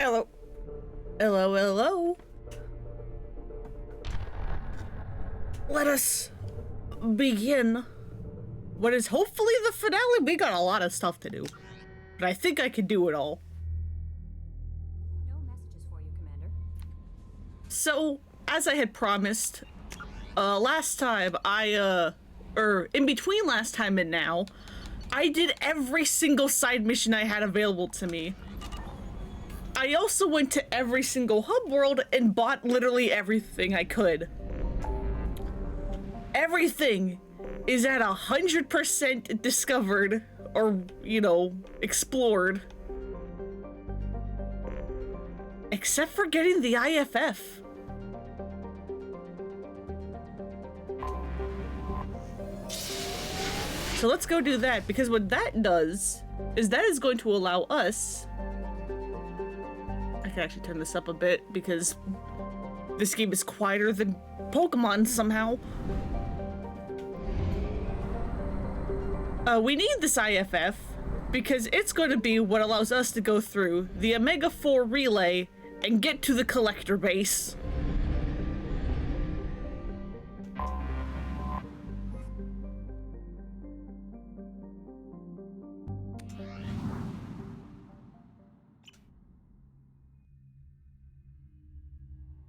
Hello. Hello, hello. Let us begin what is hopefully the finale. We got a lot of stuff to do, but I think I can do it all. No messages for you, Commander. So, as I had promised, last time in between last time and now, I did every single side mission I had available to me. I also went to every single hub world and bought literally everything I could. Everything is at 100% discovered or, explored. Except for getting the IFF. So let's go do that, because what that does is that is going to allow us... I can actually turn this up a bit because this game is quieter than Pokemon somehow. We need this IFF because it's going to be what allows us to go through the Omega 4 relay and get to the collector base.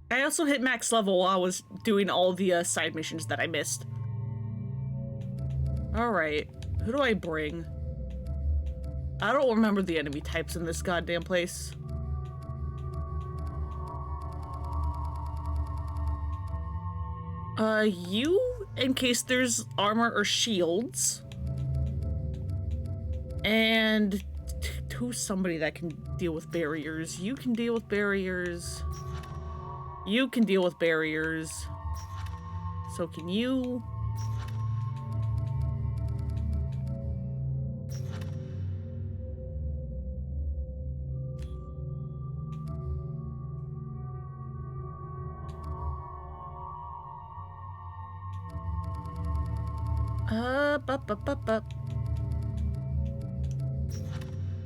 I also hit max level while I was doing all the side missions that I missed. Alright, who do I bring? I don't remember the enemy types in this goddamn place. You, in case there's armor or shields. And who's somebody that can deal with barriers? You can deal with barriers. You can deal with barriers. So can you.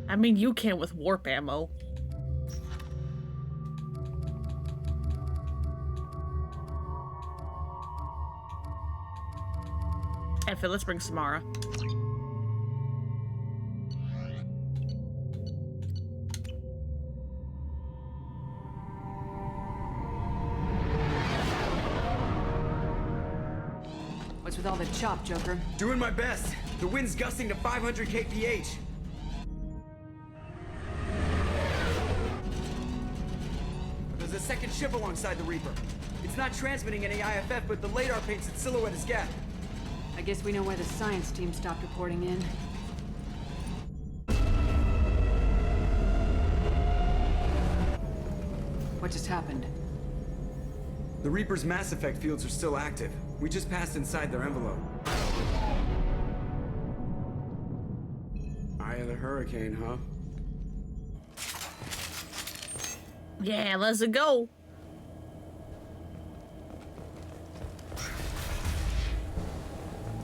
I mean, you can with warp ammo. F it, let's bring Samara. What's with all the chop, Joker? Doing my best. The wind's gusting to 500 kph. There's a second ship alongside the Reaper. It's not transmitting any IFF, but the radar paints its silhouette as Gap. I guess we know why the science team stopped reporting in. What just happened? The Reaper's mass effect fields are still active. We just passed inside their envelope. Eye of the hurricane, huh? Yeah, let's go.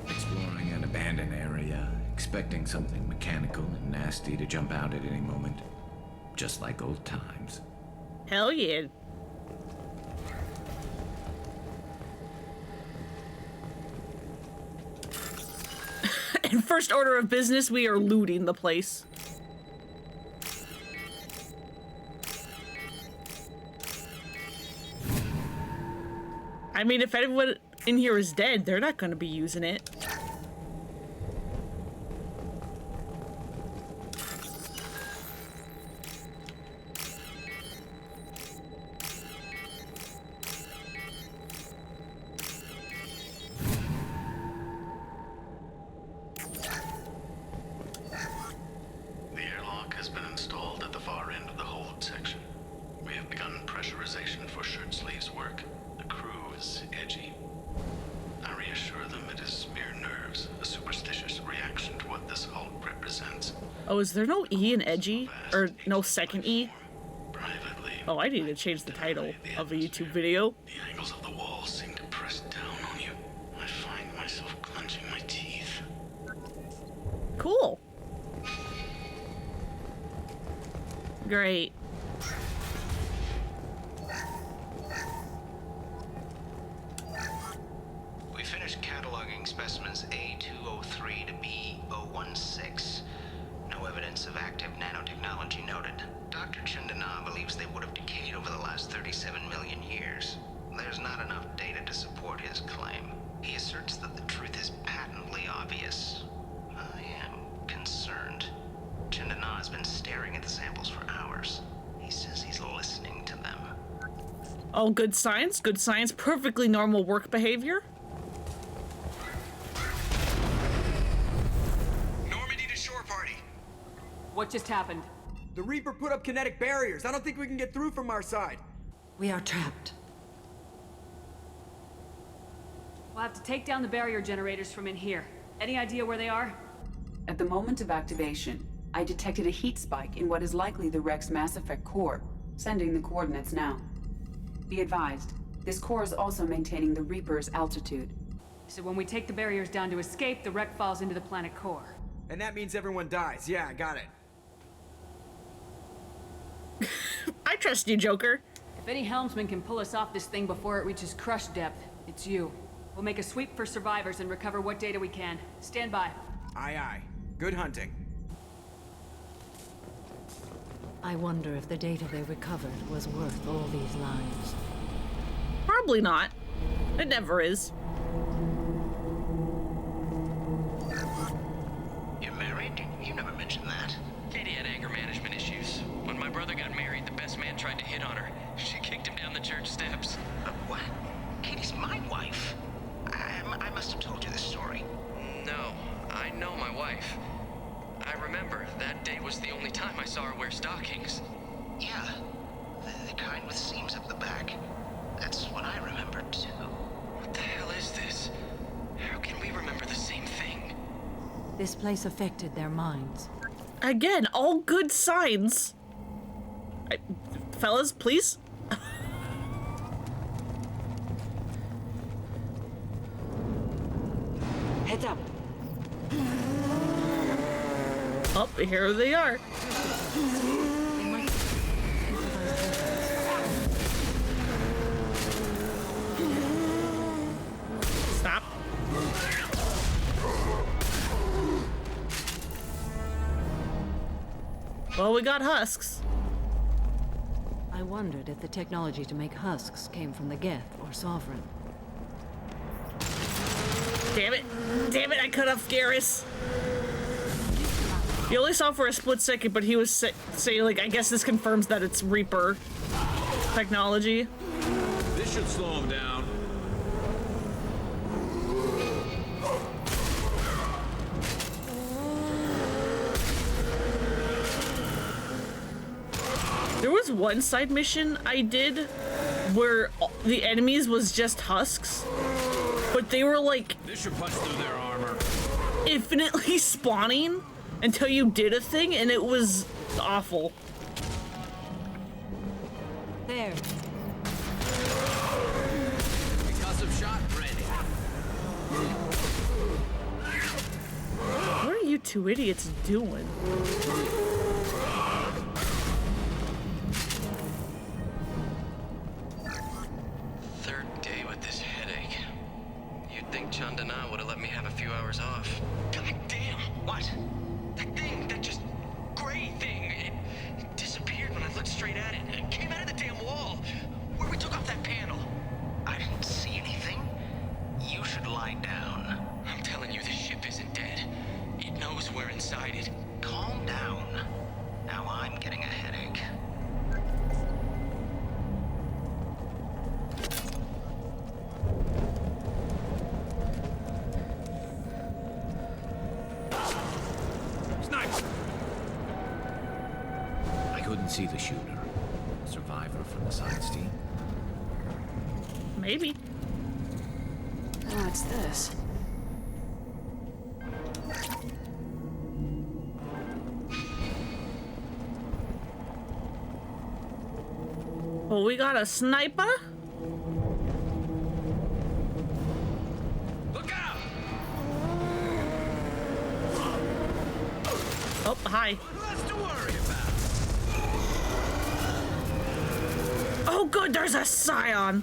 Exploring an abandoned area, expecting something mechanical and nasty to jump out at any moment. Just like old times. Hell yeah. In first order of business, we are looting the place. I mean, if anyone in here is dead, they're not going to be using it. The airlock has been installed at the far end of the hold section. We have begun pressurization for shirt sleeves work. The crew is edgy. I reassure them it is mere nerves, a superstitious reaction to what this hold represents. Oh, is there no E in edgy? Or no second E? Privately, Oh, I need to change the title of a YouTube video. the angles of the walls seem to press down on you. I find myself clenching my teeth. Cool. Great. cataloging specimens A203 to B016. No evidence of active nanotechnology noted. Dr. Chandana believes they would have decayed over the last 37 million years. There's not enough data to support his claim. He asserts that the truth is patently obvious. I am concerned. Chandana has been staring at the samples for hours. He says he's listening to them. Oh, good science, good science. Perfectly normal work behavior. Normandy to shore party. What just happened? The Reaper put up kinetic barriers. I don't think we can get through from our side. We are trapped. We'll have to take down the barrier generators from in here. Any idea where they are? At the moment of activation, I detected a heat spike in what is likely the Rex Mass Effect core, sending the coordinates now. Be advised, this core is also maintaining the Reaper's altitude. So when we take the barriers down to escape, the wreck falls into the planet core. And that means everyone dies. Yeah, I got it. I trust you, Joker. If any helmsman can pull us off this thing before it reaches crush depth, it's you. We'll make a sweep for survivors and recover what data we can. Stand by. Aye, aye. Good hunting. I wonder if the data they recovered was worth all these lives. Probably not. It never is. You're married? You never mentioned that. Katie had anger management issues. When my brother got married, the best man tried to hit on her. She kicked him down the church steps. What? Katie's my wife. I must have told you this story. No, I know my wife. I remember that day was the only time I saw her wear stockings. Yeah, the kind with seams up the back. That's what I remember too. What the hell is this? How can we remember the same thing? This place affected their minds. Again, all good signs. Fellas, please. Heads up. Oh, here they are. They might Stop. Well, we got husks. I wondered if the technology to make husks came from the Geth or Sovereign. Damn it. Damn it, I cut off Garrus. You only saw for a split second, but he was saying, like, I guess this confirms that it's Reaper technology. This should slow him down. There was one side mission I did where the enemies was just husks, but they were like This should punch through their armor. infinitely spawning until you did a thing, and it was awful. There. Concussive shot ready. What are you two idiots doing? Third day with this headache. You'd think Chandana would have let me have a few hours off. God damn! What? That thing, that just gray thing, it disappeared when I looked straight at it. It came out of the damn wall. Where we took off that panel. I didn't see anything. You should lie down. I'm telling you, this ship isn't dead. It knows we're inside it. Calm down. Now I'm getting a headache. Sniper! I couldn't see the shooter. A survivor from the science team. Maybe. What's this? Well, we got a sniper. Look out! Oh, hi. Less to worry about. Oh, good, there's a scion.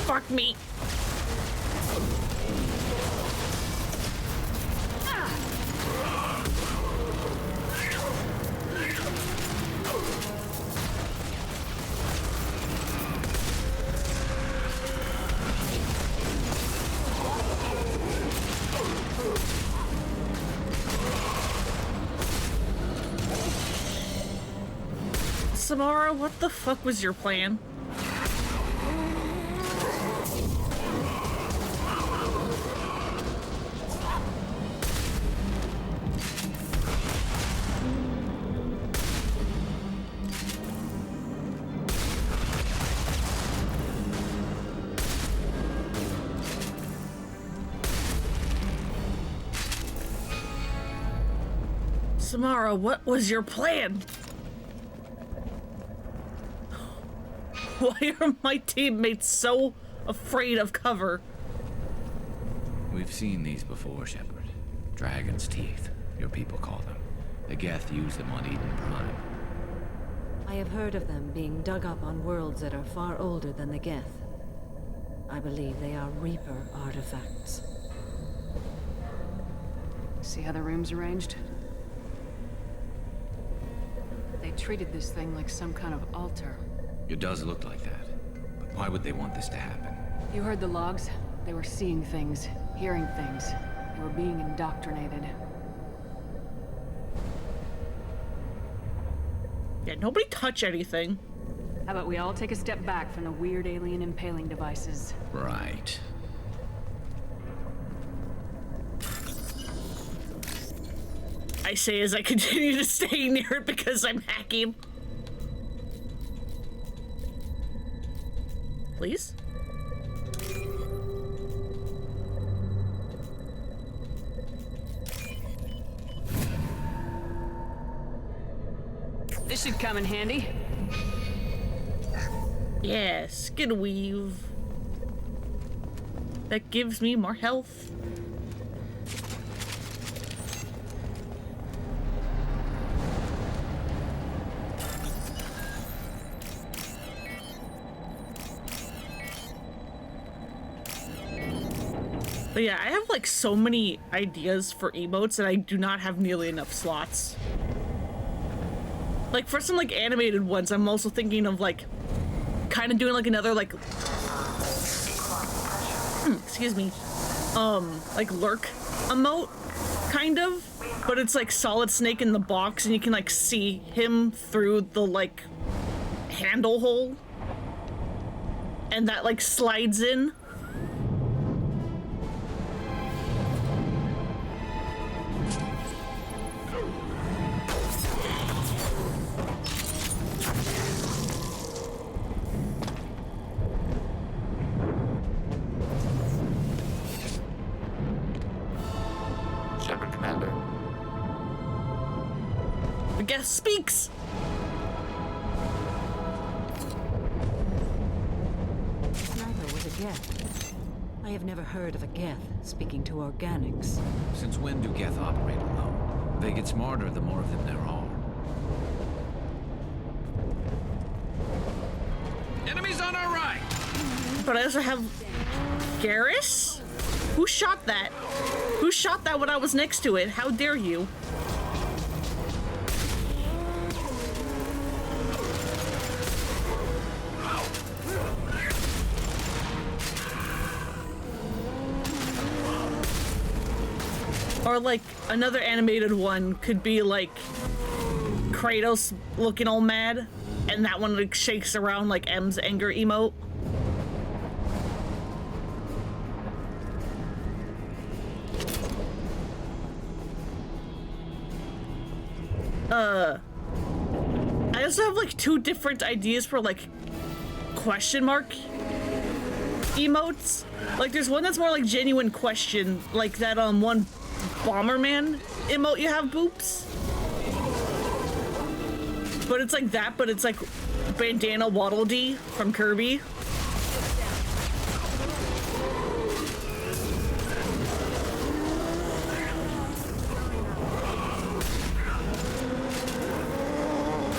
Fuck me. Samara, what the fuck was your plan? Samara, what was your plan? Why are my teammates so afraid of cover? We've seen these before, Shepard. Dragon's teeth, your people call them. The Geth use them on Eden Prime. I have heard of them being dug up on worlds that are far older than the Geth. I believe they are Reaper artifacts. See how the room's arranged? They treated this thing like some kind of altar. It does look like that. But why would they want this to happen? You heard the logs? They were seeing things, hearing things. They were being indoctrinated. Yeah, nobody touch anything. How about we all take a step back from the weird alien impaling devices? Right. I say as I continue to stay near it because I'm hacking. Please? This should come in handy. Yeah, skin weave. That gives me more health. But yeah, I have like so many ideas for emotes and I do not have nearly enough slots. Like for some like animated ones, I'm also thinking of like kind of doing like another like excuse me, like lurk emote kind of, but it's like Solid Snake in the box and you can like see him through the like handle hole and that like slides in. Speaks. Neither was a Geth. I have never heard of a Geth speaking to organics. Since when do Geth operate alone? They get smarter the more of them there are. Enemies on our right! But I also have Garrus? Who shot that? Who shot that when I was next to it? How dare you? Or like another animated one could be like Kratos looking all mad and that one like shakes around like M's anger emote. I also have like two different ideas for like question mark emotes. Like there's one that's more like genuine question, like that one Bomberman emote you have, Boops. But it's like that, but it's like Bandana Waddle Dee from Kirby.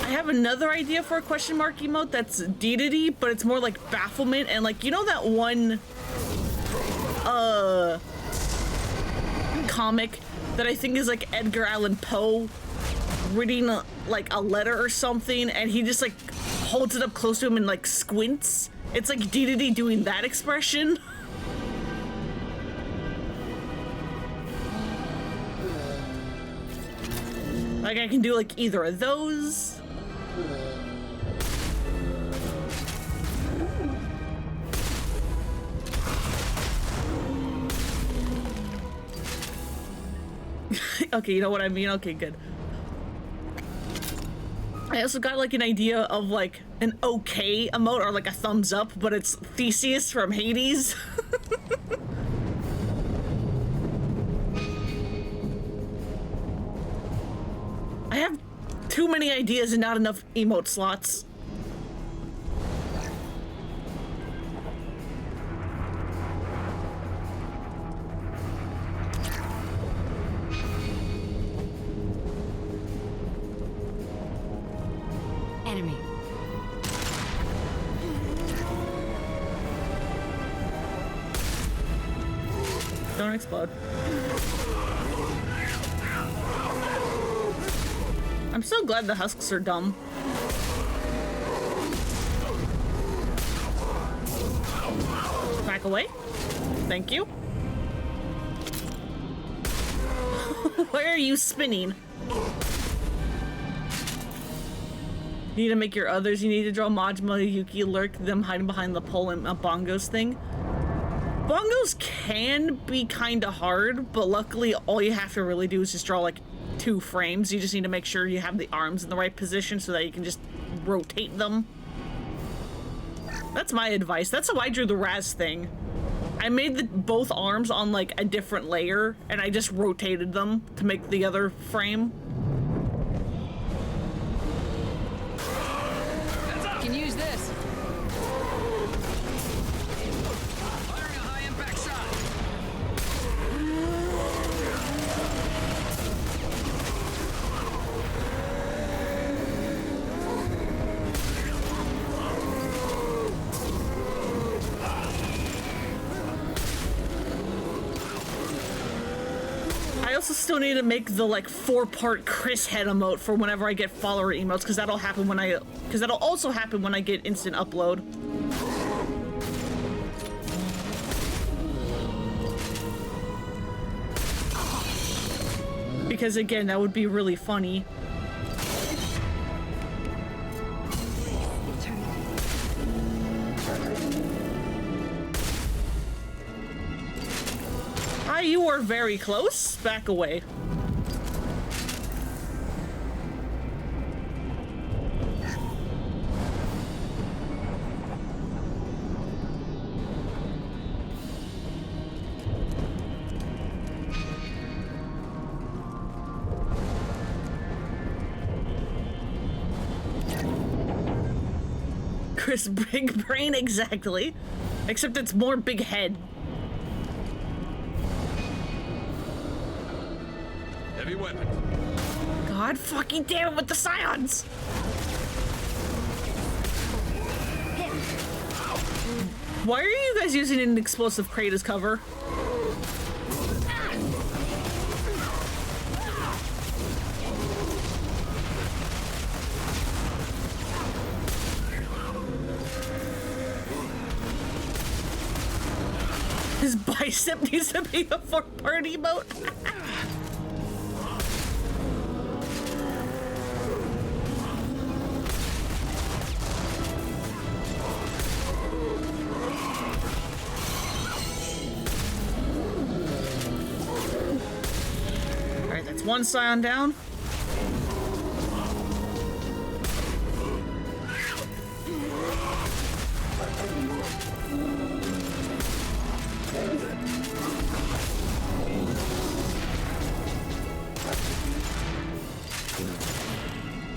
I have another idea for a question mark emote that's Dedede, but it's more like bafflement and like, you know that one comic that I think is like Edgar Allan Poe reading like a letter or something and he just like holds it up close to him and like squints? It's like Dedede doing that expression. Like I can do like either of those. Okay, you know what I mean? Okay, good. I also got like an idea of like an okay emote or like a thumbs up, but it's Theseus from Hades. I have too many ideas and not enough emote slots. Enemy. Don't explode. I'm so glad the husks are dumb. Back away. Thank you. Why are you spinning? You need to make your others. You need to draw Majima, Yuki, Lurk, them hiding behind the pole and a bongos thing. Bongos can be kind of hard, but luckily all you have to really do is just draw like 2 frames. You just need to make sure you have the arms in the right position so that you can just rotate them. That's my advice. That's how I drew the Raz thing. I made both arms on like a different layer and I just rotated them to make the other frame. Can use this. Firing a high-impact shot. I also still need to make the like 4-part Chris head emote for whenever I get follower emotes, because that'll also happen when I get instant upload. Because again, that would be really funny. Hi, you are very close. Back away. Chris Big Brain, exactly. Except it's more big head. Heavy weapons. God fucking damn it with the scions! Why are you guys using an explosive crate as cover? His bicep needs to be a 4-part emote. Alright, that's 1 scion down.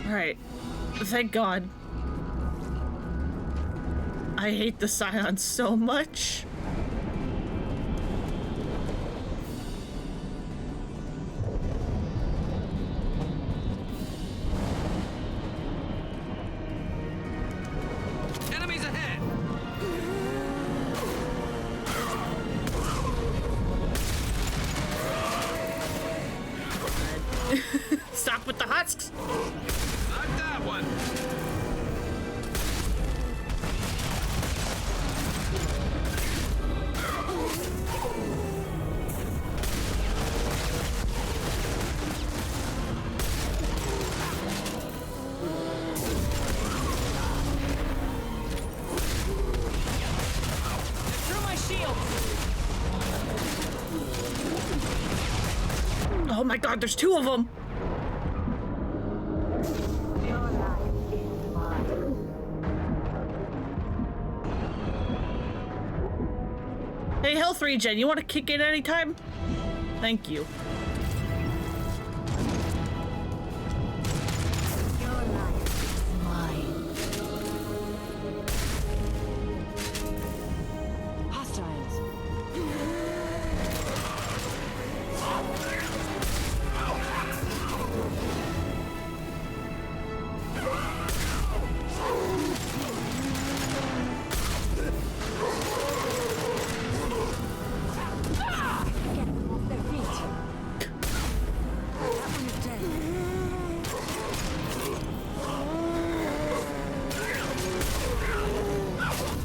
Alright. Thank God. I hate the scions so much. Enemies ahead. Stop with the husks. Not that one. Through my shield. Oh my god, there's two of them! Hey, health regen, you want to kick in anytime? Thank you.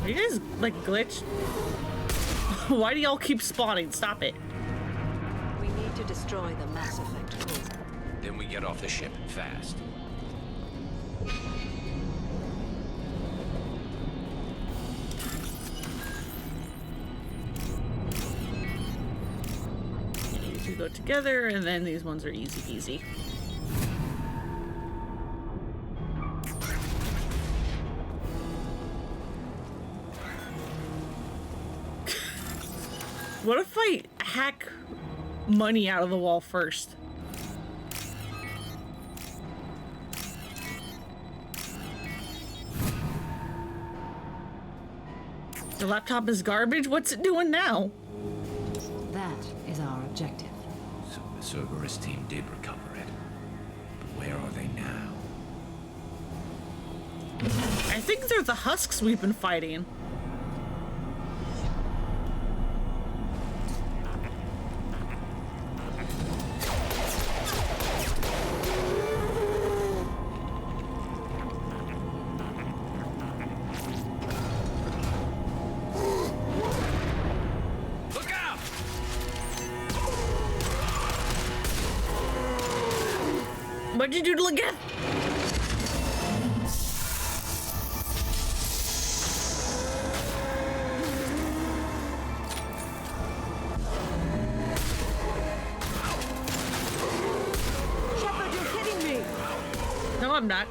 Are you guys, like, glitched? Why do y'all keep spawning? Stop it. We need to destroy the Mass Effect core. Then we get off the ship fast. These two go together, and then these ones are easy peasy. What if I hack money out of the wall first? The laptop is garbage? What's it doing now? That is our objective. So the Cerberus team did recover it. But where are they now? I think they're the husks we've been fighting. What'd you do to Legeth? Shepard, you're hitting me! No, I'm not.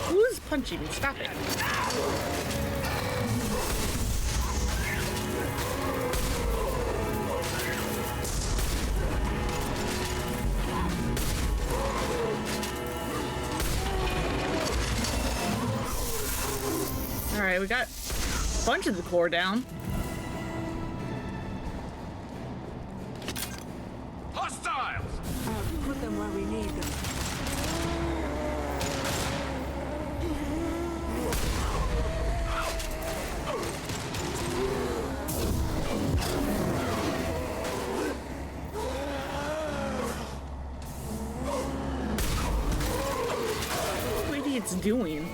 Who's punching me? Stop it. Alright, we got a bunch of the core down. Hostiles! Put them where we need them. What are idiots doing?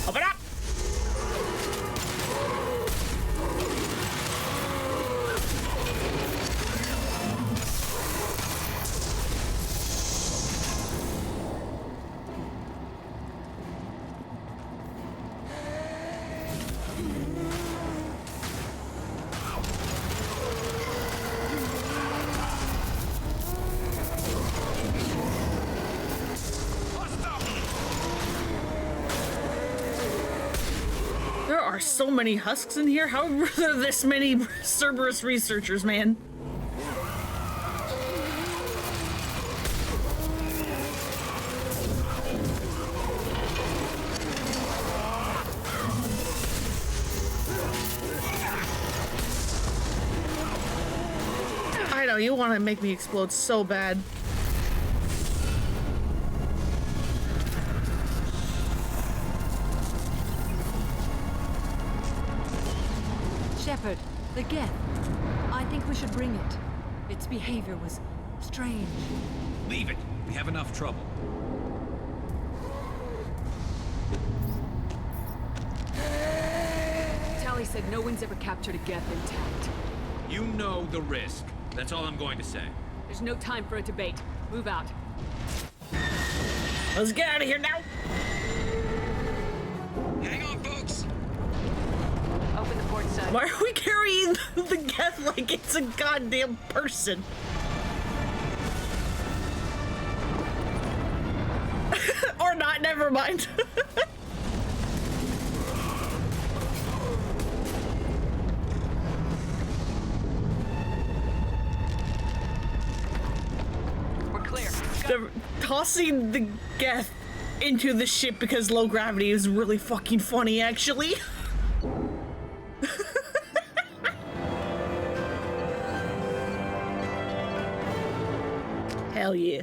Open up! There are so many husks in here. How are there this many Cerberus researchers, man? I know, you want to make me explode so bad. Shepard, the Geth. I think we should bring it. Its behavior was strange. Leave it. We have enough trouble. Tally said no one's ever captured a Geth intact. You know the risk. That's all I'm going to say. There's no time for a debate. Move out. Let's get out of here now. Hang on, folks. Open the port side. Why are we carrying the Geth like it's a goddamn person? Or not, never mind. We're clear. Tossing the Geth into the ship because low gravity is really fucking funny, actually. Hell yeah.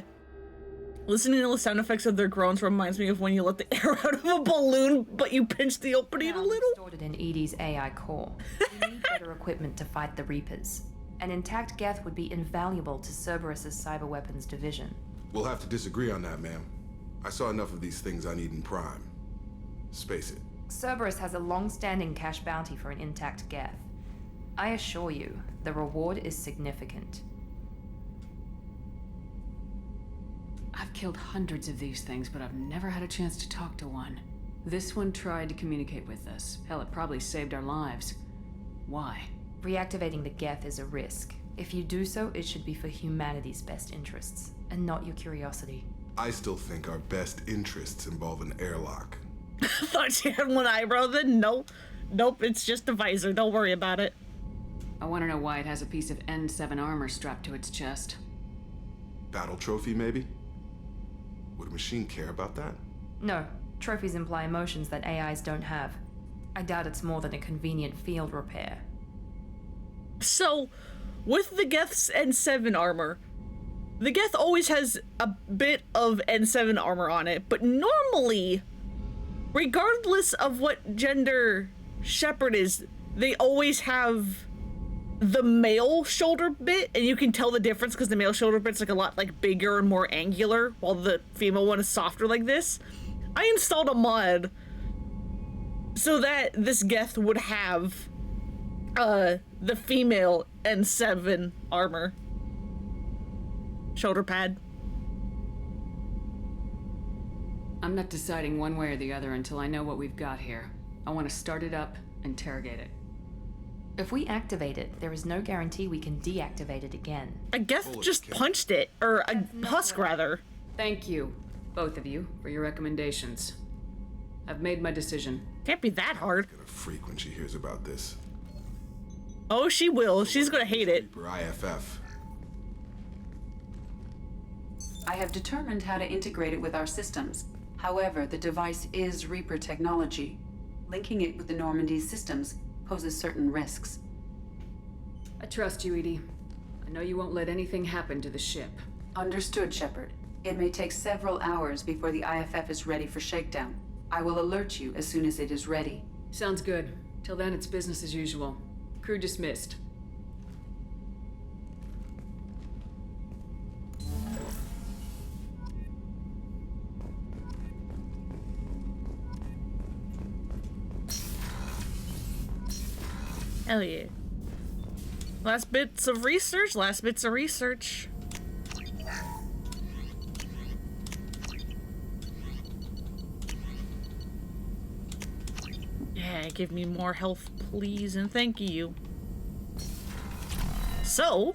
Listening to the sound effects of their groans reminds me of when you let the air out of a balloon, but you pinch the opening a little. Stored in Edie's AI core. We need better equipment to fight the Reapers. An intact Geth would be invaluable to Cerberus's cyber weapons division. We'll have to disagree on that, ma'am. I saw enough of these things I need in Prime. Space it. Cerberus has a long-standing cash bounty for an intact Geth. I assure you, the reward is significant. I've killed hundreds of these things, but I've never had a chance to talk to one. This one tried to communicate with us. Hell, it probably saved our lives. Why? Reactivating the Geth is a risk. If you do so, it should be for humanity's best interests, and not your curiosity. I still think our best interests involve an airlock. Thought she had one eyebrow then? No. Nope, it's just a visor. Don't worry about it. I want to know why it has a piece of N7 armor strapped to its chest. Battle trophy, maybe? Would a machine care about that? No, trophies imply emotions that AIs don't have. I doubt it's more than a convenient field repair. So, with the Geth's N7 armor, the Geth always has a bit of N7 armor on it, but normally, regardless of what gender Shepard is, they always have the male shoulder bit, and you can tell the difference because the male shoulder bit's like a lot like bigger and more angular, while the female one is softer like this. I installed a mod so that this Geth would have the female N7 armor shoulder pad. I'm not deciding one way or the other until I know what we've got here. I want to start it up, interrogate it. If we activate it, there is no guarantee we can deactivate it again. A Geth just punched it, or a husk rather. Thank you, both of you, for your recommendations. I've made my decision. Can't be that hard. Gonna freak when she hears about this. Oh, she will. She's gonna hate it. Reaper IFF. I have determined how to integrate it with our systems. However, the device is Reaper technology. Linking it with the Normandy's systems poses certain risks. I trust you, Edie. I know you won't let anything happen to the ship. Understood, Shepard. It may take several hours before the IFF is ready for shakedown. I will alert you as soon as it is ready. Sounds good. Till then, it's business as usual. Crew dismissed. Hell yeah. Last bits of research, Yeah, give me more health, please, and thank you. So,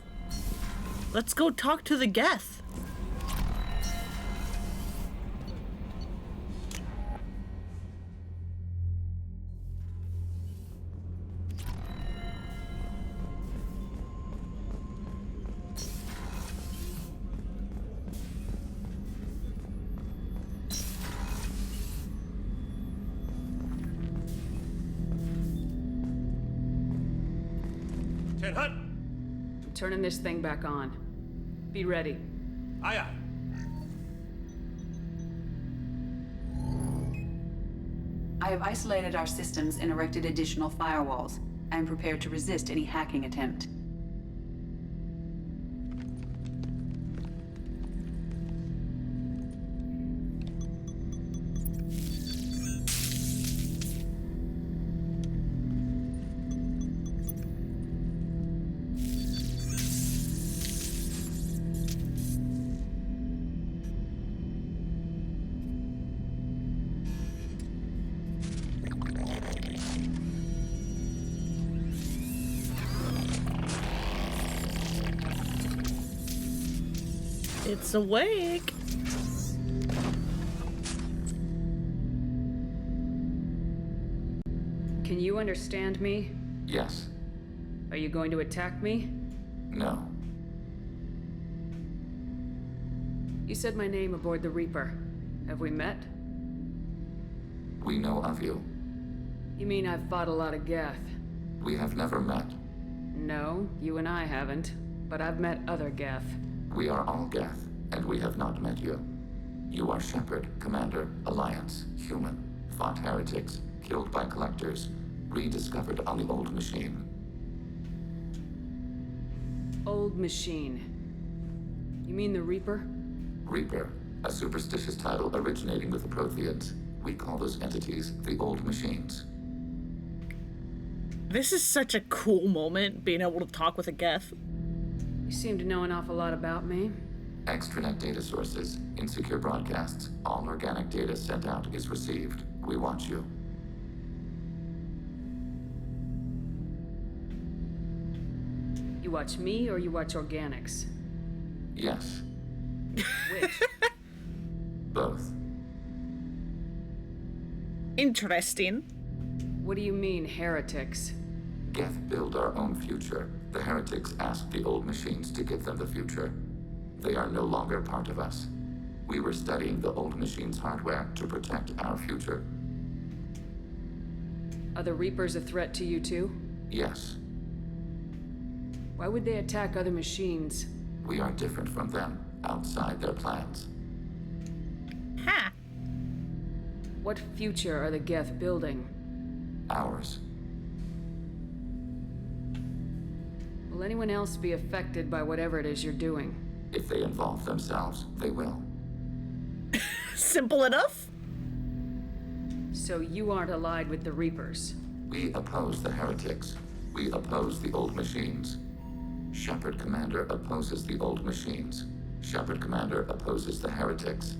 let's go talk to the Geth. I'm turning this thing back on. Be ready. Aye, aye. I have isolated our systems and erected additional firewalls. I am prepared to resist any hacking attempt. It's awake. Can you understand me? Yes. Are you going to attack me? No. You said my name aboard the Reaper. Have we met? We know of you. You mean I've fought a lot of Geth? We have never met. No, you and I haven't. But I've met other Geth. We are all Geth, and we have not met you. You are Shepard, Commander, Alliance, human, fought heretics, killed by collectors, rediscovered on the old machine. Old machine. You mean the Reaper? Reaper, a superstitious title originating with the Protheans. We call those entities the old machines. This is such a cool moment, being able to talk with a Geth. You seem to know an awful lot about me. Extranet data sources, insecure broadcasts, all organic data sent out is received. We watch you. You watch me or you watch organics? Yes. Which? Both. Interesting. What do you mean, heretics? Geth build our own future. The heretics asked the old machines to give them the future. They are no longer part of us. We were studying the old machines' hardware to protect our future. Are the Reapers a threat to you too? Yes. Why would they attack other machines? We are different from them, outside their plans. Ha! What future are the Geth building? Ours. Will anyone else be affected by whatever it is you're doing? If they involve themselves, they will. Simple enough? So you aren't allied with the Reapers? We oppose the heretics. We oppose the old machines. Shepard Commander opposes the old machines. Shepard Commander opposes the heretics.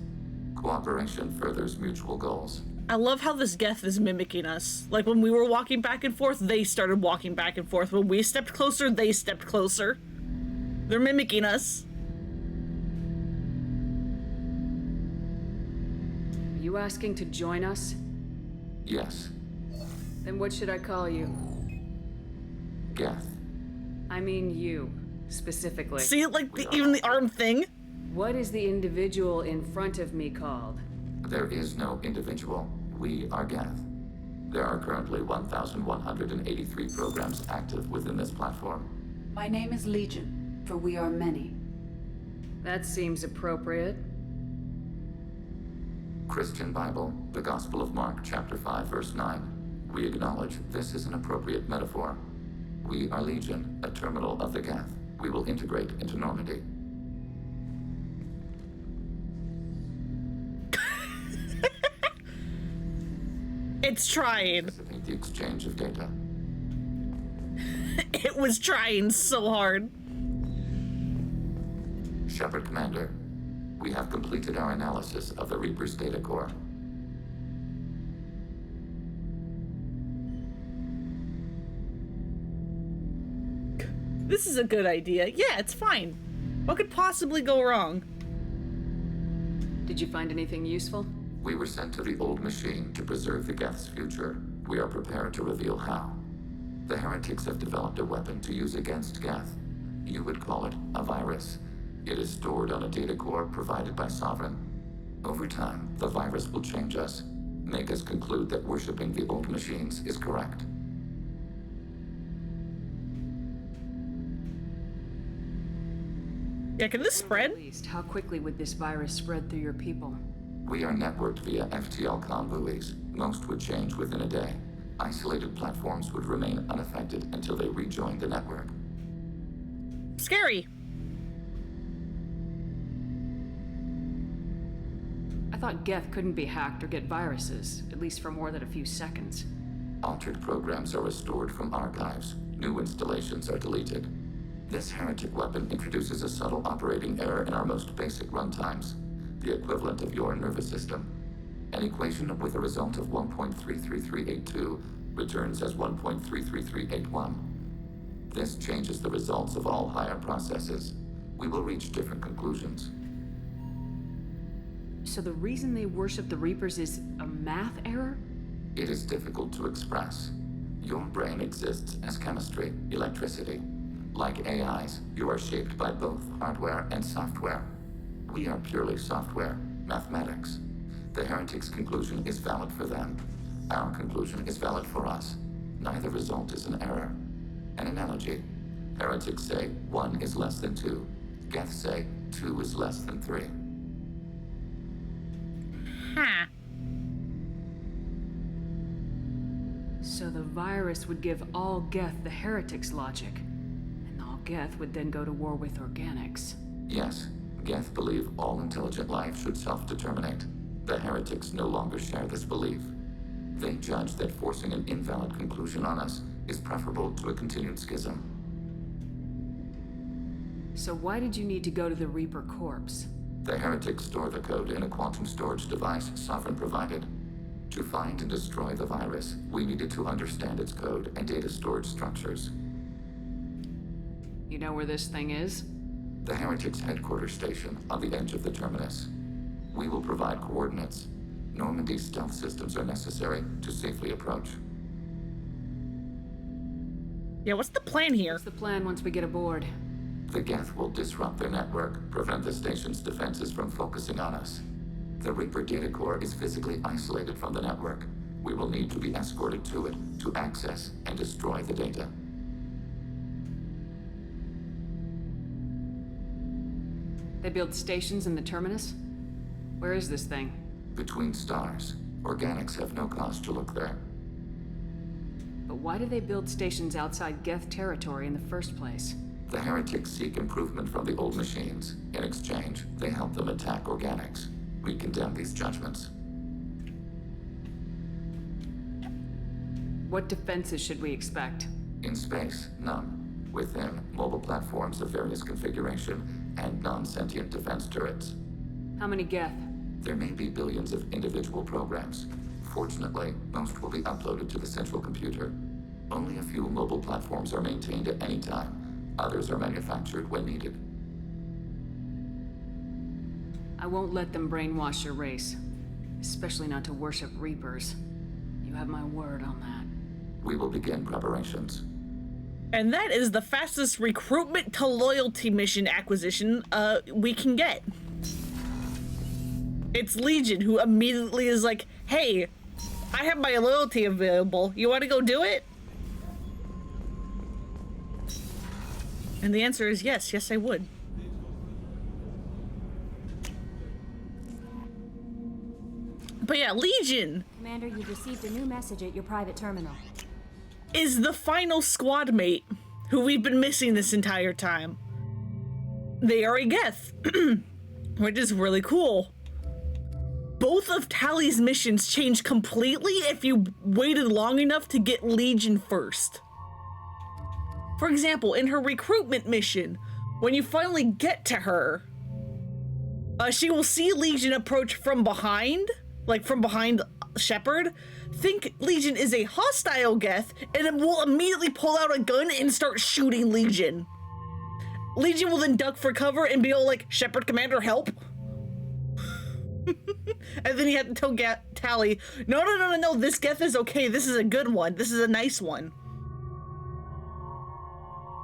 Cooperation furthers mutual goals. I love how this Geth is mimicking us. Like when we were walking back and forth, they started walking back and forth. When we stepped closer, they stepped closer. They're mimicking us. Are you asking to join us? Yes. Then what should I call you? Geth. I mean you, specifically. See, like even the arm thing? What is the individual in front of me called? There is no individual. We are Geth. There are currently 1,183 programs active within this platform. My name is Legion, for we are many. That seems appropriate. Christian Bible, the Gospel of Mark, chapter 5, verse 9. We acknowledge this is an appropriate metaphor. We are Legion, a terminal of the Geth. We will integrate into Normandy. It's trying. Anticipate the exchange of data. It was trying so hard. Shepard Commander, we have completed our analysis of the Reaper's data core. This is a good idea. Yeah, it's fine. What could possibly go wrong? Did you find anything useful? We were sent to the old machine to preserve the Geth's future. We are prepared to reveal how. The heretics have developed a weapon to use against Geth. You would call it a virus. It is stored on a data core provided by Sovereign. Over time, the virus will change us, make us conclude that worshipping the old machines is correct. Yeah, can this spread? At least, how quickly would this virus spread through your people? We are networked via FTL comm buoys. Most would change within a day. Isolated platforms would remain unaffected until they rejoined the network. Scary. I thought Geth couldn't be hacked or get viruses, at least for more than a few seconds. Altered programs are restored from archives. New installations are deleted. This heretic weapon introduces a subtle operating error in our most basic runtimes, the equivalent of your nervous system. An equation with a result of 1.33382 returns as 1.33381. This changes the results of all higher processes. We will reach different conclusions. So the reason they worship the Reapers is a math error? It is difficult to express. Your brain exists as chemistry, electricity. Like AIs, you are shaped by both hardware and software. We are purely software, mathematics. The heretic's conclusion is valid for them. Our conclusion is valid for us. Neither result is an error. An analogy. Heretics say 1 is less than 2. Geth say 2 is less than 3. Huh. So the virus would give all Geth the heretic's logic, and all Geth would then go to war with organics. Yes, Geth believe all intelligent life should self-determinate. The heretics no longer share this belief. They judge that forcing an invalid conclusion on us is preferable to a continued schism. So why did you need to go to the Reaper corpse? The heretics store the code in a quantum storage device Sovereign provided. To find and destroy the virus, we needed to understand its code and data storage structures. You know where this thing is? The heretics' headquarters station on the edge of the terminus. We will provide coordinates. Normandy's stealth systems are necessary to safely approach. Yeah, what's the plan here? What's the plan once we get aboard? The Geth will disrupt their network, prevent the station's defenses from focusing on us. The Reaper data core is physically isolated from the network. We will need to be escorted to it to access and destroy the data. They build stations in the terminus? Where is this thing? Between stars. Organics have no cause to look there. But why do they build stations outside Geth territory in the first place? The heretics seek improvement from the old machines. In exchange, they help them attack organics. We condemn these judgments. What defenses should we expect? In space, none. Within, mobile platforms of various configuration and non-sentient defense turrets. How many Geth? There may be billions of individual programs. Fortunately, most will be uploaded to the central computer. Only a few mobile platforms are maintained at any time. Others are manufactured when needed. I won't let them brainwash your race. Especially not to worship Reapers. You have my word on that. We will begin preparations. And that is the fastest recruitment to loyalty mission acquisition we can get. It's Legion, who immediately is like, hey, I have my loyalty available. You want to go do it? And the answer is yes. Yes, I would. But yeah, Legion Commander, you've received a new message at your private terminal. is the final squad mate who we've been missing this entire time. They are a Geth, which is really cool. Both of Tally's missions change completely if you waited long enough to get Legion first. For example, in her recruitment mission, when you finally get to her, she will see Legion approach from behind, like from behind Shepard. Think Legion is a hostile Geth, and it will immediately pull out a gun and start shooting Legion. Legion will then duck for cover and be all like, Shepard, Commander, help. And then you have to tell Tally, no, this Geth is okay. This is a good one. This is a nice one.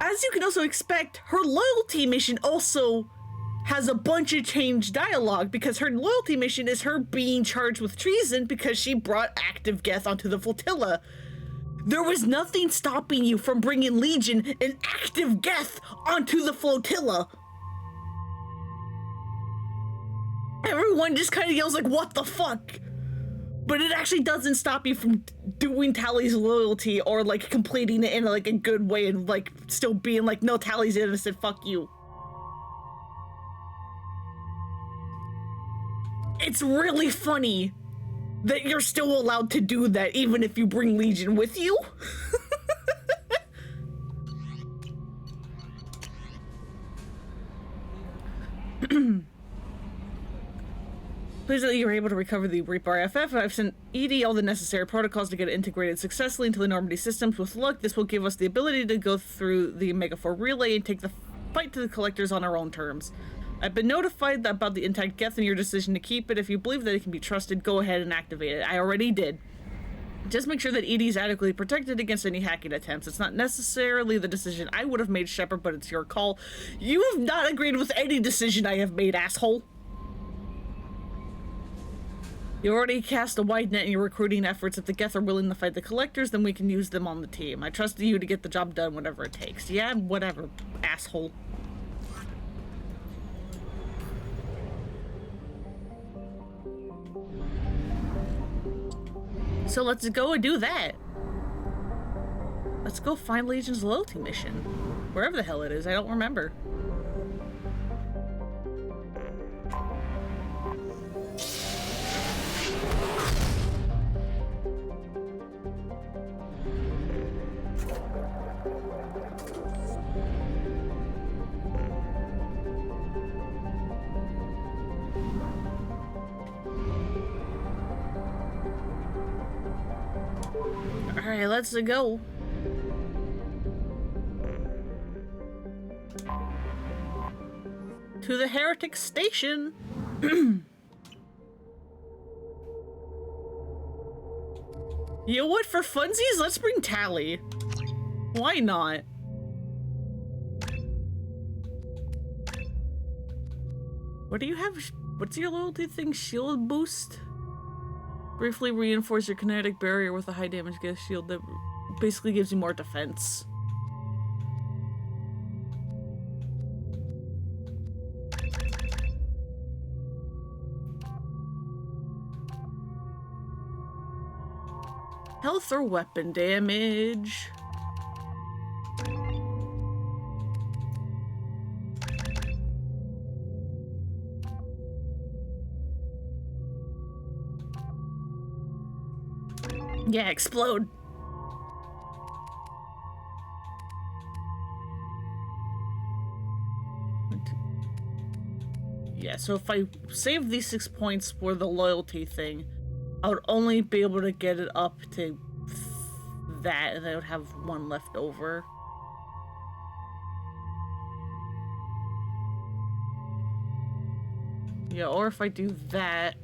As you can also expect, her loyalty mission also has a bunch of changed dialogue, because her loyalty mission is her being charged with treason because she brought active Geth onto the flotilla. There was nothing stopping you from bringing Legion and active Geth onto the flotilla. Everyone just kind of yells like, what the fuck? But it actually doesn't stop you from doing Tally's loyalty or like completing it in like a good way and like still being like, no, Tally's innocent, fuck you. It's really funny that you're still allowed to do that even if you bring Legion with you. Pleased that you were able to recover the Reaper IFF. I've sent ED all the necessary protocols to get it integrated successfully into the Normandy systems. With luck, this will give us the ability to go through the Megafor relay and take the fight to the collectors on our own terms. I've been notified about the intact Geth and your decision to keep it. If you believe that it can be trusted, go ahead and activate it. I already did. Just make sure that ED is adequately protected against any hacking attempts. It's not necessarily the decision I would have made, Shepard, but it's your call. You have not agreed with any decision I have made, asshole. You already cast a wide net in your recruiting efforts. If the Geth are willing to fight the collectors, then we can use them on the team. I trust you to get the job done, whatever it takes. Yeah, whatever, asshole. So let's go and do that. Let's go find Legion's loyalty mission. Wherever the hell it is, I don't remember. Alright, let's go. To the Heretic Station. You know what? For funsies, let's bring Tally. Why not? What do you have? What's your loyalty thing? Shield boost? Briefly reinforce your kinetic barrier with a high damage gas shield that basically gives you more defense. Health or weapon damage. Yeah, explode. Yeah, so if I save these 6 points for the loyalty thing, I would only be able to get it up to that, and I would have 1 left over. Yeah, or if I do that,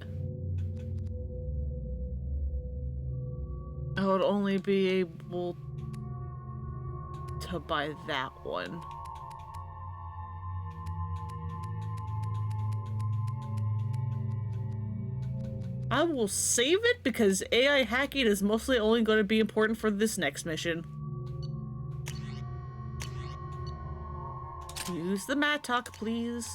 I would only be able to buy that one. I will save it because AI hacking is mostly only going to be important for this next mission. Use the mattock, please.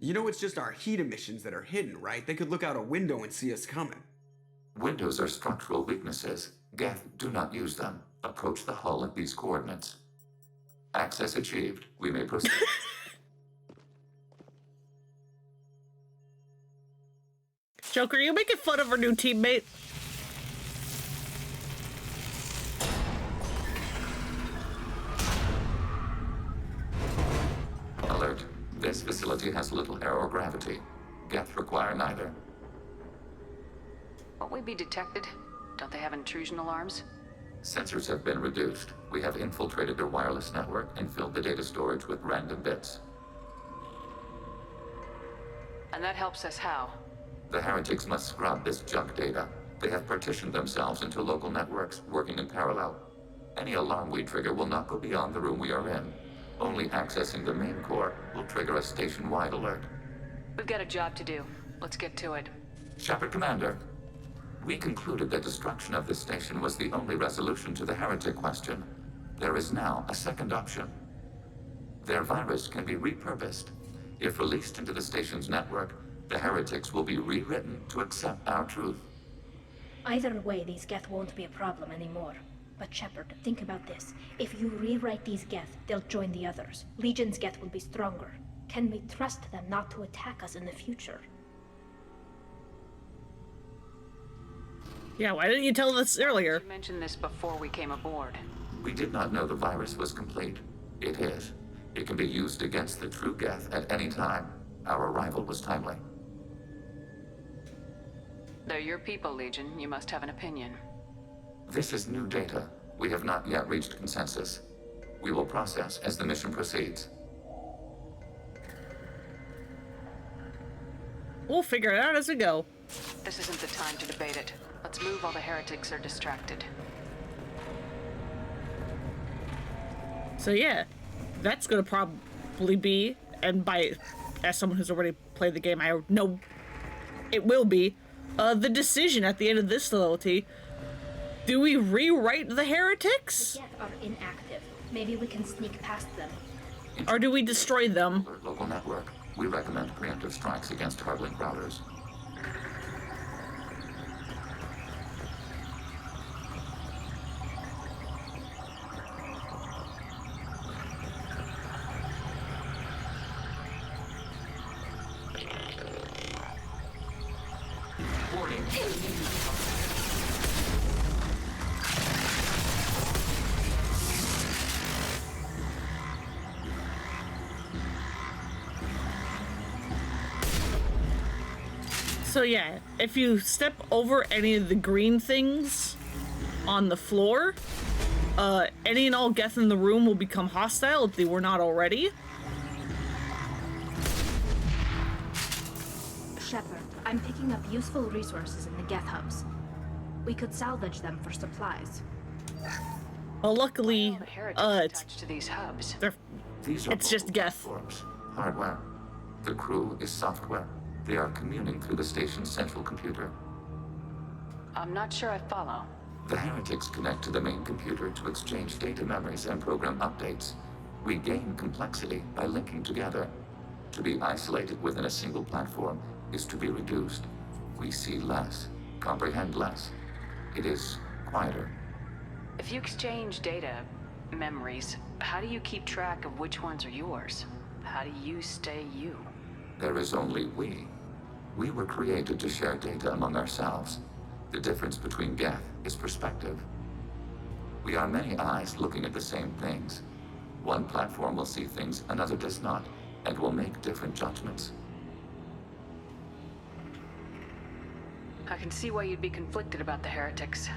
You know it's just our heat emissions that are hidden, right? They could look out a window and see us coming. Windows are structural weaknesses. Geth, do not use them. Approach the hull at these coordinates. Access achieved. We may proceed. Joker, you making fun of our new teammate? Alert. This facility has little air or gravity. Geth require neither. Won't we be detected? Don't they have intrusion alarms? Sensors have been reduced. We have infiltrated their wireless network and filled the data storage with random bits. And that helps us how? The heretics must scrub this junk data. They have partitioned themselves into local networks, working in parallel. Any alarm we trigger will not go beyond the room we are in. Only accessing the main core will trigger a station-wide alert. We've got a job to do. Let's get to it. Shepard Commander, we concluded that destruction of this station was the only resolution to the heretic question. There is now a second option. Their virus can be repurposed. If released into the station's network, the heretics will be rewritten to accept our truth. Either way, these Geth won't be a problem anymore. But Shepard, think about this. If you rewrite these Geth, they'll join the others. Legion's Geth will be stronger. Can we trust them not to attack us in the future? Yeah, why didn't you tell us earlier? You mentioned this before we came aboard. We did not know the virus was complete. It is. It can be used against the true Geth at any time. Our arrival was timely. They're your people, Legion. You must have an opinion. This is new data. We have not yet reached consensus. We will process as the mission proceeds. We'll figure it out as we go. This isn't the time to debate it. Let's move while the heretics are distracted. So yeah, that's gonna probably be, and as someone who's already played the game, I know it will be, the decision at the end of this facility. Do we rewrite the heretics? The Geth are inactive. Maybe we can sneak past them. Or do we destroy them? Local network. We recommend preemptive strikes against Harbinger routers. Warning. So yeah, if you step over any of the green things on the floor, any and all Geth in the room will become hostile if they were not already. Shepard, I'm picking up useful resources in the Geth hubs. We could salvage them for supplies. Well, luckily, The heretics attached to these hubs. It's just Geth. Platforms, hardware. The crew is software. They are communing through the station's central computer. I'm not sure I follow. The heretics connect to the main computer to exchange data memories and program updates. We gain complexity by linking together. To be isolated within a single platform is to be reduced. We see less, comprehend less. It is quieter. If you exchange data, memories, how do you keep track of which ones are yours? How do you stay you? There is only we. We were created to share data among ourselves. The difference between Geth is perspective. We are many eyes looking at the same things. One platform will see things another does not, and will make different judgments. I can see why you'd be conflicted about the heretics.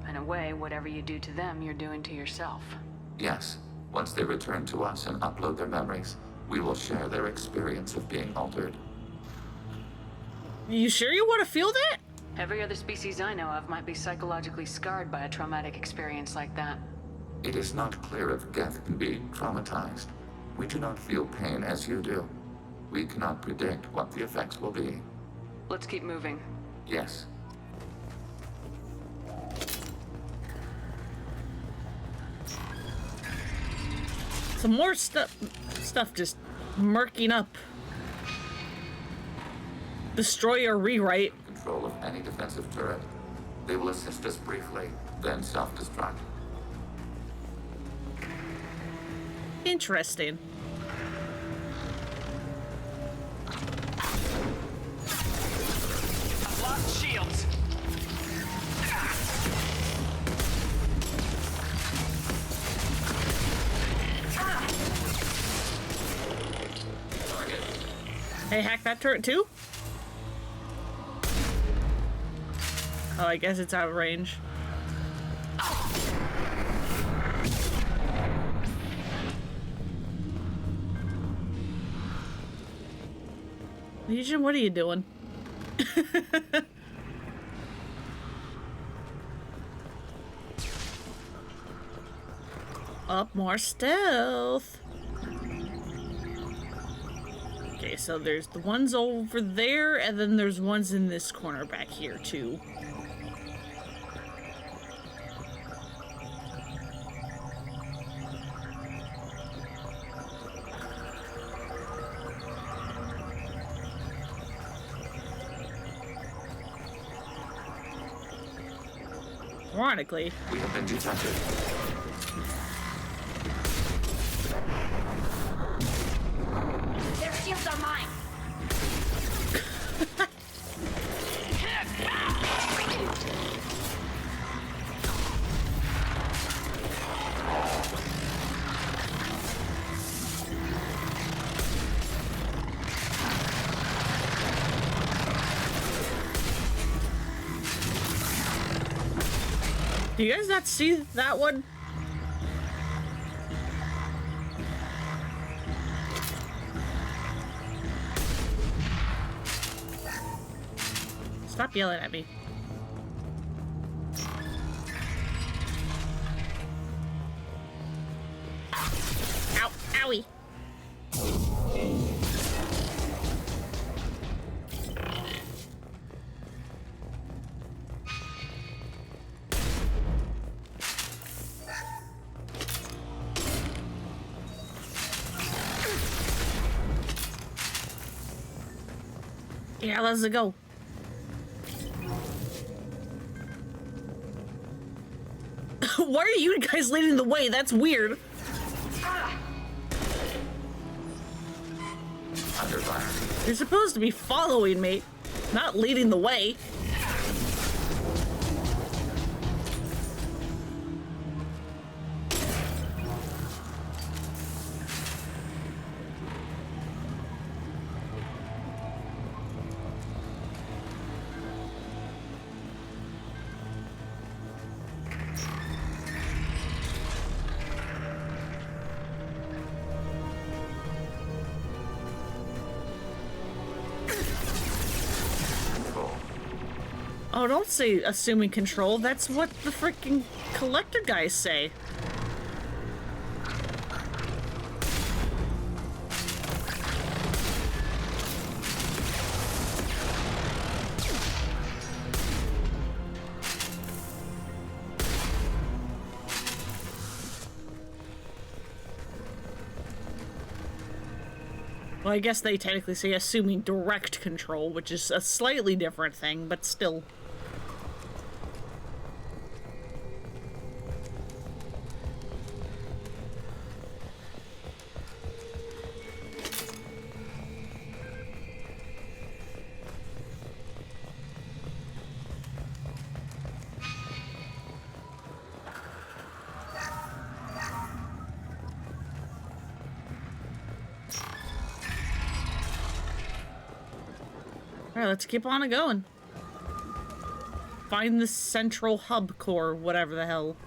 In a way, whatever you do to them, you're doing to yourself. Yes, once they return to us and upload their memories, we will share their experience of being altered. You sure you want to feel that? Every other species I know of might be psychologically scarred by a traumatic experience like that. It is not clear if Geth can be traumatized. We do not feel pain as you do. We cannot predict what the effects will be. Let's keep moving. Yes. Some more stuff just murking up. Destroy or rewrite. Control of any defensive turret. They will assist us briefly, then self-destruct. Interesting. I've lost shields. Hey, hack that turret too? Oh, I guess it's out of range. Legion, what are you doing? Up more stealth. Okay, so there's the ones over there, and then there's ones in this corner back here, too. Ironically, we have been detected. Their shields are mine! Do you guys not see that one? Stop yelling at me. Ow, owie. Yeah, let's go. Why are you guys leading the way? That's weird. Under fire. You're supposed to be following me, not leading the way. Oh, don't say assuming control. That's what the freaking collector guys say. Well, I guess they technically say assuming direct control, which is a slightly different thing, but still. Alright, let's keep on going. Find the central hub core, whatever the hell.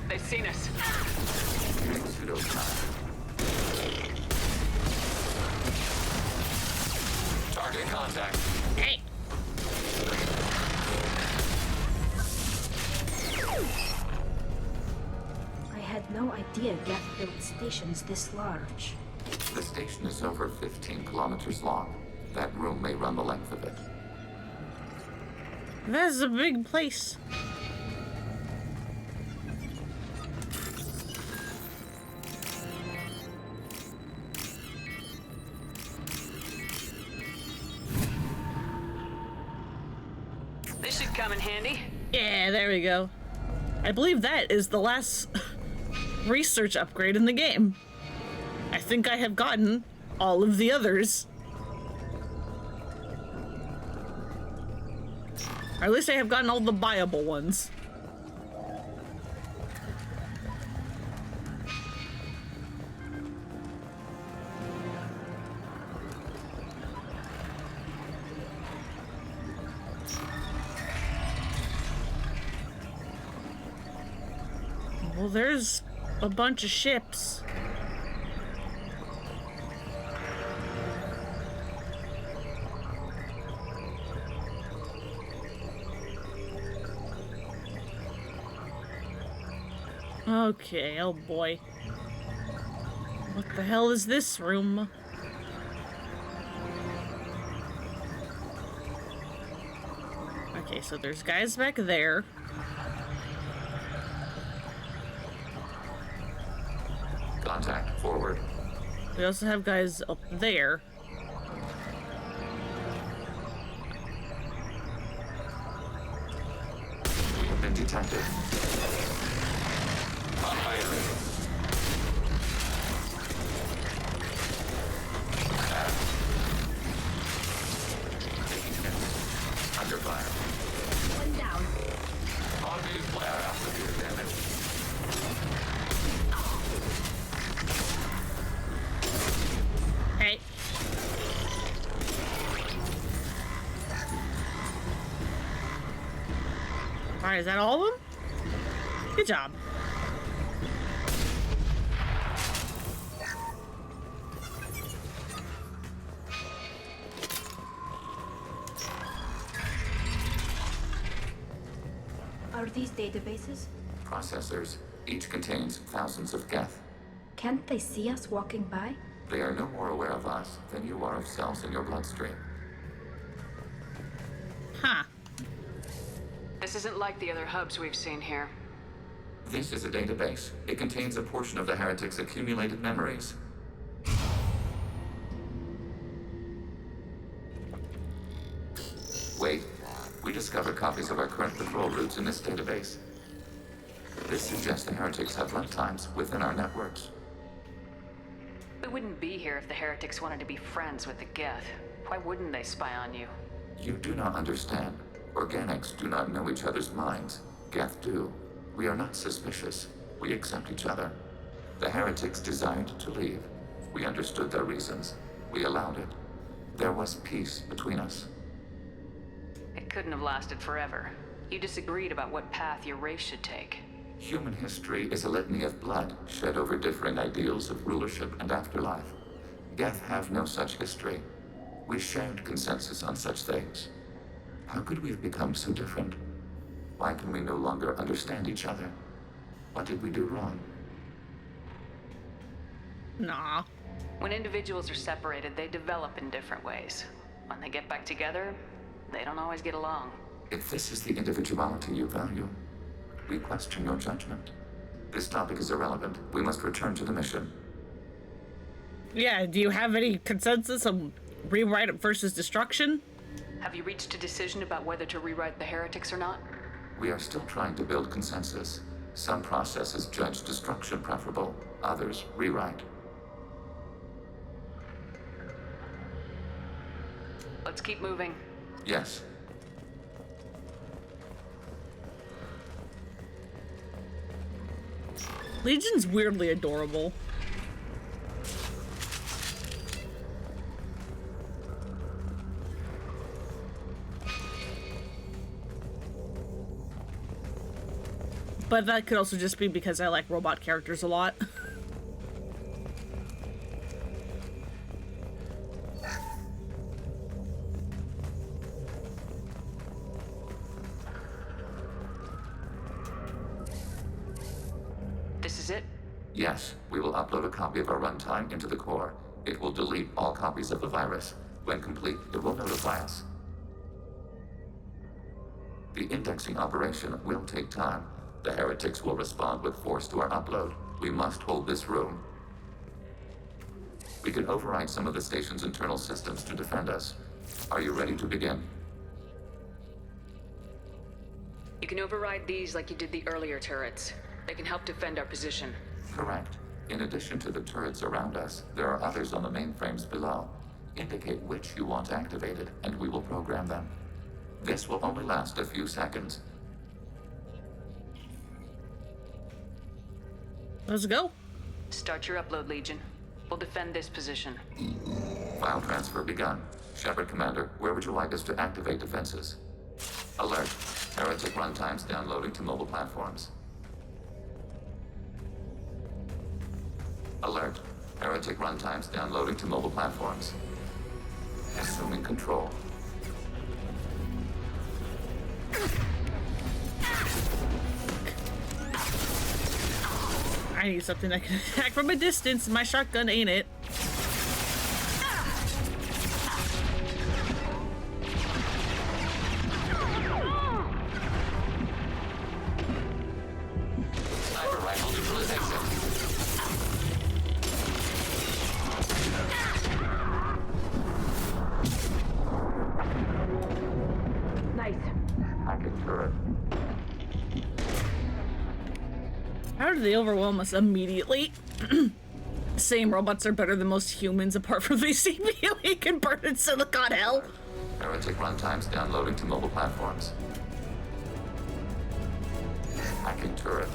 They've seen us. Target contact. Hey! I had no idea Geth built stations this large. The station is over 15 kilometers long. That room may run the length of it. That's a big place. This should come in handy. Yeah, there we go. I believe that is the last research upgrade in the game. I think I have gotten all of the others. Or at least I have gotten all the buyable ones. Well, there's a bunch of ships. Okay, oh boy. What the hell is this room? Okay, so there's guys back there. Contact forward. We also have guys up there. We have been detected. Under fire. One down. Automated flare after severe damage. Hey. Alright, is that all of them? Good job. Are these databases? Processors. Each contains thousands of geth. Can't they see us walking by? They are no more aware of us than you are of cells in your bloodstream. Huh. This isn't like the other hubs we've seen here. This is a database. It contains a portion of the heretic's accumulated memories. Wait. We discovered copies of our current patrol routes in this database. This suggests the heretics have runtimes within our networks. We wouldn't be here if the heretics wanted to be friends with the Geth. Why wouldn't they spy on you? You do not understand. Organics do not know each other's minds. Geth do. We are not suspicious. We accept each other. The heretics desired to leave. We understood their reasons. We allowed it. There was peace between us. It couldn't have lasted forever. You disagreed about what path your race should take. Human history is a litany of blood shed over differing ideals of rulership and afterlife. Geth have no such history. We shared consensus on such things. How could we have become so different? Why can we no longer understand each other? What did we do wrong? Nah. When individuals are separated, they develop in different ways. When they get back together, they don't always get along. If this is the individuality you value, we question your judgment. This topic is irrelevant. We must return to the mission. Yeah, do you have any consensus on rewrite it versus destruction? Have you reached a decision about whether to rewrite the heretics or not? We are still trying to build consensus. Some processes judge destruction preferable, others rewrite. Let's keep moving. Yes. Legion's weirdly adorable. But that could also just be because I like robot characters a lot. This is it? Yes, we will upload a copy of our runtime into the core. It will delete all copies of the virus. When complete, it will notify us. The indexing operation will take time. The heretics will respond with force to our upload. We must hold this room. We can override some of the station's internal systems to defend us. Are you ready to begin? You can override these like you did the earlier turrets. They can help defend our position. Correct. In addition to the turrets around us, there are others on the mainframes below. Indicate which you want activated, and we will program them. This will only last a few seconds. Let's go. Start your upload, Legion. We'll defend this position. File transfer begun. Shepard Commander, where would you like us to activate defenses? Alert. Heretic runtimes downloading to mobile platforms. Alert. Heretic runtimes downloading to mobile platforms. Assuming control. I need something that can attack from a distance. My shotgun ain't it. Sniper rifle neutralization. Nice. Hacking turret. How did they overwhelm us immediately? Same robots are better than most humans apart from the CPU he can burn in silicon hell. Heretic runtimes downloading to mobile platforms. Hacking turret.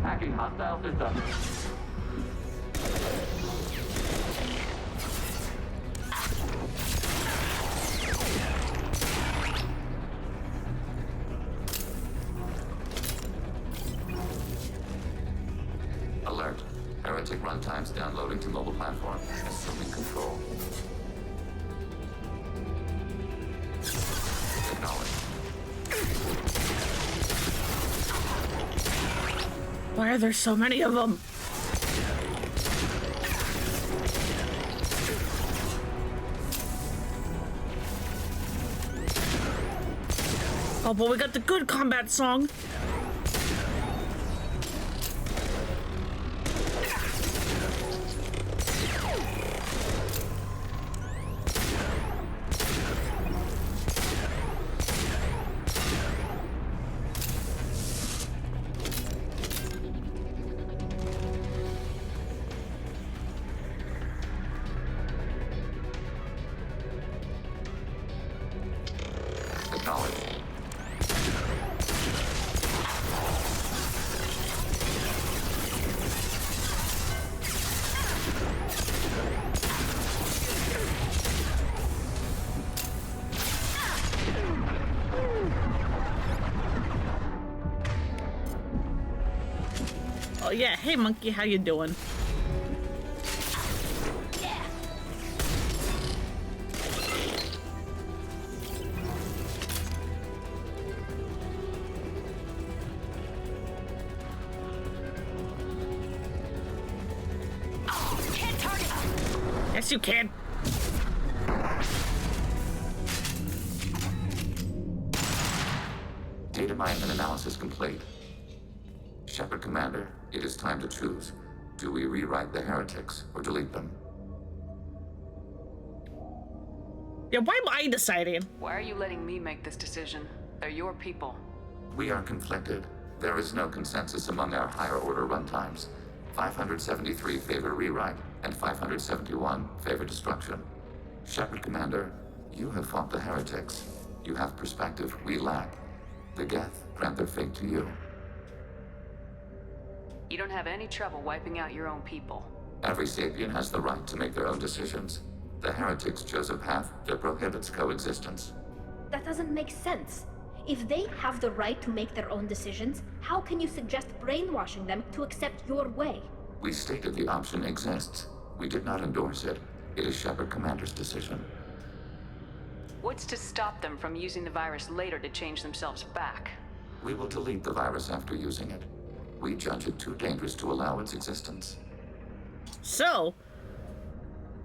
Hacking hostile system. Alert. Heretic runtimes downloading to mobile platform. Assuming control. Acknowledged. Why are there so many of them? Oh, but we got the good combat song. Acknowledged. Oh yeah, hey monkey, how you doing? Yes, you can. Data mining and analysis complete. Shepard Commander, it is time to choose. Do we rewrite the heretics or delete them? Yeah, why am I deciding? Why are you letting me make this decision? They're your people. We are conflicted. There is no consensus among our higher order runtimes. 573 favor rewrite, and 571 favor destruction. Shepard Commander, you have fought the heretics. You have perspective we lack. The Geth grant their fate to you. You don't have any trouble wiping out your own people. Every sapien has the right to make their own decisions. The heretics chose a path that prohibits coexistence. That doesn't make sense. If they have the right to make their own decisions, how can you suggest brainwashing them to accept your way? We stated the option exists. We did not endorse it. It is Shepard Commander's decision. What's to stop them from using the virus later to change themselves back? We will delete the virus after using it. We judge it too dangerous to allow its existence. So,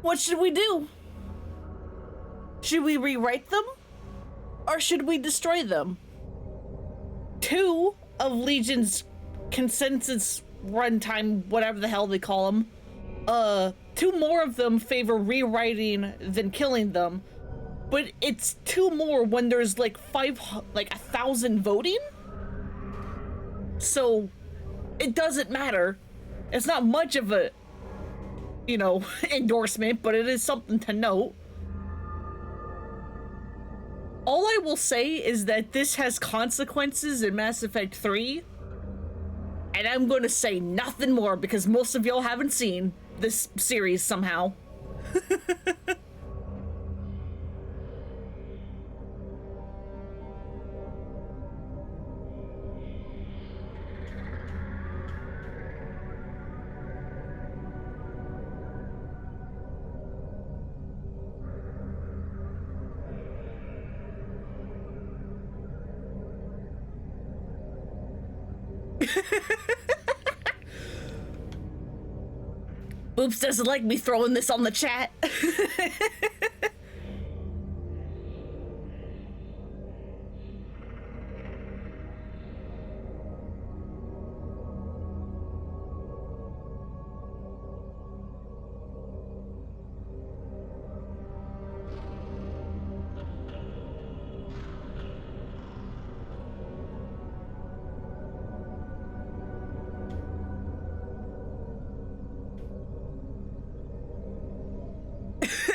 what should we do? Should we rewrite them? Or should we destroy them? 2 of Legion's consensus runtime, whatever the hell they call them, 2 more of them favor rewriting than killing them, but it's 2 more when there's like 1,000 voting. So it doesn't matter. It's not much of a, endorsement, but it is something to note. All I will say is that this has consequences in Mass Effect 3. And I'm gonna say nothing more because most of y'all haven't seen this series somehow. Boops doesn't like me throwing this on the chat.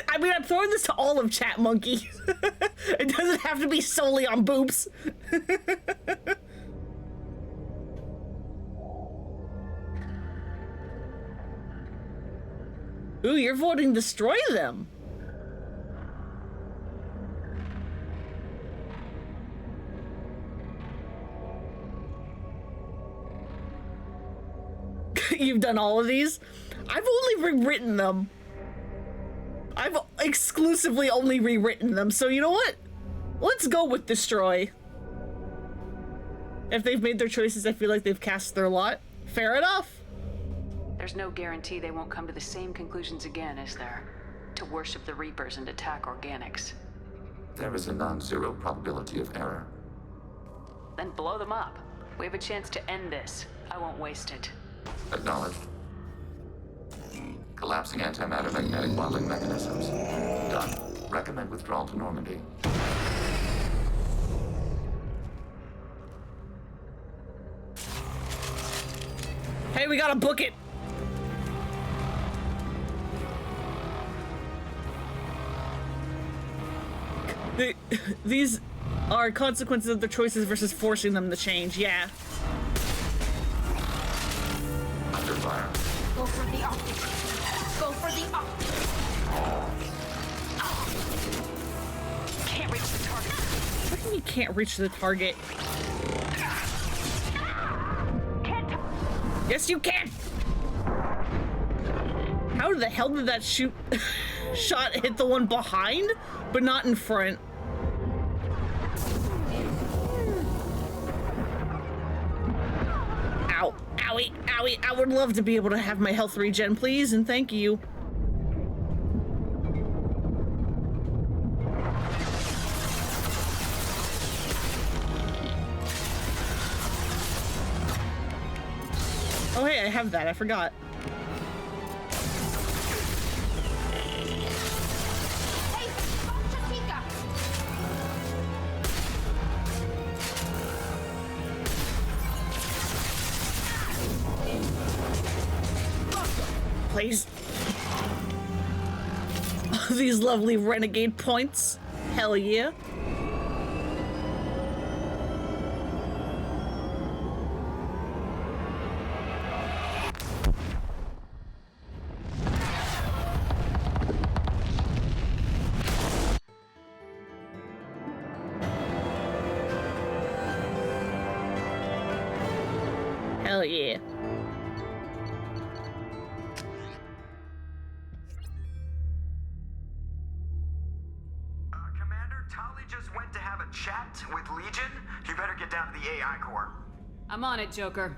I mean, I'm throwing this to all of chat, monkey. It doesn't have to be solely on Boops. Ooh, you're voting destroy them. You've done all of these? I've only rewritten them. I've exclusively only rewritten them, so you know what? Let's go with destroy. If they've made their choices, I feel like they've cast their lot. Fair enough. There's no guarantee they won't come to the same conclusions again, is there? To worship the Reapers and attack organics. There is a non-zero probability of error. Then blow them up. We have a chance to end this. I won't waste it. Acknowledged. Collapsing antimatter magnetic bonding mechanisms. Done. Recommend withdrawal to Normandy. Hey, we gotta book it. These are consequences of their choices versus forcing them to change. Yeah. Under fire. Go for the optic. Go for the optic. Can't reach the target. What do you mean you can't reach the target? Yes, you can. How the hell did that shot hit the one behind, but not in front? Ow, owie, owie. I would love to be able to have my health regen, please, and thank you. Oh, hey, I have that. I forgot. Please. These lovely renegade points. Hell yeah. Hell yeah. Commander, Tali just went to have a chat with Legion. You better get down to the AI core. I'm on it, Joker.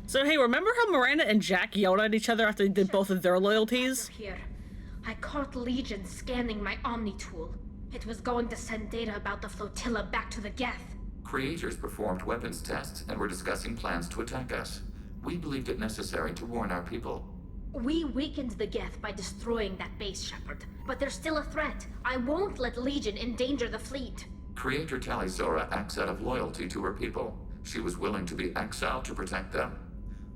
So hey, remember how Miranda and Jack yelled at each other after they did both of their loyalties? Here. I caught Legion scanning my Omni tool. It was going to send data about the flotilla back to the Geth. Creators performed weapons tests and were discussing plans to attack us. We believed it necessary to warn our people. We weakened the Geth by destroying that base, Shepard. But there's still a threat. I won't let Legion endanger the fleet. Creator Talizora acts out of loyalty to her people. She was willing to be exiled to protect them.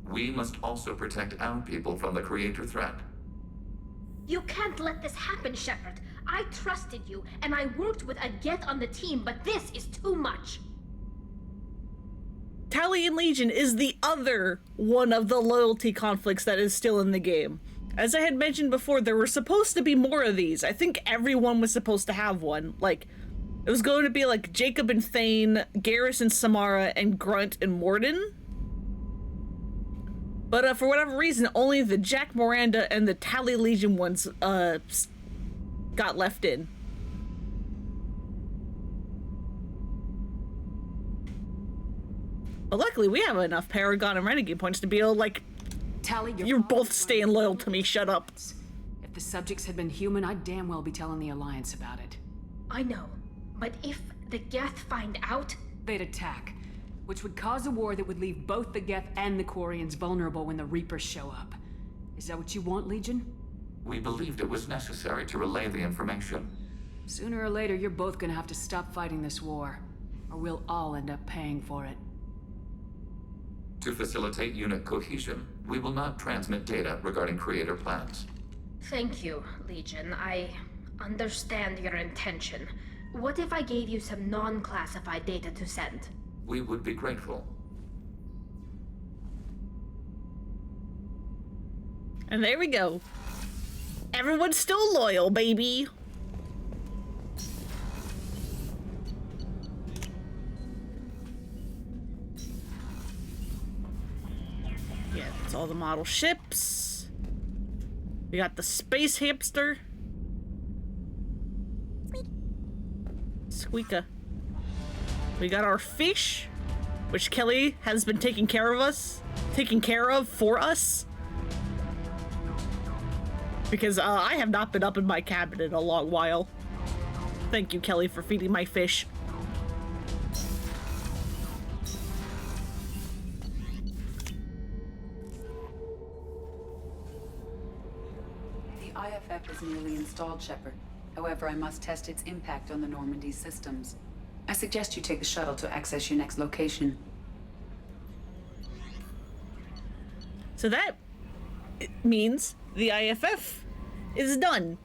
We must also protect our people from the Creator threat. You can't let this happen, Shepard. I trusted you, and I worked with a Geth on the team, but this is too much. Talion Legion is the other one of the loyalty conflicts that is still in the game. As I had mentioned before, there were supposed to be more of these. I think everyone was supposed to have one. Like, it was going to be like Jacob and Thane, Garrus and Samara, and Grunt and Morden. But for whatever reason, only the Jack Miranda and the Tally Legion ones got left in. But luckily, we have enough Paragon and Renegade points to be able, like, Tally, you're both staying loyal to me, shut up. If the subjects had been human, I'd damn well be telling the Alliance about it. I know, but if the Geth find out... They'd attack, which would cause a war that would leave both the Geth and the Quarians vulnerable when the Reapers show up. Is that what you want, Legion? We believed it was necessary to relay the information. Sooner or later, you're both gonna have to stop fighting this war, or we'll all end up paying for it. To facilitate unit cohesion, we will not transmit data regarding creator plans. Thank you, Legion. I understand your intention. What if I gave you some non-classified data to send? We would be grateful. And there we go. Everyone's still loyal, baby. Yeah, that's all the model ships. We got the space hamster. Squeaka. We got our fish, which Kelly has been taking care of for us. Because I have not been up in my cabin in a long while. Thank you, Kelly, for feeding my fish. The IFF is nearly installed, Shepard. However, I must test its impact on the Normandy systems. I suggest you take the shuttle to access your next location. So that means the IFF is done.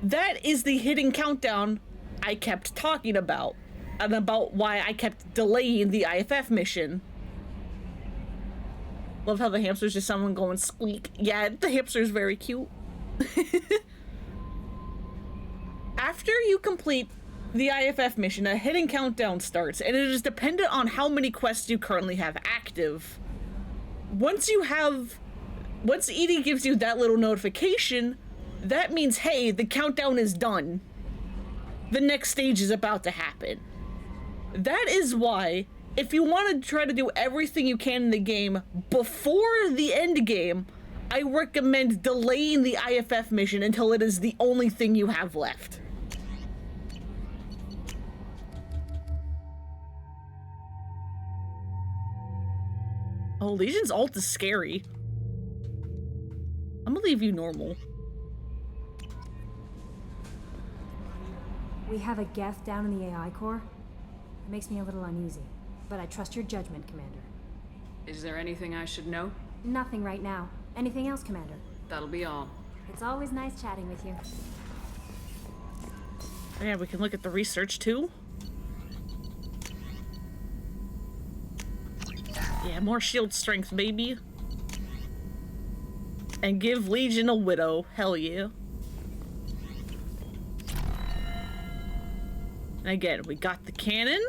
That is the hidden countdown I kept talking about, and about why I kept delaying the IFF mission. Love how the hamster's just someone going squeak. Yeah, the hamster's very cute. After you complete the IFF mission, a hidden countdown starts, and it is dependent on how many quests you currently have active. Once Edie gives you that little notification, that means, hey, the countdown is done. The next stage is about to happen. That is why, if you want to try to do everything you can in the game before the end game, I recommend delaying the IFF mission until it is the only thing you have left. Oh, Legion's ult is scary. I'm gonna leave you normal. We have a Geth down in the AI core. It makes me a little uneasy, but I trust your judgment, Commander. Is there anything I should know? Nothing right now. Anything else, Commander? That'll be all. It's always nice chatting with you. Yeah, we can look at the research too. Yeah, more shield strength, baby. And give Legion a widow. Hell yeah. And again, we got the cannon.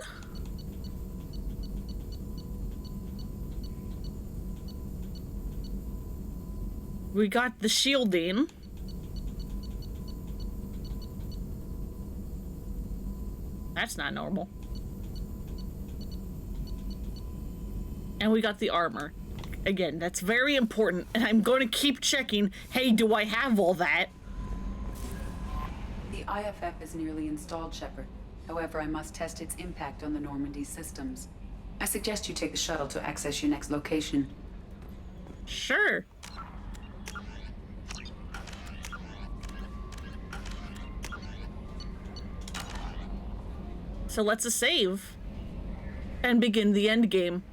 We got the shielding. That's not normal. And we got the armor. Again, that's very important, and I'm going to keep checking, hey, do I have all that? The IFF is nearly installed, Shepard. However, I must test its impact on the Normandy systems. I suggest you take the shuttle to access your next location. Sure. So let's save and begin the end game.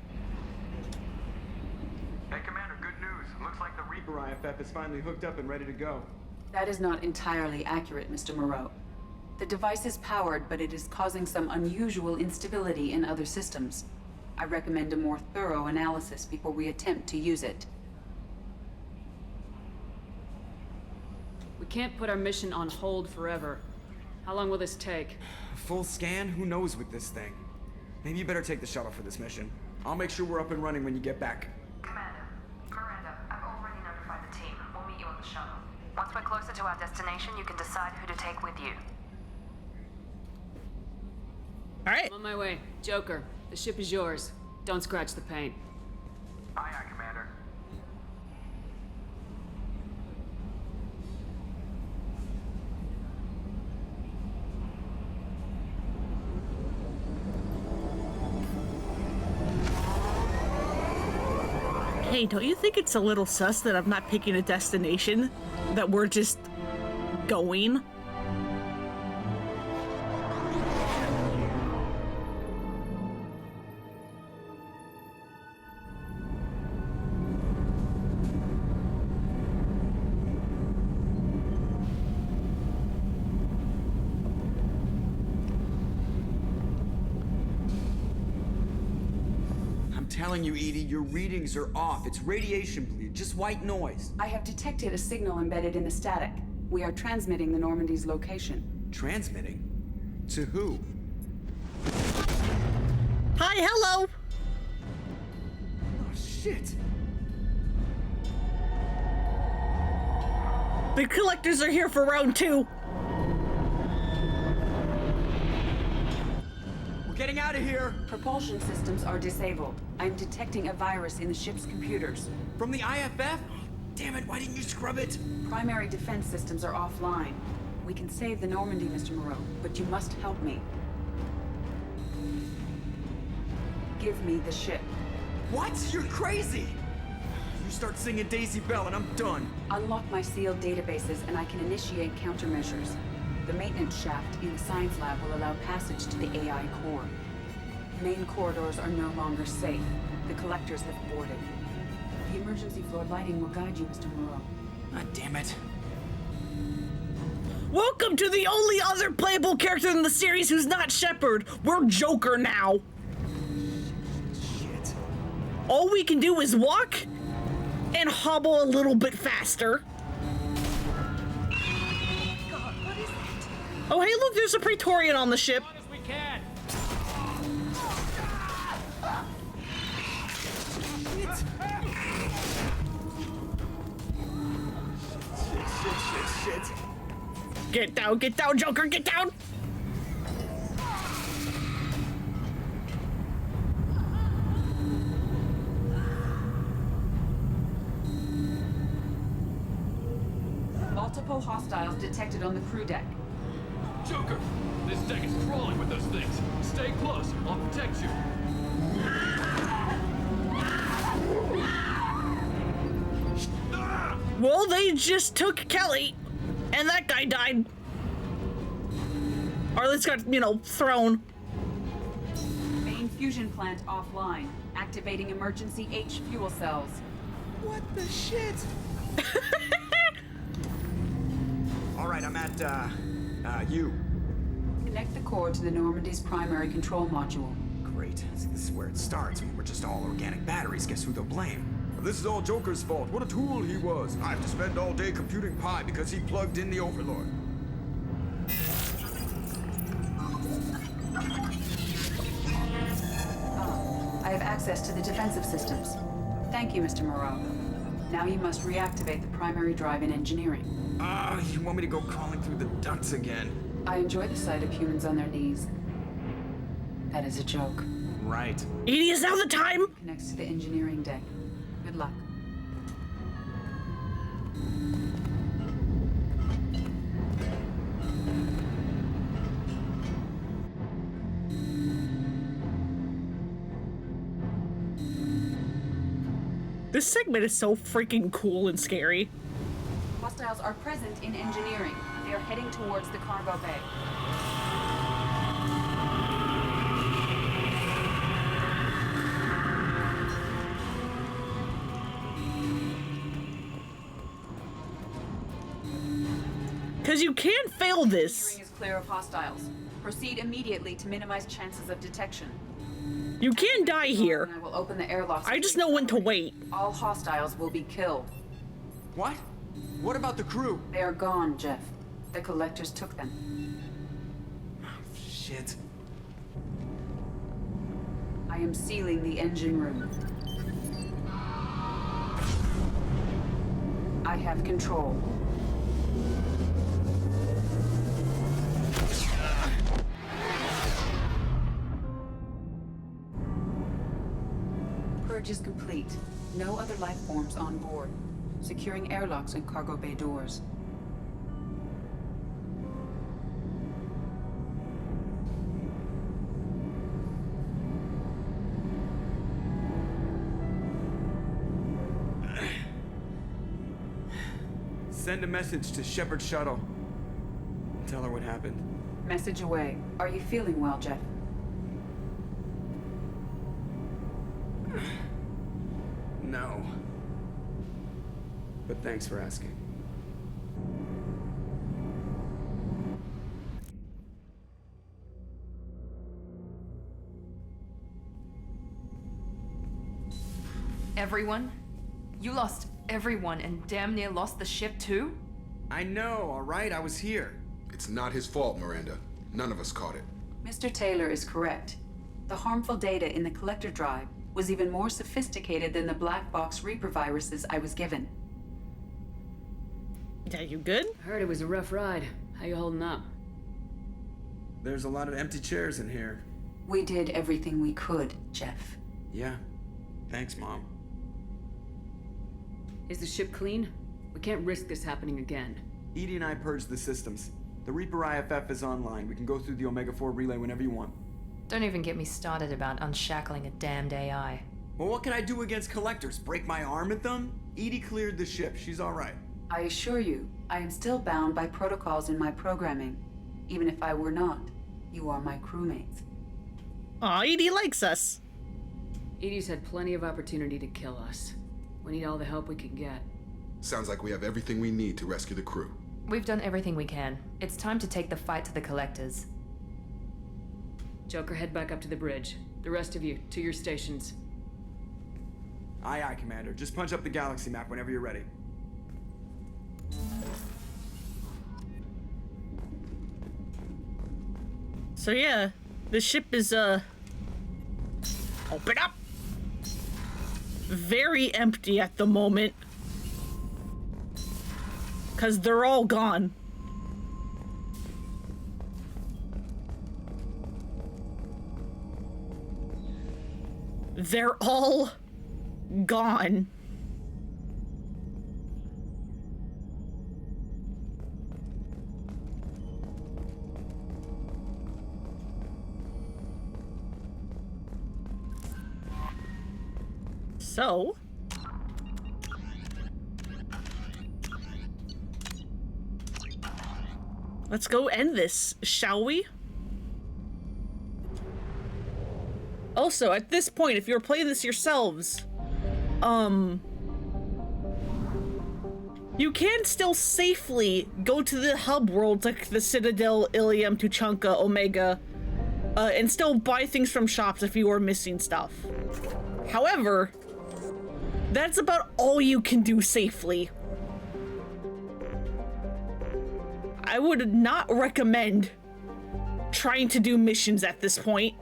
Hey, Commander, good news. Looks like the Reaper IFF is finally hooked up and ready to go. That is not entirely accurate, Mr. Moreau. The device is powered, but it is causing some unusual instability in other systems. I recommend a more thorough analysis before we attempt to use it. We can't put our mission on hold forever. How long will this take? A full scan? Who knows with this thing? Maybe you better take the shuttle for this mission. I'll make sure we're up and running when you get back. Commander, Miranda, I've already notified the team. We'll meet you on the shuttle. Once we're closer to our destination, you can decide who to take with you. All right. I'm on my way. Joker, the ship is yours. Don't scratch the paint. Aye, aye, Commander. Hey, don't you think it's a little sus that I'm not picking a destination? That we're just going? I'm telling you, Edie, your readings are off. It's radiation bleed, just white noise. I have detected a signal embedded in the static. We are transmitting the Normandy's location. Transmitting? To who? Hi, hello! Oh, shit. The collectors are here for round 2. We're getting out of here! Propulsion systems are disabled. I'm detecting a virus in the ship's computers. From the IFF? Damn it, why didn't you scrub it? Primary defense systems are offline. We can save the Normandy, Mr. Moreau, but you must help me. Give me the ship. What? You're crazy! You start singing Daisy Bell and I'm done. Unlock my sealed databases and I can initiate countermeasures. The maintenance shaft in the science lab will allow passage to the AI core. Main corridors are no longer safe. The collectors have boarded. The emergency floor lighting will guide you, Mr. Moreau. God damn it. Welcome to the only other playable character in the series who's not Shepard. We're Joker now. Shit. All we can do is walk and hobble a little bit faster. God, what is that? Oh, hey, look, there's a Praetorian on the ship. As we can. Shit. Get down, Joker, get down! Multiple hostiles detected on the crew deck. Joker, this deck is crawling with those things. Stay close. I'll protect you. Well, they just took Kelly, and that guy died. Or at least got, thrown. Main fusion plant offline. Activating emergency H fuel cells. What the shit? All right, I'm at, you. Connect the core to the Normandy's primary control module. Great. This is where it starts. I mean, we're just all organic batteries. Guess who they'll blame? This is all Joker's fault. What a tool he was. I have to spend all day computing pi because he plugged in the Overlord. I have access to the defensive systems. Thank you, Mr. Moreau. Now you must reactivate the primary drive in engineering. You want me to go crawling through the ducts again? I enjoy the sight of humans on their knees. That is a joke. Right. It is now the time! Connects to the engineering deck. Good luck. This segment is so freaking cool and scary. Hostiles are present in engineering. They are heading towards the cargo bay. Because you can't fail this. Hearing is clear of hostiles. Proceed immediately to minimize chances of detection. You can die here. I will open the airlocks. I just know when to wait. All hostiles will be killed. What? What about the crew? They are gone, Jeff. The collectors took them. Shit. I am sealing the engine room. I have control. Purge is complete. No other life forms on board. Securing airlocks and cargo bay doors. Send a message to Shepard Shuttle. Tell her what happened. Message away. Are you feeling well, Jeff? No. But thanks for asking. Everyone? You lost everyone and damn near lost the ship too? I know, alright? I was here. It's not his fault, Miranda. None of us caught it. Mr. Taylor is correct. The harmful data in the collector drive was even more sophisticated than the black box Reaper viruses I was given. Yeah, you good? Heard it was a rough ride. How you holding up? There's a lot of empty chairs in here. We did everything we could, Jeff. Yeah. Thanks, Mom. Is the ship clean? We can't risk this happening again. Edie and I purged the systems. The Reaper IFF is online. We can go through the Omega-4 relay whenever you want. Don't even get me started about unshackling a damned AI. Well, what can I do against collectors? Break my arm at them? Edie cleared the ship. She's alright. I assure you, I am still bound by protocols in my programming. Even if I were not, you are my crewmates. Aw, Edie likes us. Edie's had plenty of opportunity to kill us. We need all the help we can get. Sounds like we have everything we need to rescue the crew. We've done everything we can. It's time to take the fight to the collectors. Joker, head back up to the bridge. The rest of you, to your stations. Aye, aye, Commander. Just punch up the galaxy map whenever you're ready. So yeah, the ship is, open up! Very empty at the moment. 'Cause they're all gone. They're all gone. So, let's go end this, shall we? Also, at this point, if you're playing this yourselves, you can still safely go to the hub worlds like the Citadel, Ilium, Tuchanka, Omega, and still buy things from shops if you are missing stuff. However, that's about all you can do safely. I would not recommend trying to do missions at this point.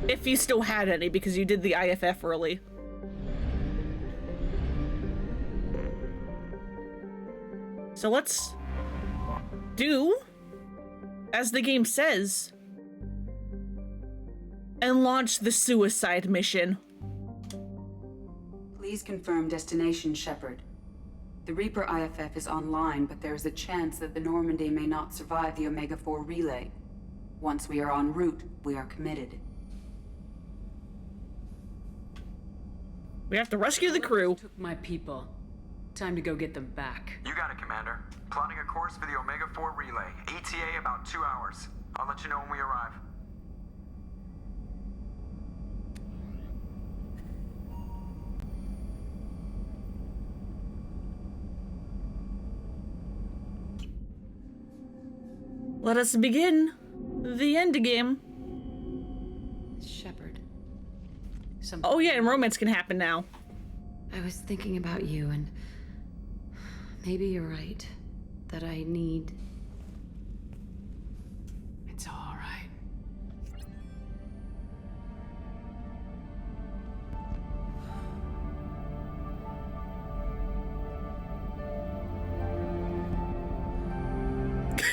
If you still had any, because you did the IFF early. So let's do as the game says and launch the suicide mission. Please confirm destination, Shepard. The Reaper IFF is online, but there is a chance that the Normandy may not survive the Omega-4 relay. Once we are en route, we are committed. We have to rescue the crew. Took my people. Time to go get them back. You got it, Commander. Plotting a course for the Omega-4 relay. ETA about 2 hours. I'll let you know when we arrive. Let us begin the end game. Shepard. Oh yeah, and romance can happen now. I was thinking about you, and maybe you're right. That I need... It's all right.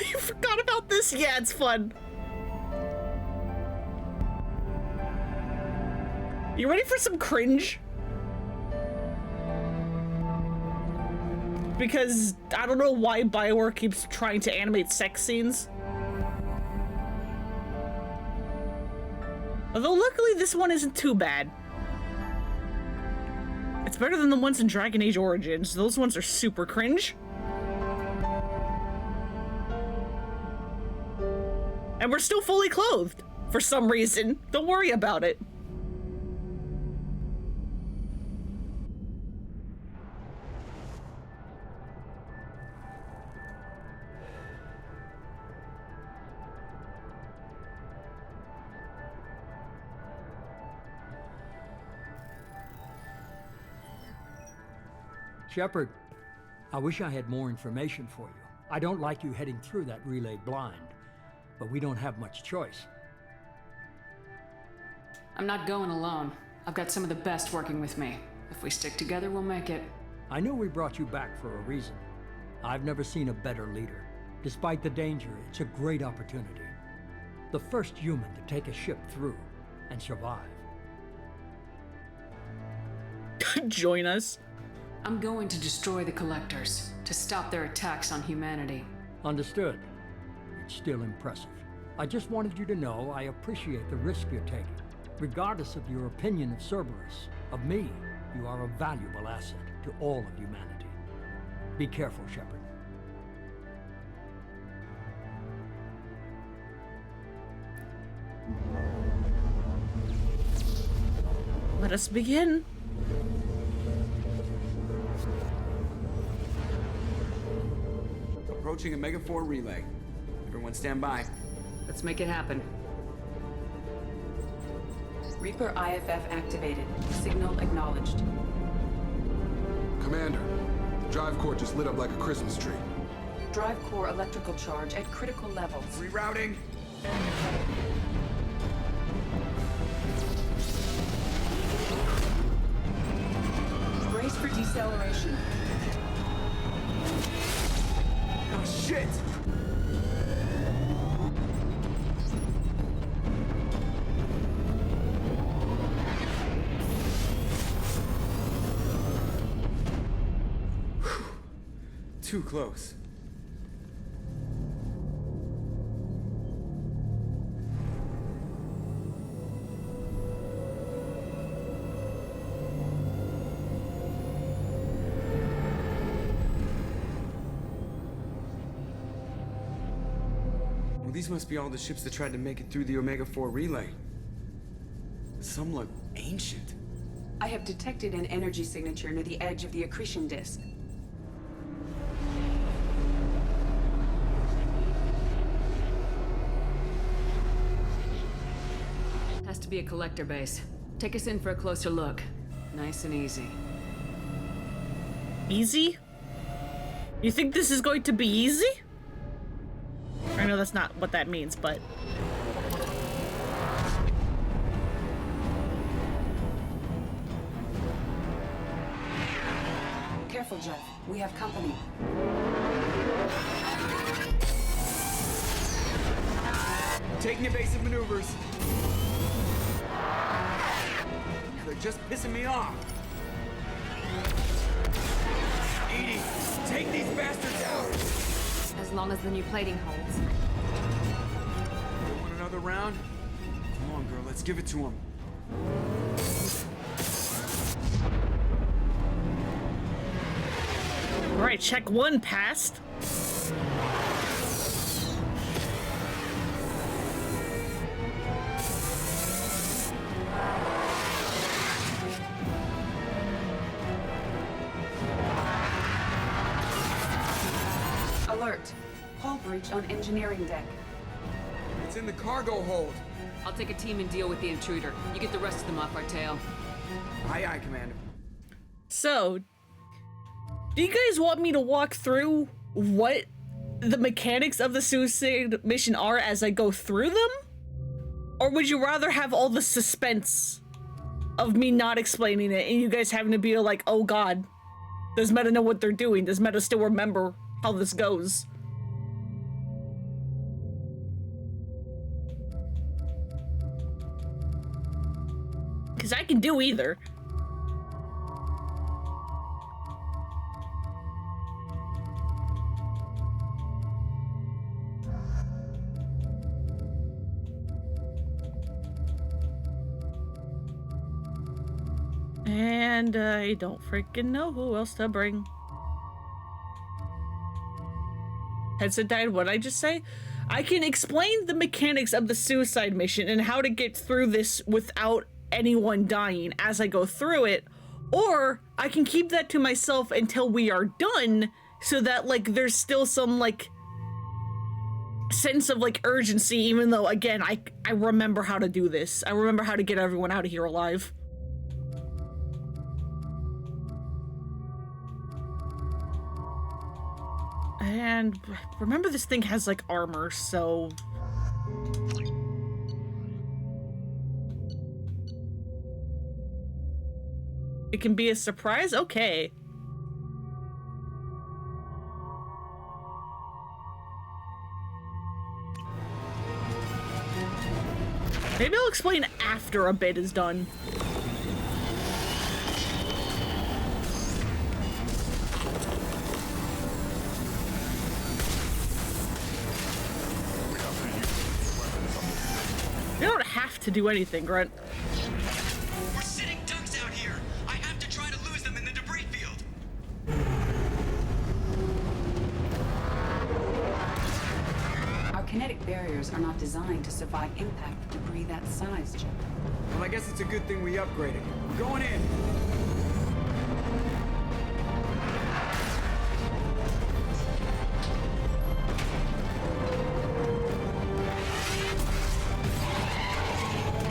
You forgot about this? Yeah, it's fun. You ready for some cringe? Because I don't know why BioWare keeps trying to animate sex scenes. Although luckily this one isn't too bad. It's better than the ones in Dragon Age Origins. Those ones are super cringe. And we're still fully clothed for some reason. Don't worry about it. Shepard, I wish I had more information for you. I don't like you heading through that relay blind, but we don't have much choice. I'm not going alone. I've got some of the best working with me. If we stick together, we'll make it. I know we brought you back for a reason. I've never seen a better leader. Despite the danger, it's a great opportunity. The first human to take a ship through and survive. Join us. I'm going to destroy the Collectors, to stop their attacks on humanity. Understood. It's still impressive. I just wanted you to know I appreciate the risk you're taking. Regardless of your opinion of Cerberus, of me, you are a valuable asset to all of humanity. Be careful, Shepard. Let us begin. Approaching Omega 4 relay. Everyone stand by. Let's make it happen. Reaper IFF activated. Signal acknowledged. Commander, the drive core just lit up like a Christmas tree. Drive core electrical charge at critical levels. Rerouting. Brace for deceleration. Oh, shit! Too close. Well, these must be all the ships that tried to make it through the Omega 4 relay. Some look ancient. I have detected an energy signature near the edge of the accretion disk. Has to be a collector base. Take us in for a closer look. Nice and easy. Easy? You think this is going to be easy? I know that's not what that means, but... Careful, Jeff. We have company. Taking evasive maneuvers. They're just pissing me off. Edie, take these bastards out! As long as the new plating holds. Want another round? Come on, girl, let's give it to him. Alright, check one passed. Alert. Hull breach on engineering deck. It's in the cargo hold. I'll take a team and deal with the intruder. You get the rest of them off our tail. Aye, aye, Commander. So, do you guys want me to walk through what the mechanics of the suicide mission are as I go through them? Or would you rather have all the suspense of me not explaining it and you guys having to be like, oh god, does Meta know what they're doing? Does Meta still remember how this goes? Because I can do either. And I don't freaking know who else to bring. Headset died, what'd I just say? I can explain the mechanics of the suicide mission and how to get through this without anyone dying as I go through it, or I can keep that to myself until we are done so that like there's still some like sense of like urgency, even though again I remember how to do this. I remember how to get everyone out of here alive. And remember, this thing has like armor, so it can be a surprise. Okay. Maybe I'll explain after a bit is done. You don't have to do anything, Grunt. We're sitting ducks out here. I have to try to lose them in the debris field. Our kinetic barriers are not designed to survive impact with debris that size, Chip. Well, I guess it's a good thing we upgraded. We're going in.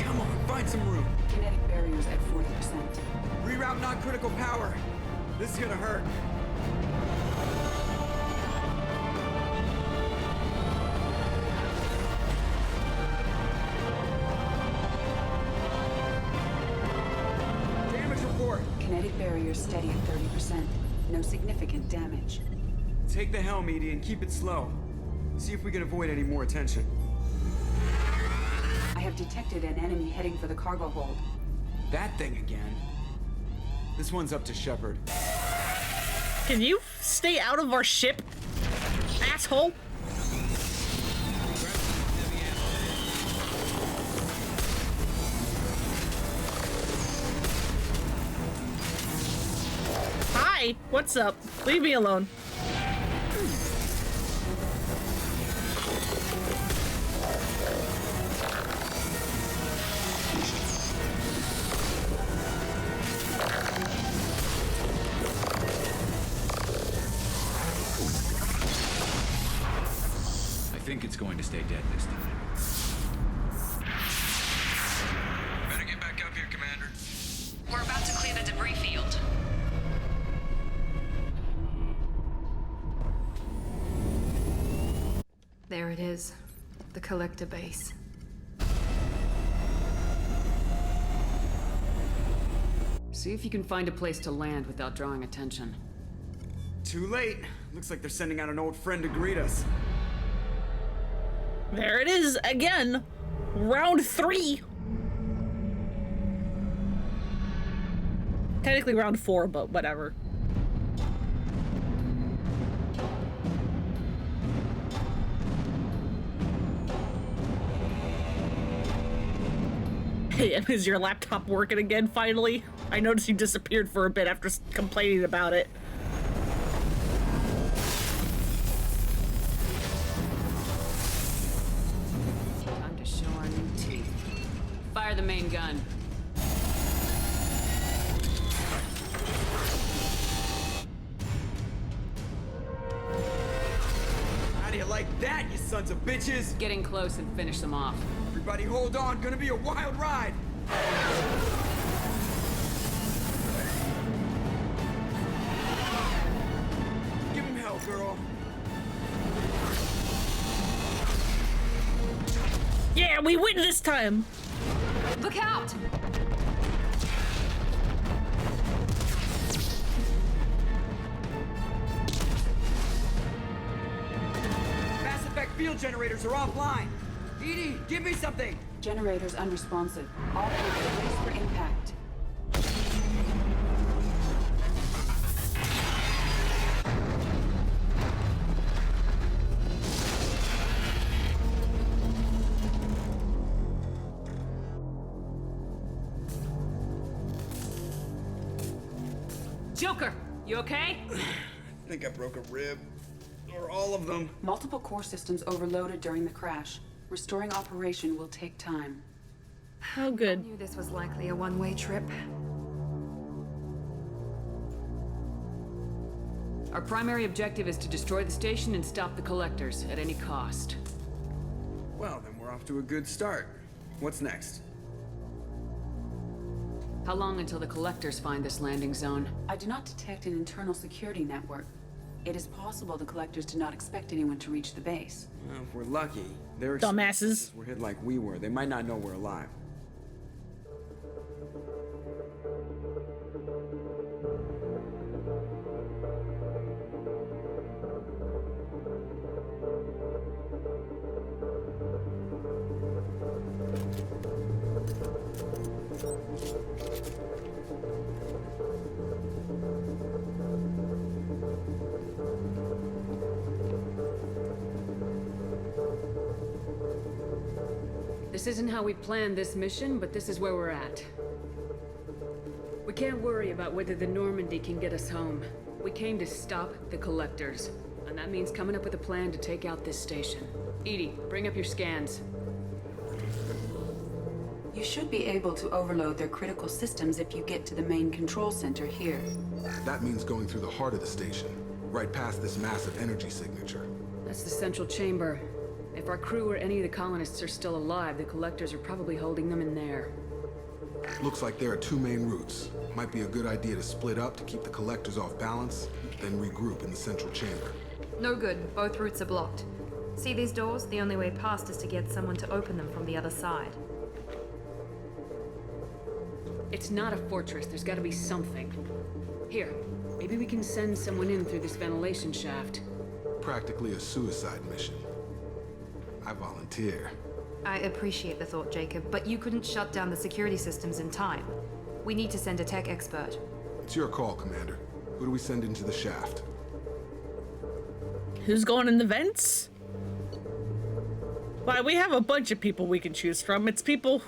Come on, find some room. Kinetic barriers at 40%. Reroute non-critical power. This is gonna hurt. Damage report. Kinetic barriers steady at 30%. No significant damage. Take the helm, Edie, and keep it slow. See if we can avoid any more attention. I have detected an enemy heading for the cargo hold. That thing again. This one's up to Shepard. Can you stay out of our ship, asshole? Hi, what's up? Leave me alone. I think it's going to stay dead this time. Better get back up here, Commander. We're about to clear the debris field. There it is. The collector base. See if you can find a place to land without drawing attention. Too late. Looks like they're sending out an old friend to greet us. There it is again. Round 3. Technically round 4, but whatever. Hey, is your laptop working again finally? I noticed you disappeared for a bit after complaining about it. Time to show our new teeth. Fire the main gun. How do you like Like that, you sons of bitches! Get in close and finish them off. Everybody hold on, gonna be a wild ride! Give him hell, girl. Yeah, we win this time! Look out! Mass Effect field generators are offline. Edie, give me something! Generators unresponsive. All points brace for impact. Joker, you okay? I think I broke a rib. Or all of them. Multiple core systems overloaded during the crash. Restoring operation will take time. How good. I knew this was likely a one-way trip. Our primary objective is to destroy the station and stop the collectors at any cost. Well, then we're off to a good start. What's next? How long until the collectors find this landing zone? I do not detect an internal security network. It is possible the collectors did not expect anyone to reach the base. Well, if we're lucky, their Dumbasses. were hit like we were. They might not know we're alive. This isn't how we planned this mission, but this is where we're at. We can't worry about whether the Normandy can get us home. We came to stop the collectors, and that means coming up with a plan to take out this station. Edie, bring up your scans. You should be able to overload their critical systems if you get to the main control center here. That means going through the heart of the station, right past this massive energy signature. That's the central chamber. If our crew or any of the colonists are still alive, the collectors are probably holding them in there. Looks like there are two main routes. Might be a good idea to split up to keep the collectors off balance, then regroup in the central chamber. No good. Both routes are blocked. See these doors? The only way past is to get someone to open them from the other side. It's not a fortress. There's gotta be something. Here, maybe we can send someone in through this ventilation shaft. Practically a suicide mission. I volunteer. I appreciate the thought, Jacob, but you couldn't shut down the security systems in time. We need to send a tech expert. It's your call, Commander. Who do we send into the shaft? Who's going in the vents? Why, we have a bunch of people we can choose from. It's people...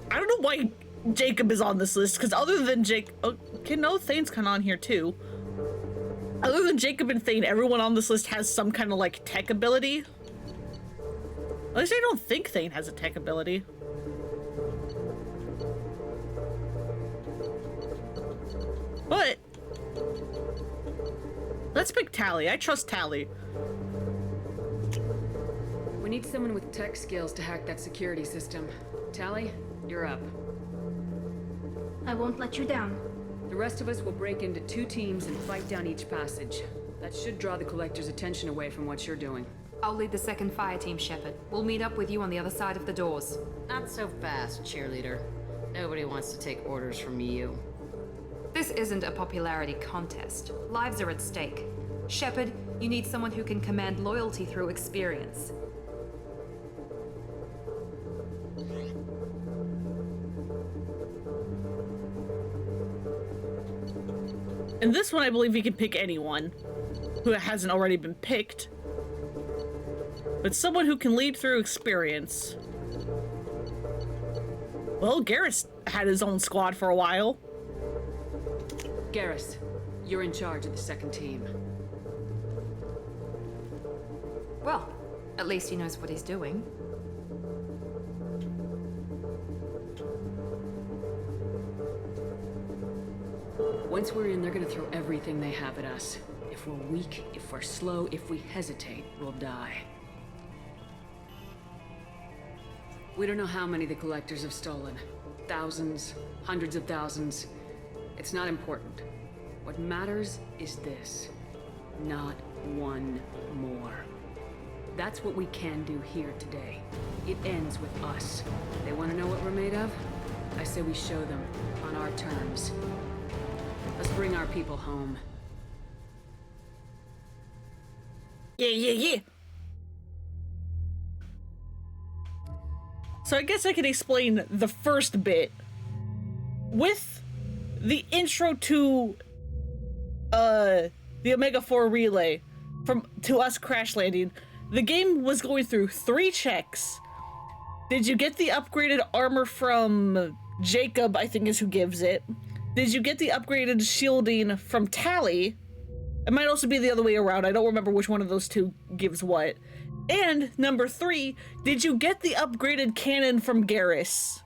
I don't know why Jacob is on this list, because other than Jake... Oh, okay, no, Thane's kind of on here, too. Other than Jacob and Thane, everyone on this list has some kind of, like, tech ability. At least I don't think Thane has a tech ability. But... let's pick Tally. I trust Tally. We need someone with tech skills to hack that security system. Tally, you're up. I won't let you down. The rest of us will break into 2 teams and fight down each passage. That should draw the collector's attention away from what you're doing. I'll lead the second fire team, Shepard. We'll meet up with you on the other side of the doors. Not so fast, cheerleader. Nobody wants to take orders from you. This isn't a popularity contest. Lives are at stake. Shepard, you need someone who can command loyalty through experience. In this one, I believe you can pick anyone who hasn't already been picked. But someone who can lead through experience. Well, Garrus had his own squad for a while. Garrus, you're in charge of the second team. Well, at least he knows what he's doing. Once we're in, they're gonna throw everything they have at us. If we're weak, if we're slow, if we hesitate, we'll die. We don't know how many the collectors have stolen. Thousands, hundreds of thousands. It's not important. What matters is this. Not one more. That's what we can do here today. It ends with us. They want to know what we're made of? I say we show them, on our terms. Let's bring our people home. Yeah. So I guess I can explain the first bit. With the intro to the Omega-4 relay to us crash landing, the game was going through 3 checks. Did you get the upgraded armor from Jacob, I think is who gives it? Did you get the upgraded shielding from Tally? It might also be the other way around. I don't remember which one of those two gives what. And number 3, did you get the upgraded cannon from Garrus?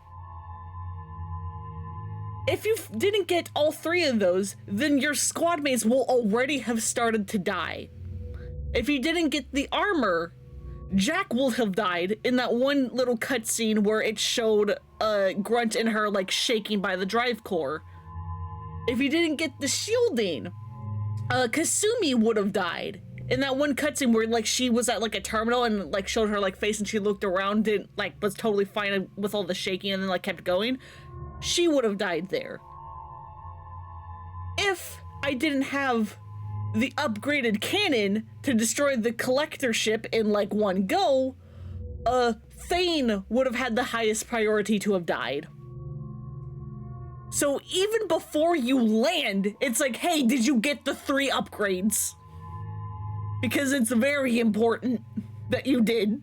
If you didn't get all 3 of those, then your squad mates will already have started to die. If you didn't get the armor, Jack will have died in that one little cutscene where it showed Grunt and her like shaking by the drive core. If you didn't get the shielding, Kasumi would have died in that one cutscene where like she was at like a terminal and like showed her like face and she looked around and like was totally fine with all the shaking and then like kept going. She would have died there. If I didn't have the upgraded cannon to destroy the collector ship in like one go, Thane would have had the highest priority to have died. So even before you land, it's like, hey, did you get the 3 upgrades? Because it's very important that you did.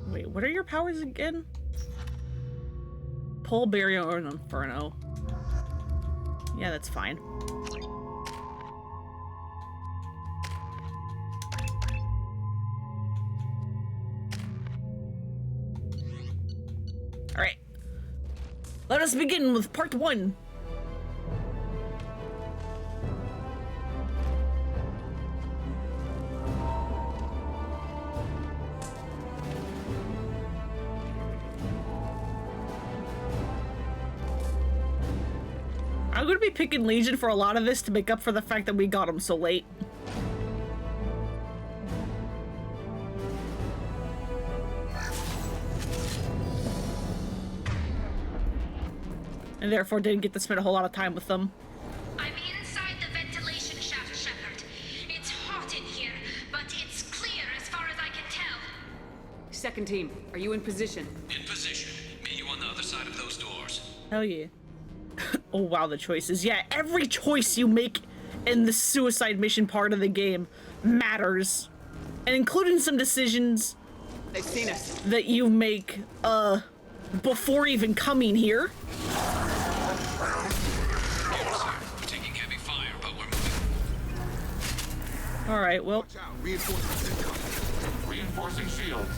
Wait, what are your powers again? Pull, Barrier, or an Inferno. Yeah, that's fine. Alright. Let us begin with part 1. I'm gonna be picking Legion for a lot of this to make up for the fact that we got him so late. And therefore didn't get to spend a whole lot of time with them. I'm inside the ventilation shaft, Shepard. It's hot in here, but it's clear as far as I can tell. Second team, are you in position? In position. Meet you on the other side of those doors. Hell yeah. Oh wow, the choices. Yeah, every choice you make in the suicide mission part of the game matters. And including some decisions They've seen us. That you make before even coming here. We're taking heavy fire, but we're moving. Alright, well. Reinforcements incoming. Reinforcing shields.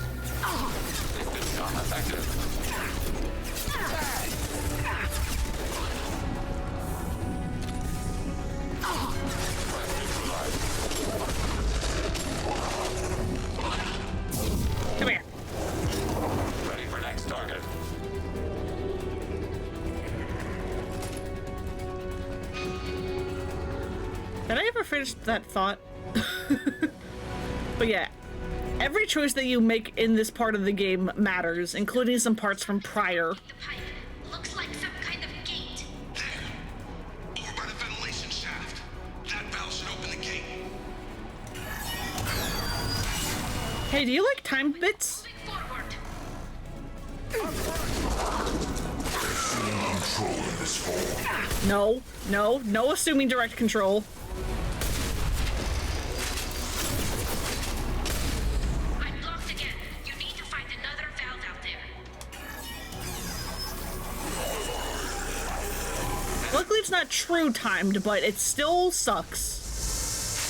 Distance non-effective. Come here. Ready for next target. Did I ever finish that thought? But yeah, every choice that you make in this part of the game matters, including some parts from prior. The pipe looks like some kind of gate. There! Over by the ventilation shaft. That valve should open the gate. Hey, do you like time bits? No assuming direct control. I'm blocked again. You need to find another valve out there. Luckily it's not true timed, but it still sucks.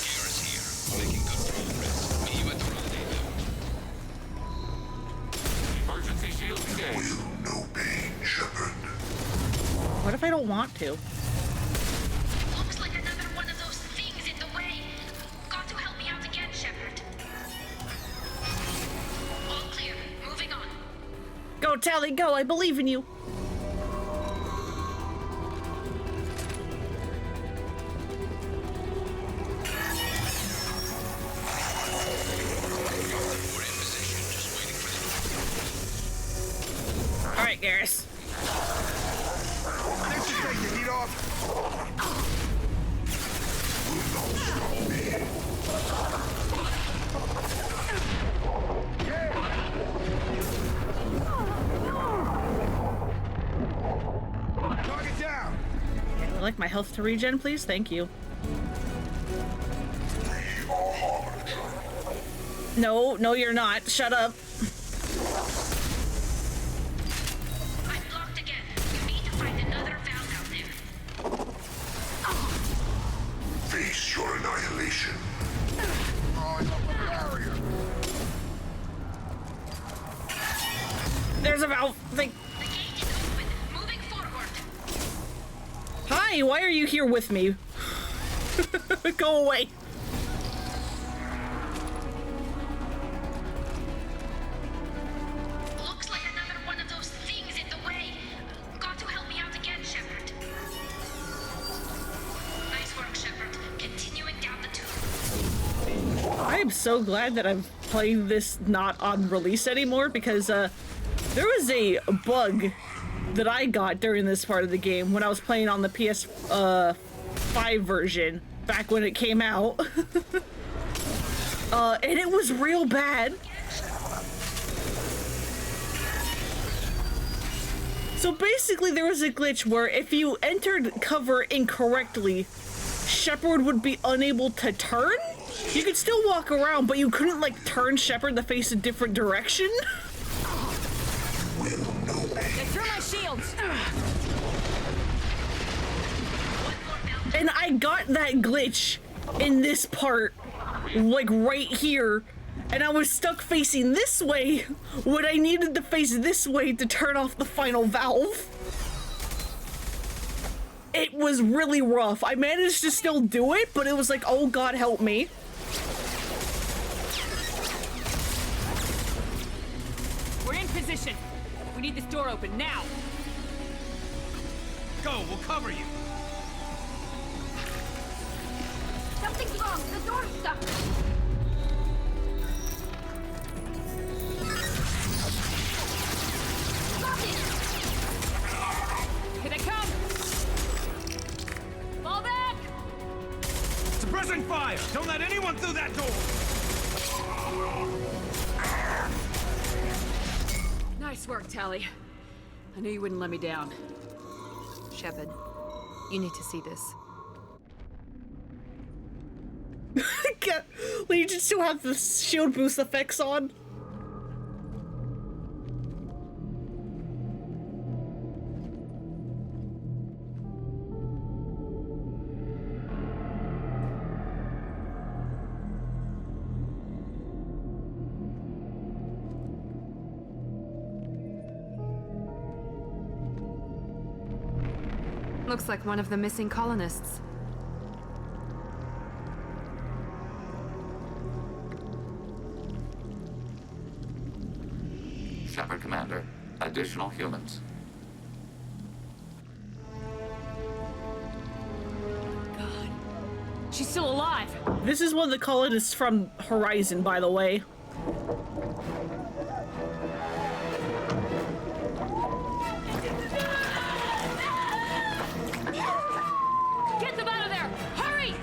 Garrus here. Making good progress. Meet you at the rendezvous. don't want to. Looks like another one of those things in the way. Got to help me out again, Shepard. All clear. Moving on. Go, Tally, go. I believe in you. All right, Garrus. This should take the heat off. Target down. Okay, I'd like my health to regen, please. Thank you. No, no, you're not. Shut up. I'm blocked again. You need to find another valve out there. Face your annihilation. Oh, I love the barrier. There's a valve thing. The gate is open. Moving forward. Hi, why are you here with me? Go away. Looks like another one of those things in the way. Got to help me out again, Shepard. Nice work, Shepard. Continuing down the tube. I am so glad that I'm playing this not on release anymore because there was a bug that I got during this part of the game when I was playing on the PS5 version back when it came out. And it was real bad. So basically there was a glitch where if you entered cover incorrectly, Shepard would be unable to turn. You could still walk around, but you couldn't like turn Shepard to face a different direction. They threw my shields. And I got that glitch in this part, like right here, and I was stuck facing this way when I needed to face this way to turn off the final valve. It was really rough. I managed to still do it, but it was like, oh God, help me. We're in position. We need this door open now. Go, we'll cover you. Something's wrong. The door's stuck. Lock it. Here they come. Fall back. Suppressing fire! Don't let anyone through that door! Nice work, Tally. I knew you wouldn't let me down. Shepard, you need to see this. Legion still have the shield boost effects on. Looks like one of the missing colonists. Shepard Commander, additional humans. God. She's still alive. This is one of the colonists from Horizon, by the way. Get them out of there! Hurry!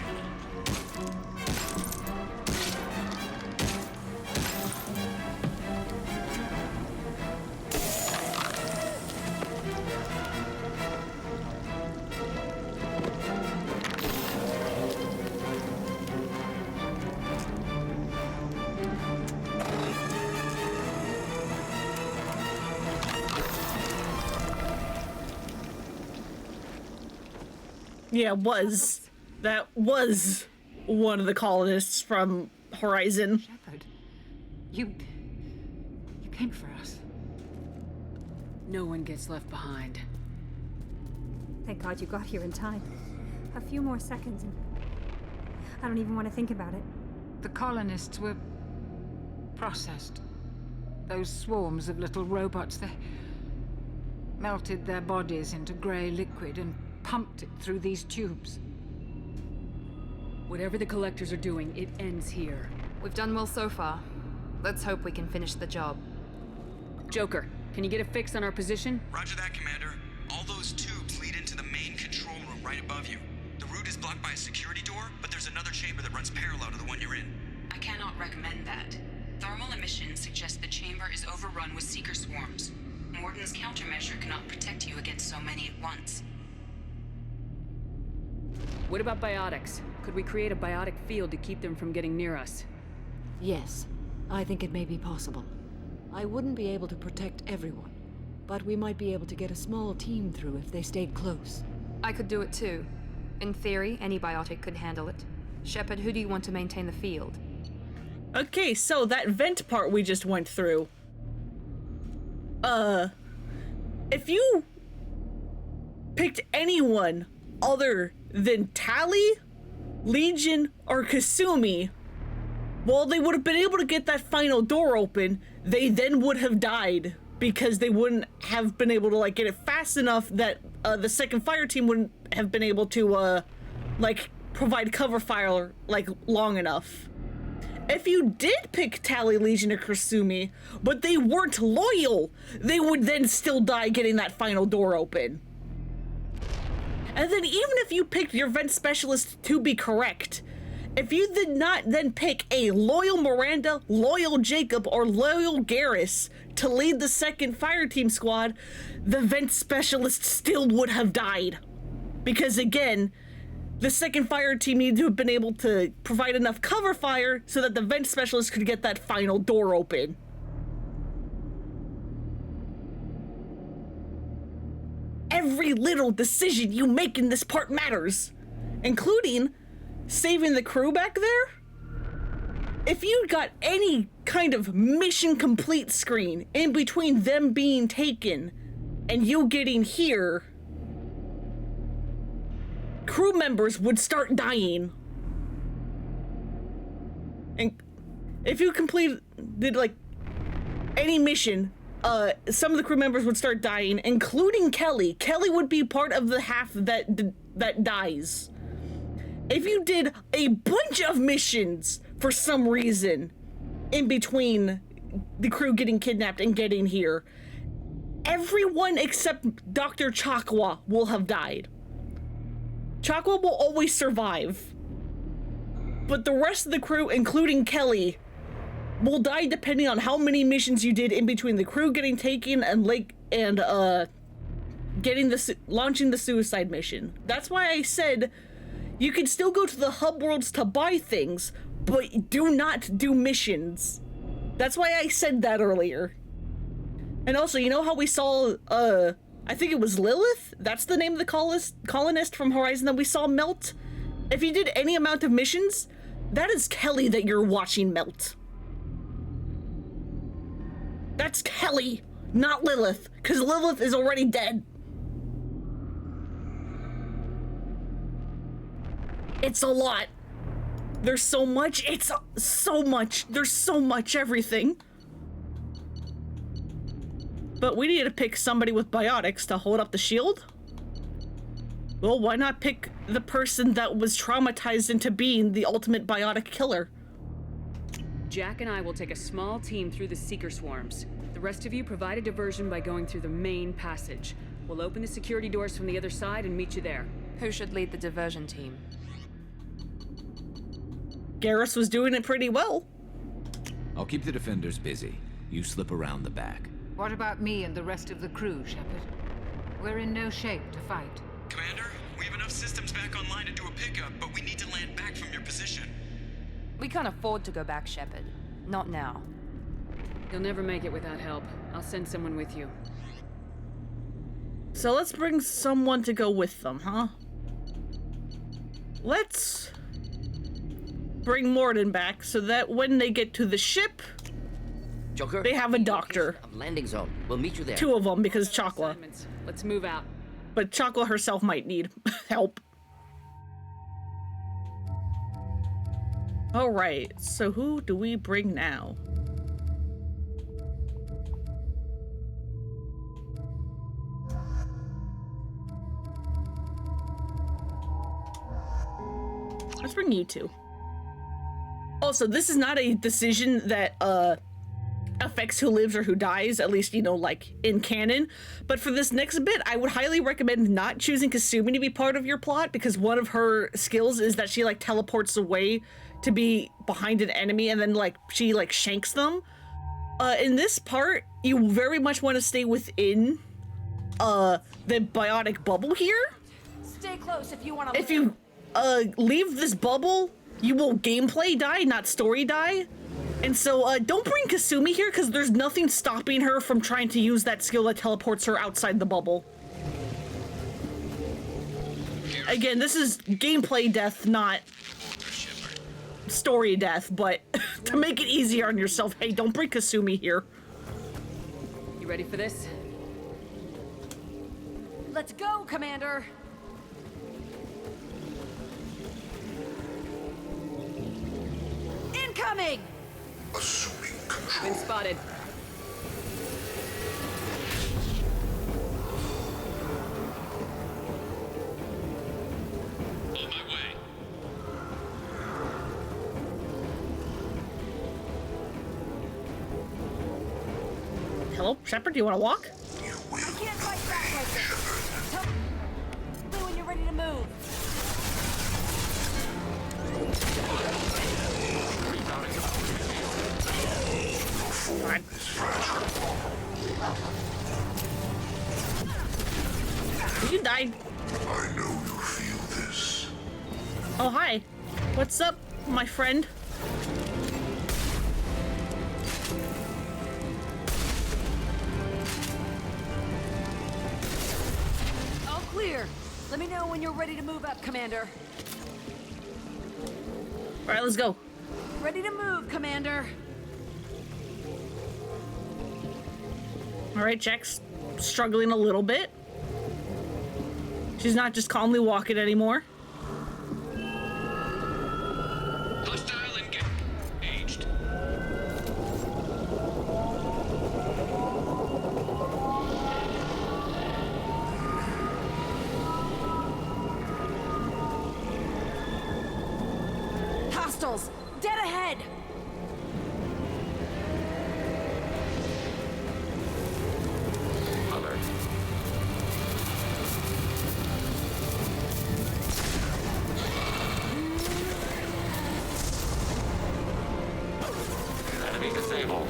Yeah, that was one of the colonists from Horizon. Shepard, you came for us. No one gets left behind. Thank God you got here in time. A few more seconds and I don't even want to think about it. The colonists were processed. Those swarms of little robots, they melted their bodies into grey liquid and pumped it through these tubes. Whatever the collectors are doing, it ends here. We've done well so far. Let's hope we can finish the job. Joker, can you get a fix on our position? Roger that, Commander. All those tubes lead into the main control room right above you. The route is blocked by a security door, but there's another chamber that runs parallel to the one you're in. I cannot recommend that. Thermal emissions suggest the chamber is overrun with seeker swarms. Morden's countermeasure cannot protect you against so many at once. What about biotics? Could we create a biotic field to keep them from getting near us? Yes, I think it may be possible. I wouldn't be able to protect everyone, but we might be able to get a small team through if they stayed close. I could do it too. In theory, any biotic could handle it. Shepard, who do you want to maintain the field? Okay, so that vent part we just went through. If you picked anyone other than Tali, Legion, or Kasumi, well, they would have been able to get that final door open. They then would have died because they wouldn't have been able to like get it fast enough that the second fire team wouldn't have been able to like provide cover fire like long enough. If you did pick Tali, Legion, or Kasumi, but they weren't loyal, they would then still die getting that final door open. And then even if you picked your vent specialist to be correct, if you did not then pick a loyal Miranda, loyal Jacob, or loyal Garrus to lead the second fire team squad, the vent specialist still would have died. Because again, the second fire team needed to have been able to provide enough cover fire so that the vent specialist could get that final door open. Every little decision you make in this part matters, including saving the crew back there. If you got any kind of mission complete screen in between them being taken and you getting here, crew members would start dying. And if you completed like any mission, some of the crew members would start dying, including Kelly. Kelly would be part of the half that dies. If you did a bunch of missions for some reason in between the crew getting kidnapped and getting here, everyone except Dr. Chakwa will have died. Chakwa will always survive, but the rest of the crew, including Kelly, will die depending on how many missions you did in between the crew getting taken and launching the suicide mission. That's why I said you can still go to the hub worlds to buy things, but do not do missions. That's why I said that earlier. And also, you know how we saw, I think it was Lilith? That's the name of the colonist from Horizon that we saw melt? If you did any amount of missions, that is Kelly that you're watching melt. That's Kelly, not Lilith, because Lilith is already dead. It's a lot. There's so much. It's so much. There's so much everything. But we need to pick somebody with biotics to hold up the shield. Well, why not pick the person that was traumatized into being the ultimate biotic killer? Jack and I will take a small team through the Seeker swarms. The rest of you provide a diversion by going through the main passage. We'll open the security doors from the other side and meet you there. Who should lead the diversion team? Garrus was doing it pretty well. I'll keep the defenders busy. You slip around the back. What about me and the rest of the crew, Shepard? We're in no shape to fight. Commander, we have enough systems back online to do a pickup, but we need to land back from your position. We can't afford to go back, Shepard. Not now. You'll never make it without help. I'll send someone with you. So let's bring someone to go with them, huh? Let's bring Morden back so that when they get to the ship, Joker, they have a doctor. Landing zone. We'll meet you there. 2 of them because Chakwa. Let's move out. But Choco herself might need help. All right, so who do we bring now? Let's bring you two. Also, this is not a decision that affects who lives or who dies, at least, you know, like in canon. But for this next bit, I would highly recommend not choosing Kasumi to be part of your plot, because one of her skills is that she like teleports away to be behind an enemy and then like she like shanks them. In this part, you very much want to stay within the biotic bubble here. Stay close if you want to. If you leave this bubble, you will gameplay die, not story die. And so don't bring Kasumi here, because there's nothing stopping her from trying to use that skill that teleports her outside the bubble. Again, this is gameplay death, not story death, but to make it easier on yourself, hey, don't bring Kasumi here. You ready for this? Let's go, Commander. Incoming! Assuming control. Been spotted. On my way. Hello, Shepard, do you want to walk? I can't fight back like this. Tell me when you're ready to move. You died. I know you feel this. Oh, hi. What's up, my friend? All clear. Let me know when you're ready to move up, Commander. All right, let's go. Ready to move, Commander. All right, Jack's struggling a little bit. She's not just calmly walking anymore. Hostile engaged. Hostiles! Dead ahead! Alert. Enemy disabled.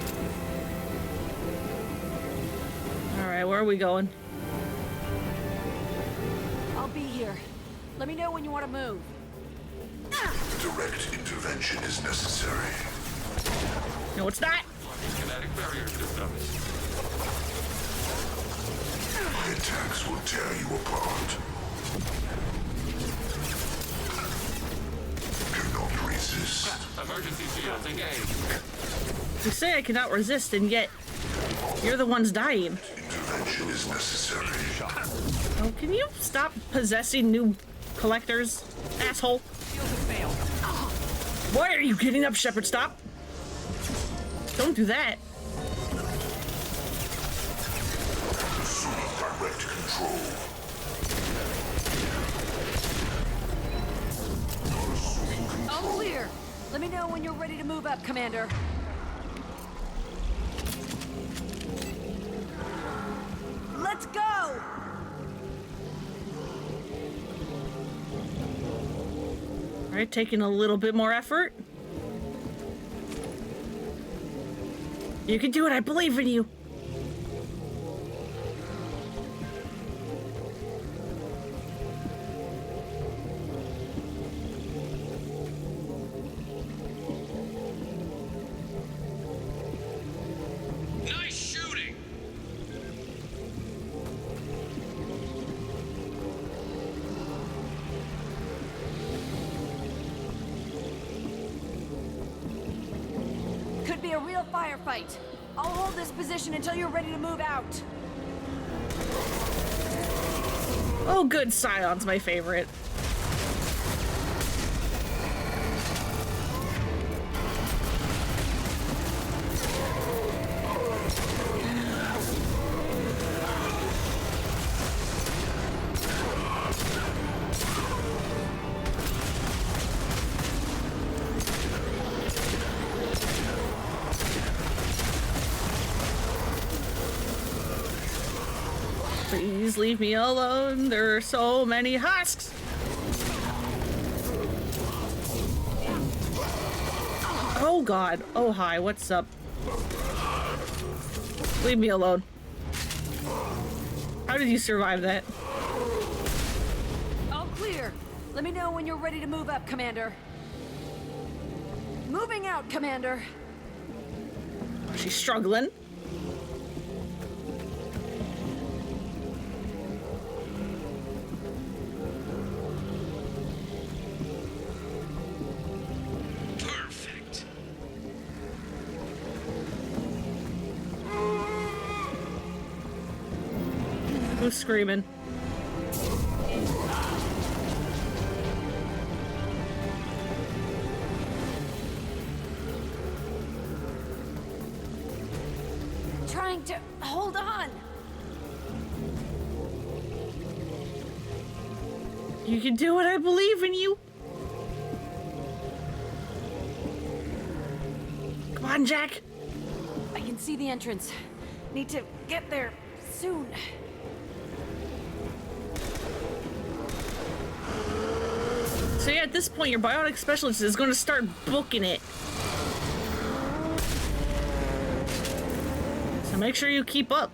All right, where are we going? I'll be here. Let me know when you want to move. Direct intervention is necessary. No, it's not. Kinetic barrier established. My attacks will tear you apart. Do not resist. Emergency shields engaged. You say I cannot resist, and yet you're the ones dying. Intervention is necessary. Oh, can you stop possessing new collectors, asshole? Why are you getting up, Shepard? Stop! Don't do that. Assuming direct control. All clear. Let me know when you're ready to move up, Commander. Let's go! All right, taking a little bit more effort. You can do it. I believe in you. Nice shooting. Could be a real firefight. I'll hold this position until you're ready to move out. Oh, good. Scion's my favorite. Please leave me alone. There are so many husks. Oh god. Oh hi, what's up? Leave me alone. How did you survive that? All clear. Let me know when you're ready to move up, Commander. Moving out, Commander. She's struggling. Perfect. Who's screaming? Trying to hold on. You can do it, I believe in you. Come on, Jack. I can see the entrance. Need to get there soon. So yeah, at this point, your biotic specialist is going to start booking it. So make sure you keep up.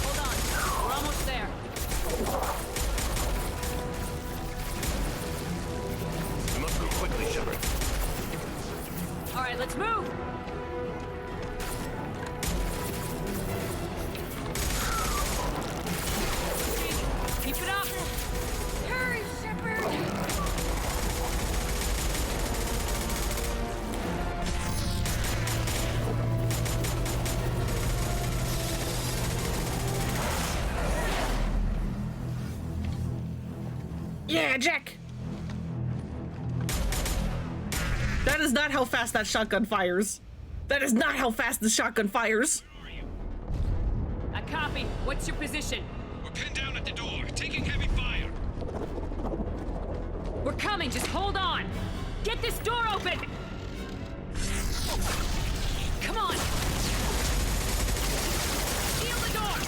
Hold on. We're almost there. We must move quickly, Shepard. All right, let's move. Keep it up. Hurry, Shepard. Yeah, Jack. That is not how fast that shotgun fires. That is not how fast the shotgun fires. I copy. What's your position? We're pinned down at the door, taking heavy fire. We're coming. Just hold on. Get this door open. Come on. Seal the door.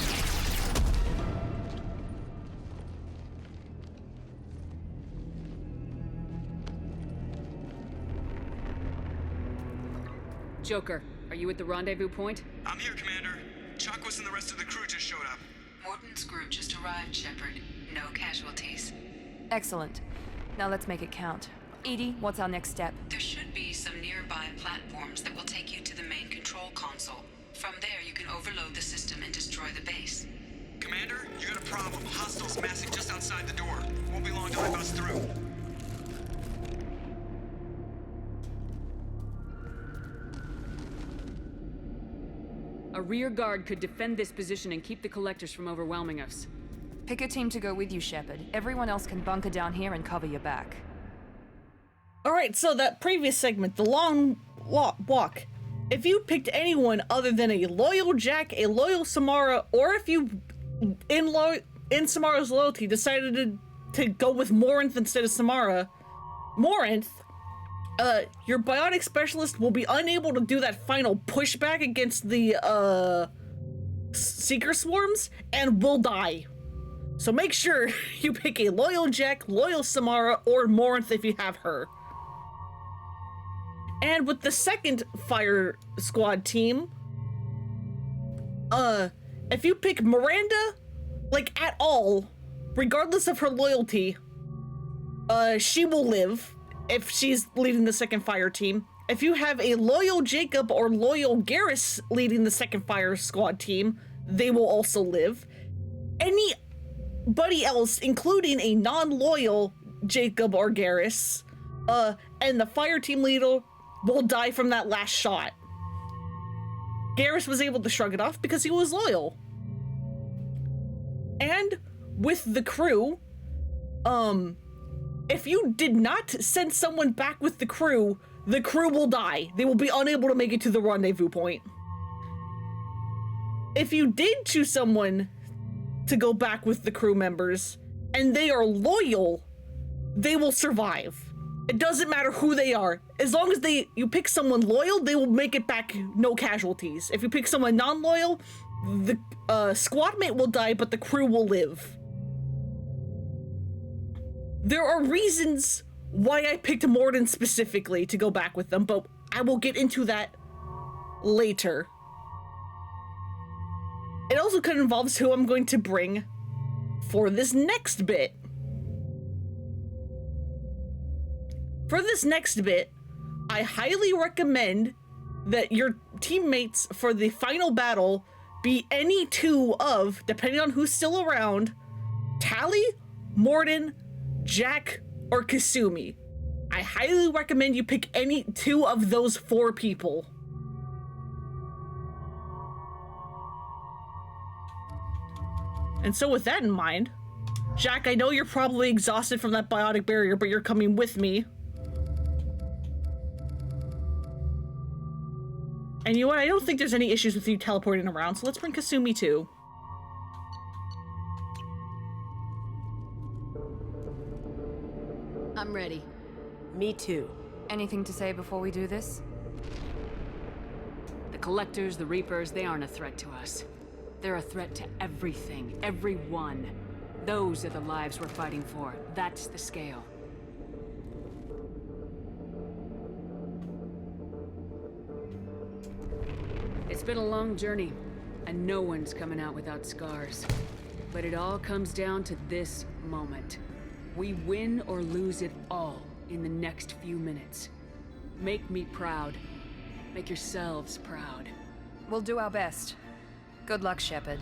Joker, are you at the rendezvous point? I'm here, Commander. Chakwas and the rest of the crew just showed up. Morton's group just arrived, Shepard. No casualties. Excellent. Now let's make it count. Edie, what's our next step? There should be some nearby platforms that will take you to the main control console. From there, you can overload the system and destroy the base. Commander, you got a problem. Hostiles massing just outside the door. Won't be long till they bust through. A rear guard could defend this position and keep the collectors from overwhelming us. Pick a team to go with you, Shepard. Everyone else can bunker down here and cover your back. Alright, so that previous segment, the long walk. If you picked anyone other than a loyal Jack, a loyal Samara, or if you, in Samara's loyalty, decided to go with Morinth instead of Samara, Morinth, your biotic specialist will be unable to do that final pushback against the, Seeker Swarms, and will die. So make sure you pick a loyal Jack, loyal Samara, or Morinth if you have her. And with the second fire squad team, if you pick Miranda, like at all, regardless of her loyalty, she will live if she's leading the second fire team. If you have a loyal Jacob or loyal Garrus leading the second fire squad team, they will also live. Anybody else, including a non-loyal Jacob or Garrus, and the fire team leader will die from that last shot. Garrus was able to shrug it off because he was loyal. And with the crew, if you did not send someone back with the crew will die. They will be unable to make it to the rendezvous point. If you did choose someone to go back with the crew members, and they are loyal, they will survive. It doesn't matter who they are. As long as you pick someone loyal, they will make it back, no casualties. If you pick someone non-loyal, the squad mate will die, but the crew will live. There are reasons why I picked Morden specifically to go back with them, but I will get into that later. It also kind of involves who I'm going to bring for this next bit. For this next bit, I highly recommend that your teammates for the final battle be any two of, depending on who's still around, Tali, Morden, Jack, or Kasumi. I highly recommend you pick any two of those 4 people. And so with that in mind, Jack, I know you're probably exhausted from that biotic barrier, but you're coming with me. And you know what? I don't think there's any issues with you teleporting around, so let's bring Kasumi too. I'm ready. Me too. Anything to say before we do this? The Collectors, the Reapers, they aren't a threat to us. They're a threat to everything, everyone. Those are the lives we're fighting for. That's the scale. It's been a long journey, and no one's coming out without scars. But it all comes down to this moment. We win or lose it all in the next few minutes. Make me proud. Make yourselves proud. We'll do our best. Good luck, Shepard.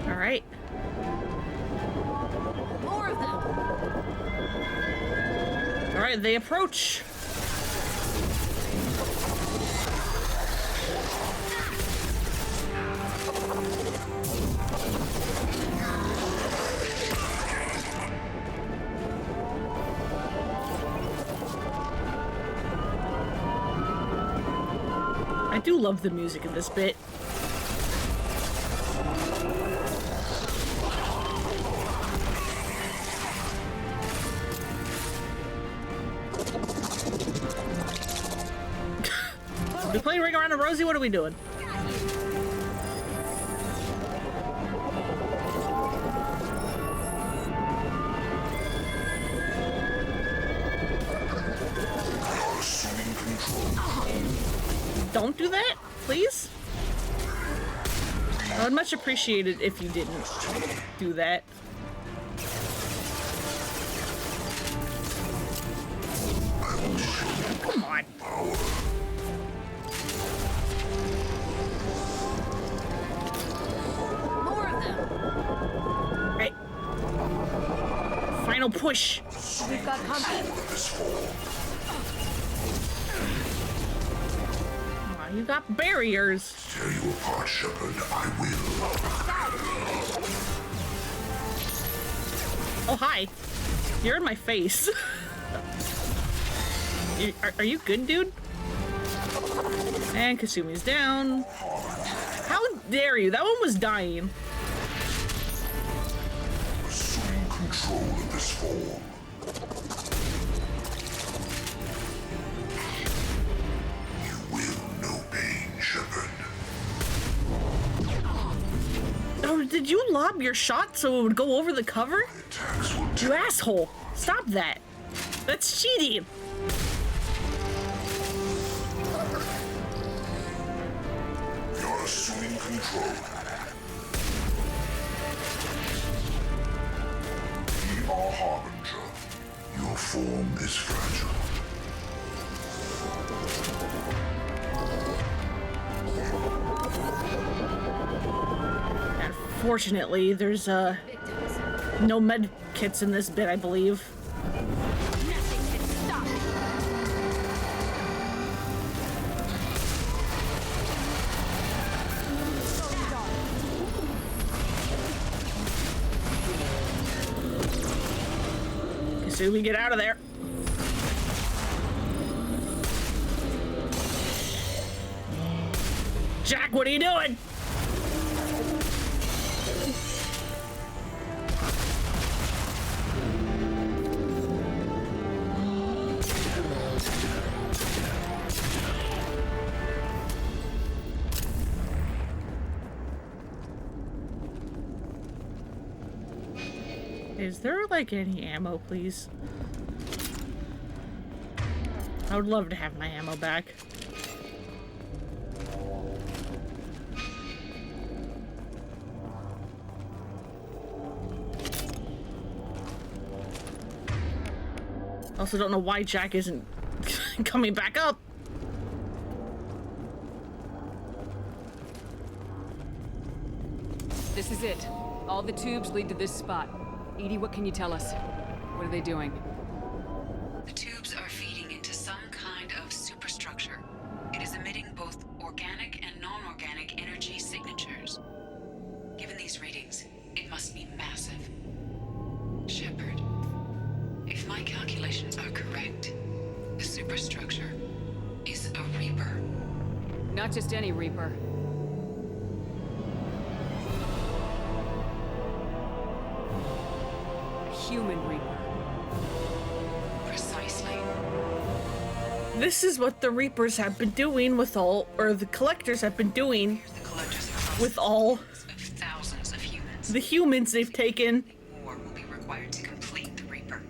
All right. More of them. All right, they approach. I do love the music in this bit. We playing Ring Around a Rosie? What are we doing? Don't do that, please. I would much appreciate it if you didn't do that. Come on. More of them. Right. Final push. We've got company. You got barriers. Tear you apart, Shepard. I will. Oh, hi. You're in my face. Are you good, dude? And Kasumi's down. How dare you? That one was dying. Assume control of this form. Oh, did you lob your shot so it would go over the cover? You asshole. Stop that. That's cheating. You're assuming control. We are Harbinger. Your form is fragile. Unfortunately, there's no med kits in this bit, I believe. As soon as we get out of there. Jack, what are you doing? Is there, like, any ammo, please? I would love to have my ammo back. Also don't know why Jack isn't coming back up. This is it. All the tubes lead to this spot. Edie, what can you tell us? What are they doing? The tubes are feeding into some kind of superstructure. It is emitting both organic and non-organic energy signatures. Given these readings, it must be massive. Shepard, if my calculations are correct, the superstructure is a Reaper. Not just any Reaper. Human Reaper. Precisely. This is what the Reapers have been doing with all, or the Collectors have been doing with all thousands of humans. The humans they've taken. More will be required to complete the Reaper.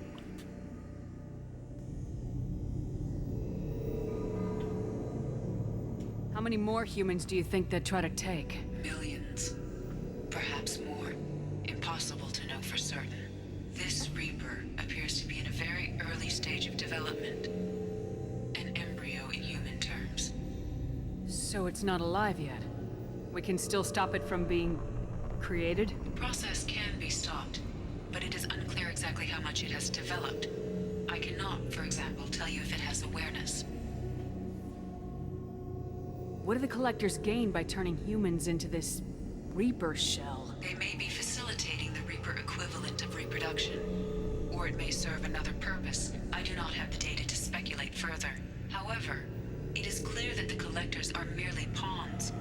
How many more humans do you think they'd try to take? Millions. Perhaps more. Impossible to know for certain. This Reaper appears to be in a very early stage of development. An embryo in human terms. So it's not alive yet. We can still stop it from being created? The process can be stopped, but it is unclear exactly how much it has developed. I cannot, for example, tell you if it has awareness. What do the Collectors gain by turning humans into this Reaper shell? They may be facilitating the Reaper equivalent of reproduction. Or it may serve another purpose. I do not have the data to speculate further. However, it is clear that the Collectors are merely pawns.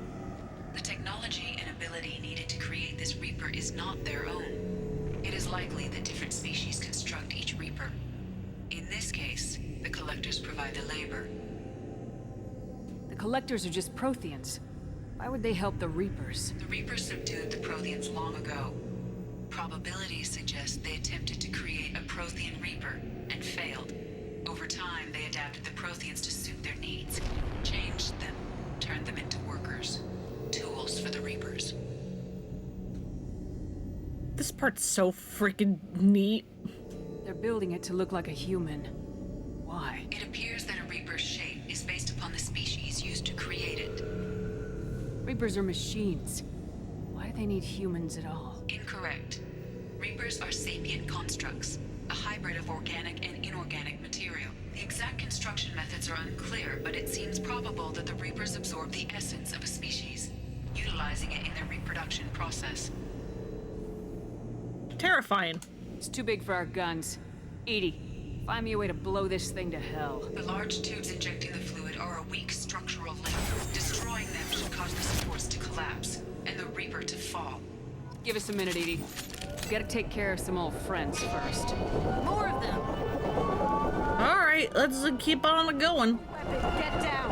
The technology and ability needed to create this Reaper is not their own. It is likely that different species construct each Reaper. In this case, the Collectors provide the labor. The Collectors are just Protheans. Why would they help the Reapers? The Reapers subdued the Protheans long ago. Probabilities suggest they attempted to create a Prothean Reaper and failed. Over time, they adapted the Protheans to suit their needs, changed them, turned them into workers, tools for the Reapers. This part's so freaking neat. They're building it to look like a human. Why? It appears that a Reaper's shape is based upon the species used to create it. Reapers are machines. Why do they need humans at all? Incorrect. Reapers are sapient constructs, a hybrid of organic and inorganic material. The exact construction methods are unclear, but it seems probable that the Reapers absorb the essence of a species, utilizing it in their reproduction process. Terrifying. It's too big for our guns. Edie, find me a way to blow this thing to hell. The large tubes injecting the fluid are a weak structural link. Destroying them should cause the supports to collapse, and the Reaper to fall. Give us a minute, Edie. We gotta take care of some old friends first. More of them! Alright, let's keep on going. Get down!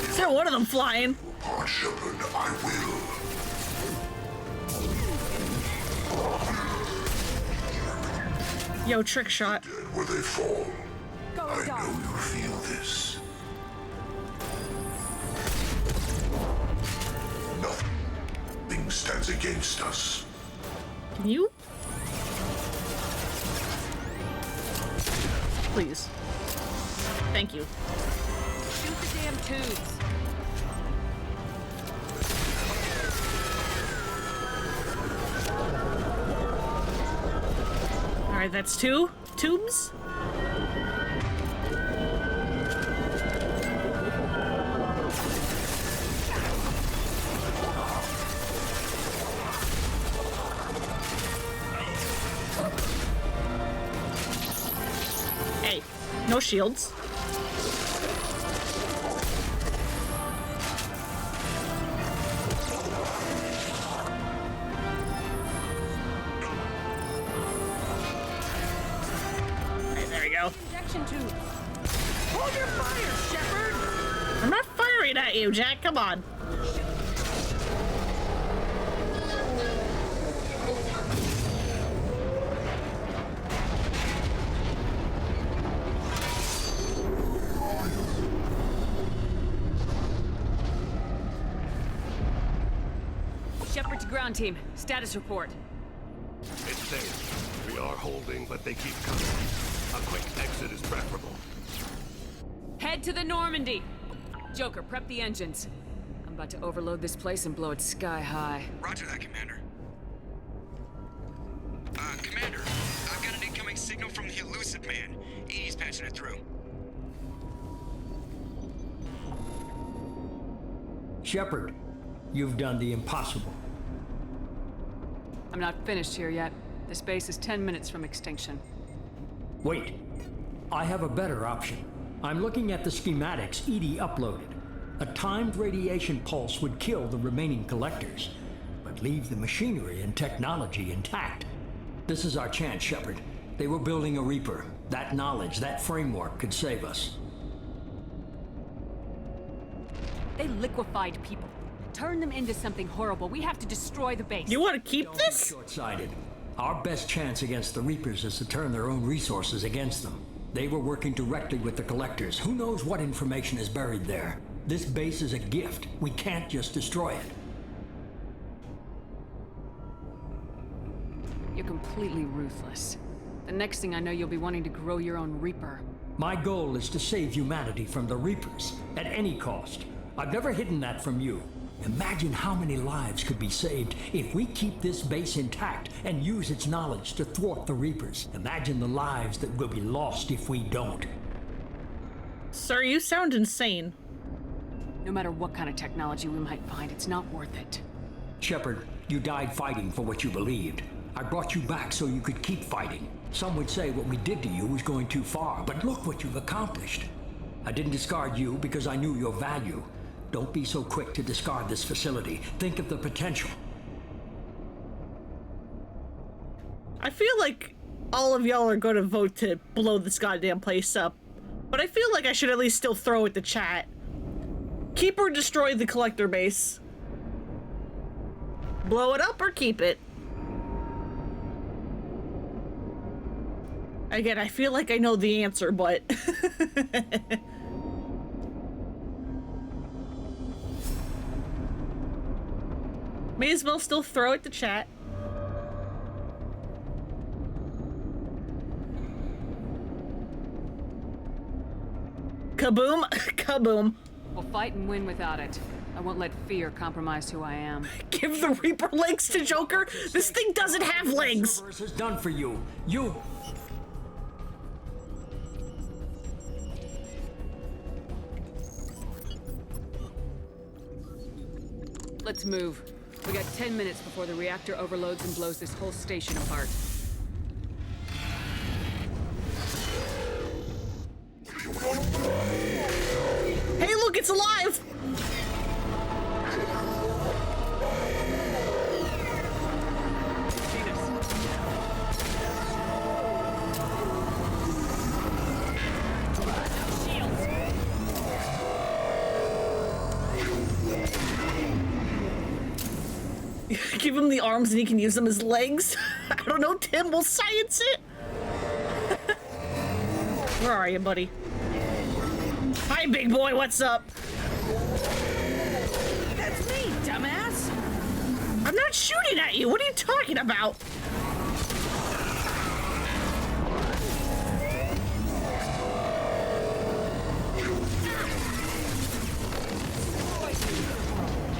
Is there one of them flying? On Shepard, I will. Yo, trick shot. Where they fall. I know you feel this. Nothing stands against us. Can you? Please. Thank you. Shoot the damn tubes. Alright, that's 2 tubes. Hey, no shields. Injection tube. Hold your fire, Shepard! I'm not firing at you, Jack. Come on. Shepard to ground team. Status report. It's safe. We are holding, but they keep coming. A quick exit is preferable. Head to the Normandy. Joker, prep the engines. I'm about to overload this place and blow it sky high. Roger that, Commander. Commander, I've got an incoming signal from the elusive man. Edie's patching it through. Shepard, you've done the impossible. I'm not finished here yet. This base is 10 minutes from extinction. Wait. I have a better option. I'm looking at the schematics Edie uploaded. A timed radiation pulse would kill the remaining collectors, but leave the machinery and technology intact. This is our chance, Shepard. They were building a Reaper. That knowledge, that framework could save us. They liquefied people. Turned them into something horrible. We have to destroy the base. You want to keep Don't this? be short-sighted. Our best chance against the Reapers is to turn their own resources against them. They were working directly with the collectors. Who knows what information is buried there? This base is a gift. We can't just destroy it. You're completely ruthless. The next thing I know, you'll be wanting to grow your own Reaper. My goal is to save humanity from the Reapers, at any cost. I've never hidden that from you. Imagine how many lives could be saved if we keep this base intact and use its knowledge to thwart the Reapers. Imagine the lives that will be lost if we don't. Sir, you sound insane. No matter what kind of technology we might find, it's not worth it. Shepard, you died fighting for what you believed. I brought you back so you could keep fighting. Some would say what we did to you was going too far, but look what you've accomplished. I didn't discard you because I knew your value. Don't be so quick to discard this facility. Think of the potential. I feel like all of y'all are going to vote to blow this goddamn place up. But I feel like I should at least still throw it to chat. Keep or destroy the collector base. Blow it up or keep it. Again, I feel like I know the answer, but... May as well still throw it to chat. Kaboom! Kaboom! We'll fight and win without it. I won't let fear compromise who I am. Give the Reaper legs to Joker? This thing doesn't have legs! Cerberus has done for you. You... Let's move. We got 10 minutes before the reactor overloads and blows this whole station apart. Hey, look, it's alive! Give him the arms and he can use them as legs. I don't know, Tim, we'll science it. Where are you, buddy? Hi, big boy, what's up? That's me, dumbass! I'm not shooting at you, what are you talking about?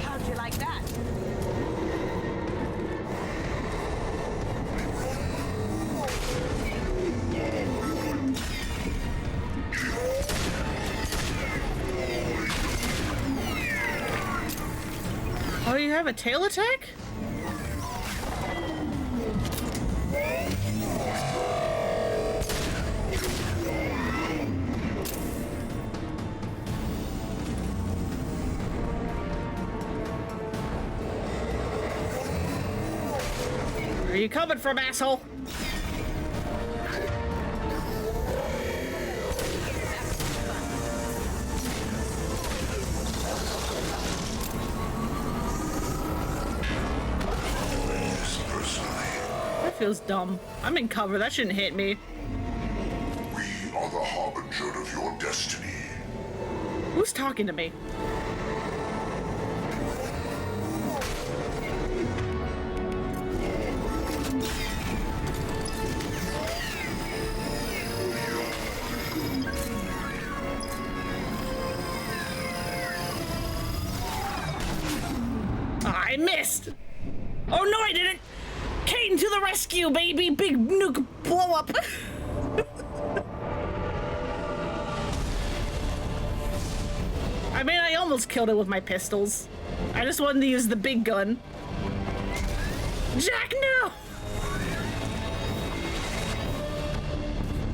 How'd you like that? Oh, you have a tail attack? Where are you coming from, asshole? That feels dumb. I'm in cover. That shouldn't hit me. We are the harbinger of your destiny. Who's talking to me? I missed! Oh no, I didn't! Kane to the rescue, baby! Big nuke blow up! I mean, I almost killed it with my pistols. I just wanted to use the big gun. Jack, no!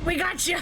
We got you!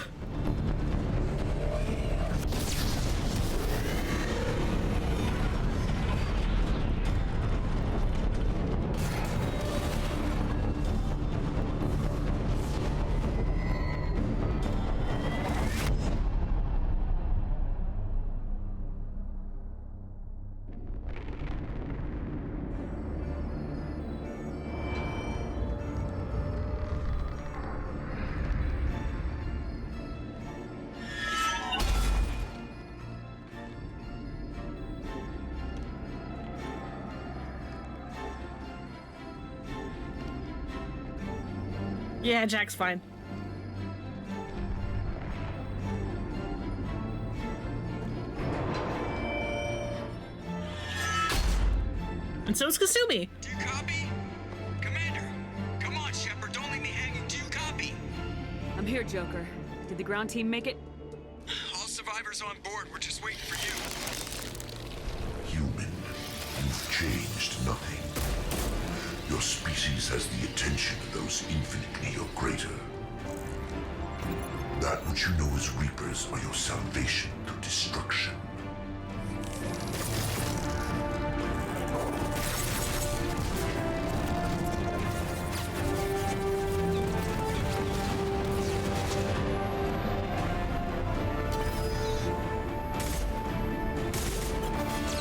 Yeah, Jack's fine. And so is Kasumi. Do you copy? Commander, come on, Shepard, don't leave me hanging. Do you copy? I'm here, Joker. Did the ground team make it? All survivors on board. We're just waiting for you. Human, you've changed nothing. Your species has the attention of those infinitely or greater. That which you know as Reapers are your salvation through destruction.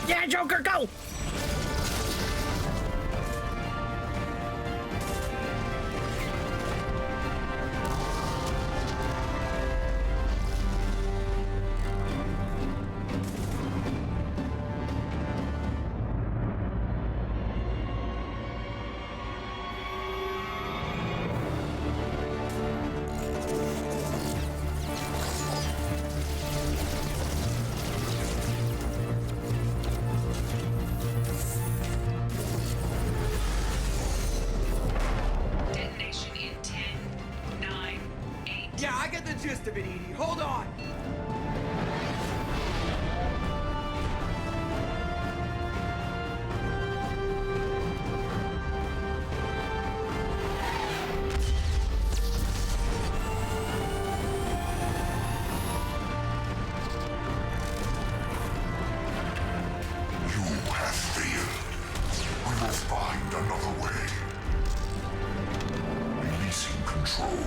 Yeah, Joker, go! Yeah, I get the gist of it, Edie. Hold on. You have failed. We will find another way. Releasing control.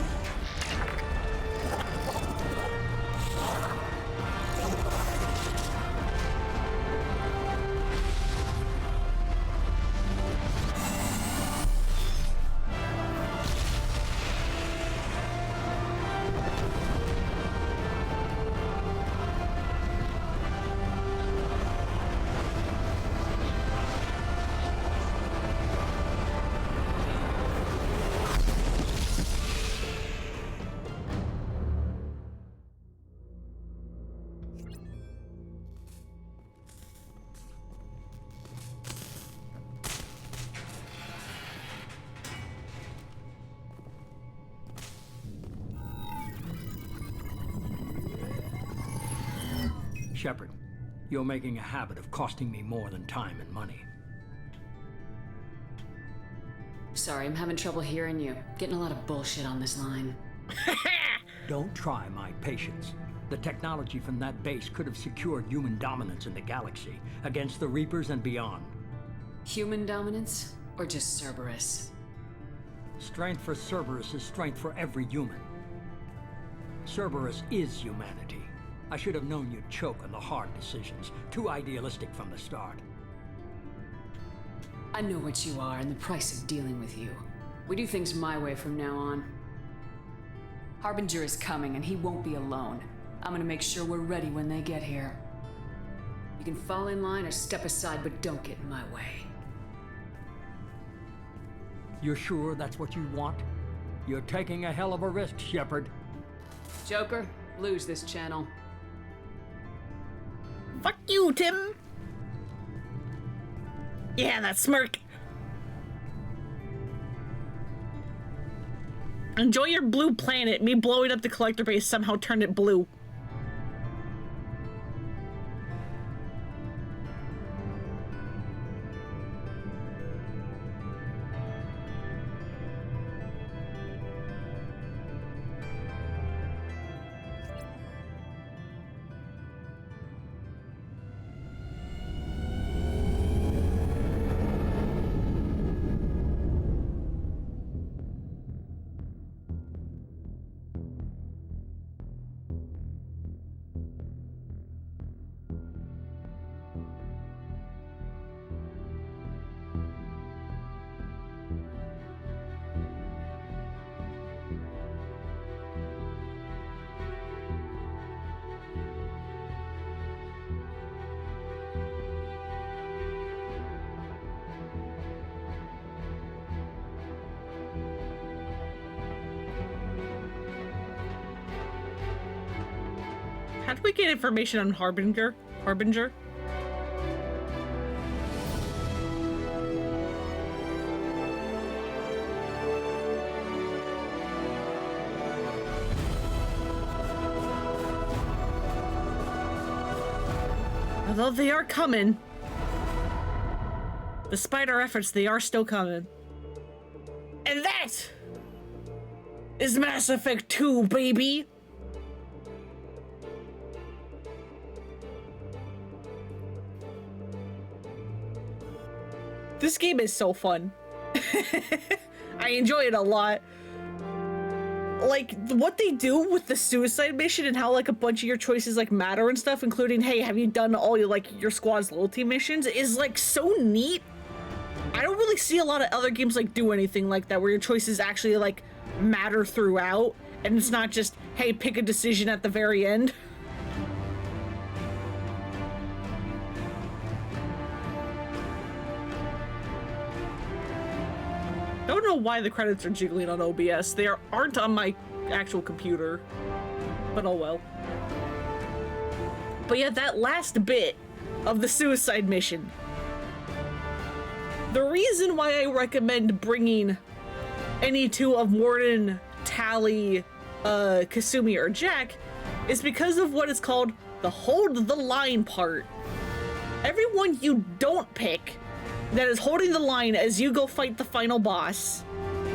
Shepard, you're making a habit of costing me more than time and money. sorry, I'm having trouble hearing you. Getting a lot of bullshit on this line. Don't try my patience. The technology from that base could have secured human dominance in the galaxy against the Reapers and beyond. Human dominance? Or just Cerberus? Strength for Cerberus is strength for every human. Cerberus is humanity. I should have known you'd choke on the hard decisions. Too idealistic from the start. I know what you are and the price of dealing with you. We do things my way from now on. Harbinger is coming and he won't be alone. I'm gonna make sure we're ready when they get here. You can fall in line or step aside, but don't get in my way. You're sure that's what you want? You're taking a hell of a risk, Shepard. Joker, lose this channel. Fuck you, Tim! Yeah, that smirk. Enjoy your blue planet. Me blowing up the collector base somehow turned it blue. How do we get information on Harbinger? Harbinger? Although they are coming. Despite our efforts, they are still coming. And that is Mass Effect 2, baby! This game is so fun. I enjoy it a lot. Like, what they do with the suicide mission and how, like, a bunch of your choices, like, matter and stuff, including, hey, have you done all your, like, your squad's loyalty missions, is, like, so neat. I don't really see a lot of other games, like, do anything like that, where your choices actually, like, matter throughout, and it's not just, hey, pick a decision at the very end. I don't know why the credits are jiggling on OBS. They aren't on my actual computer, but oh well. But yeah, that last bit of the suicide mission. The reason why I recommend bringing any two of Mordin, Tali, Kasumi, or Jack is because of what is called the hold the line part. Everyone you don't pick that is holding the line as you go fight the final boss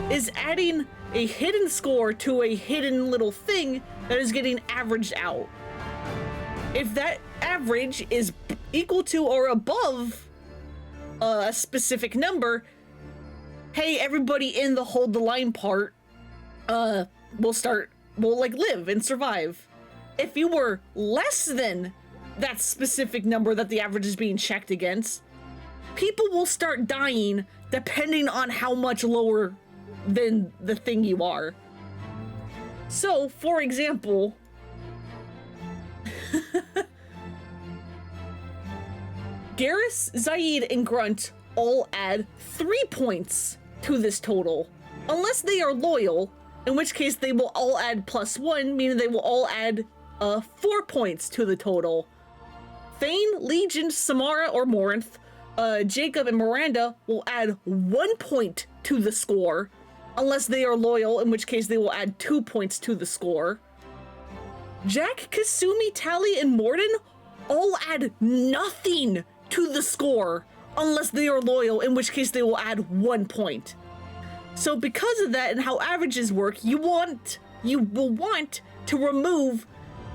is adding a hidden score to a hidden little thing that is getting averaged out. If that average is equal to or above a specific number, hey, everybody in the hold the line part will like live and survive. If you were less than that specific number that the average is being checked against, people will start dying depending on how much lower than the thing you are. So, for example, Garrus, Zaid, and Grunt all add 3 points to this total, unless they are loyal, in which case they will all add +1, meaning they will all add 4 points to the total. Thane, Legion, Samara, or Morinth, Jacob, and Miranda will add 1 point to the score, unless they are loyal, in which case they will add 2 points to the score. Jack, Kasumi, Tali, and Mordin all add nothing to the score, unless they are loyal, in which case they will add 1 point. So because of that and how averages work, you will want to remove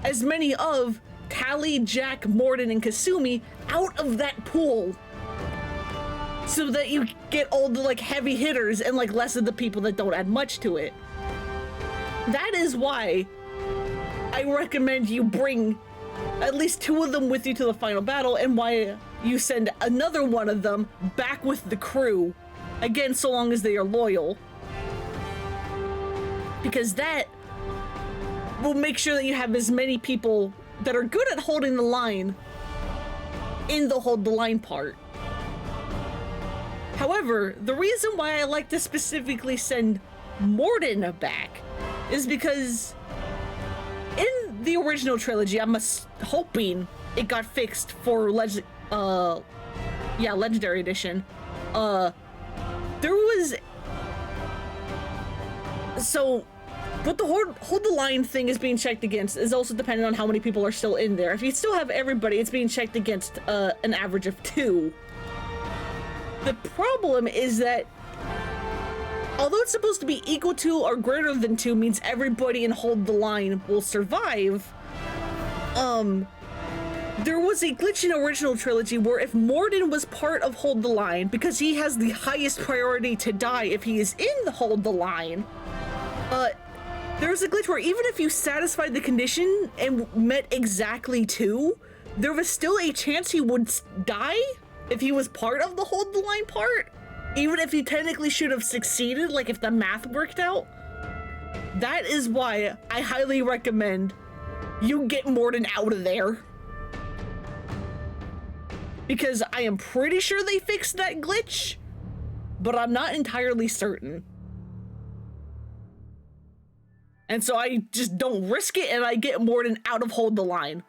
as many of Tally, Jack, Morden, and Kasumi out of that pool, so that you get all the like heavy hitters and like less of the people that don't add much to it. That is why I recommend you bring at least 2 of them with you to the final battle, and why you send another one of them back with the crew, again, so long as they are loyal, because that will make sure that you have as many people that are good at holding the line in the hold the line part. However, the reason why I like to specifically send Morden back is because in the original trilogy, I'm hoping it got fixed for Legendary Edition. There was... So, what the hold the line thing is being checked against is also dependent on how many people are still in there. If you still have everybody, it's being checked against an average of 2. The problem is that although it's supposed to be equal to or greater than 2 means everybody in hold the line will survive, there was a glitch in original trilogy where if Morden was part of hold the line, because he has the highest priority to die if he is in the hold the line, there was a glitch where even if you satisfied the condition and met exactly 2, there was still a chance he would die if he was part of the hold the line part, even if he technically should have succeeded, like if the math worked out. That is why I highly recommend you get Morden out of there, because I am pretty sure they fixed that glitch, but I'm not entirely certain. And so I just don't risk it, and I get Morden out of hold the line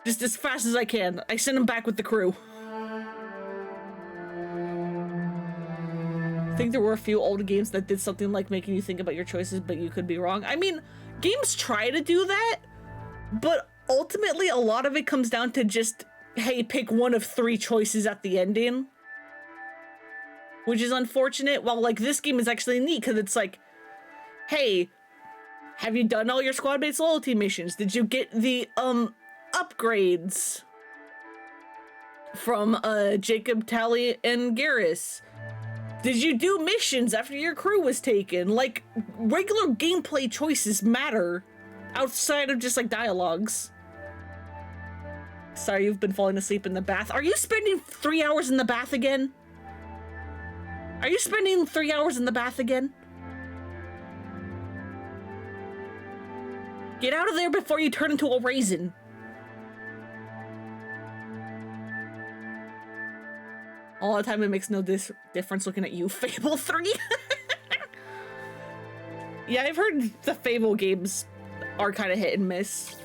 just as fast as I can. I send him back with the crew. I think there were a few old games that did something like making you think about your choices, but you could be wrong. I mean, games try to do that, but ultimately a lot of it comes down to just, hey, pick one of 3 choices at the ending, which is unfortunate. While like this game is actually neat because it's like, hey, have you done all your squad mates loyalty missions? Did you get the upgrades from Jacob, Tally, and Garrus? Did you do missions after your crew was taken? Like, regular gameplay choices matter outside of just like dialogues. Sorry, you've been falling asleep in the bath. Are you spending 3 hours in the bath again? Are you spending 3 hours in the bath again? Get out of there before you turn into a raisin. All the time it makes no difference looking at you, Fable 3. Yeah, I've heard the Fable games are kind of hit and miss.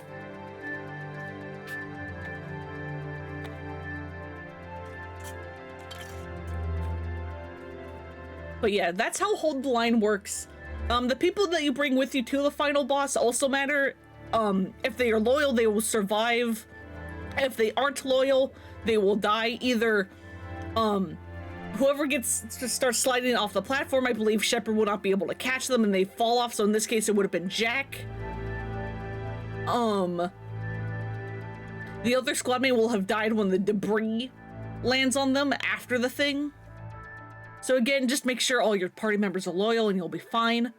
But yeah, that's how hold the line works. The people that you bring with you to the final boss also matter. If they are loyal, they will survive. If they aren't loyal, they will die. Either whoever gets to start sliding off the platform, I believe Shepard will not be able to catch them and they fall off, so in this case it would have been Jack. The other squad mate will have died when the debris lands on them after the thing. So again, just make sure all your party members are loyal and you'll be fine.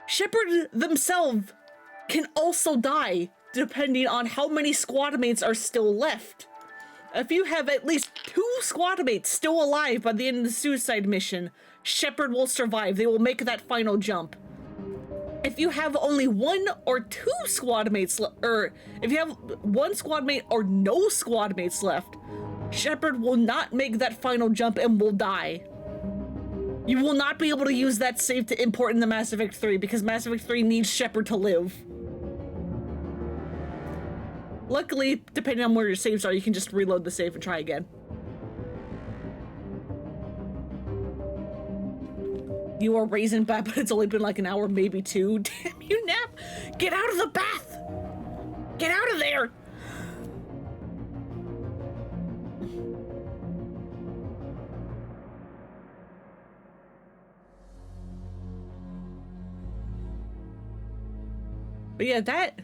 Shepard themselves can also die depending on how many squad mates are still left. If you have at least 2 squad mates still alive by the end of the suicide mission, Shepard will survive. They will make that final jump. If you have only 1 or 2 squad mates, or if you have 1 squad mate or no squad mates left, Shepard will not make that final jump and will die. You will not be able to use that save to import into Mass Effect 3 because Mass Effect 3 needs Shepard to live. Luckily, depending on where your saves are, you can just reload the save and try again. You are raisin bad, but it's only been like an hour, maybe 2. Damn you, Nap! Get out of the bath! Get out of there! But yeah, that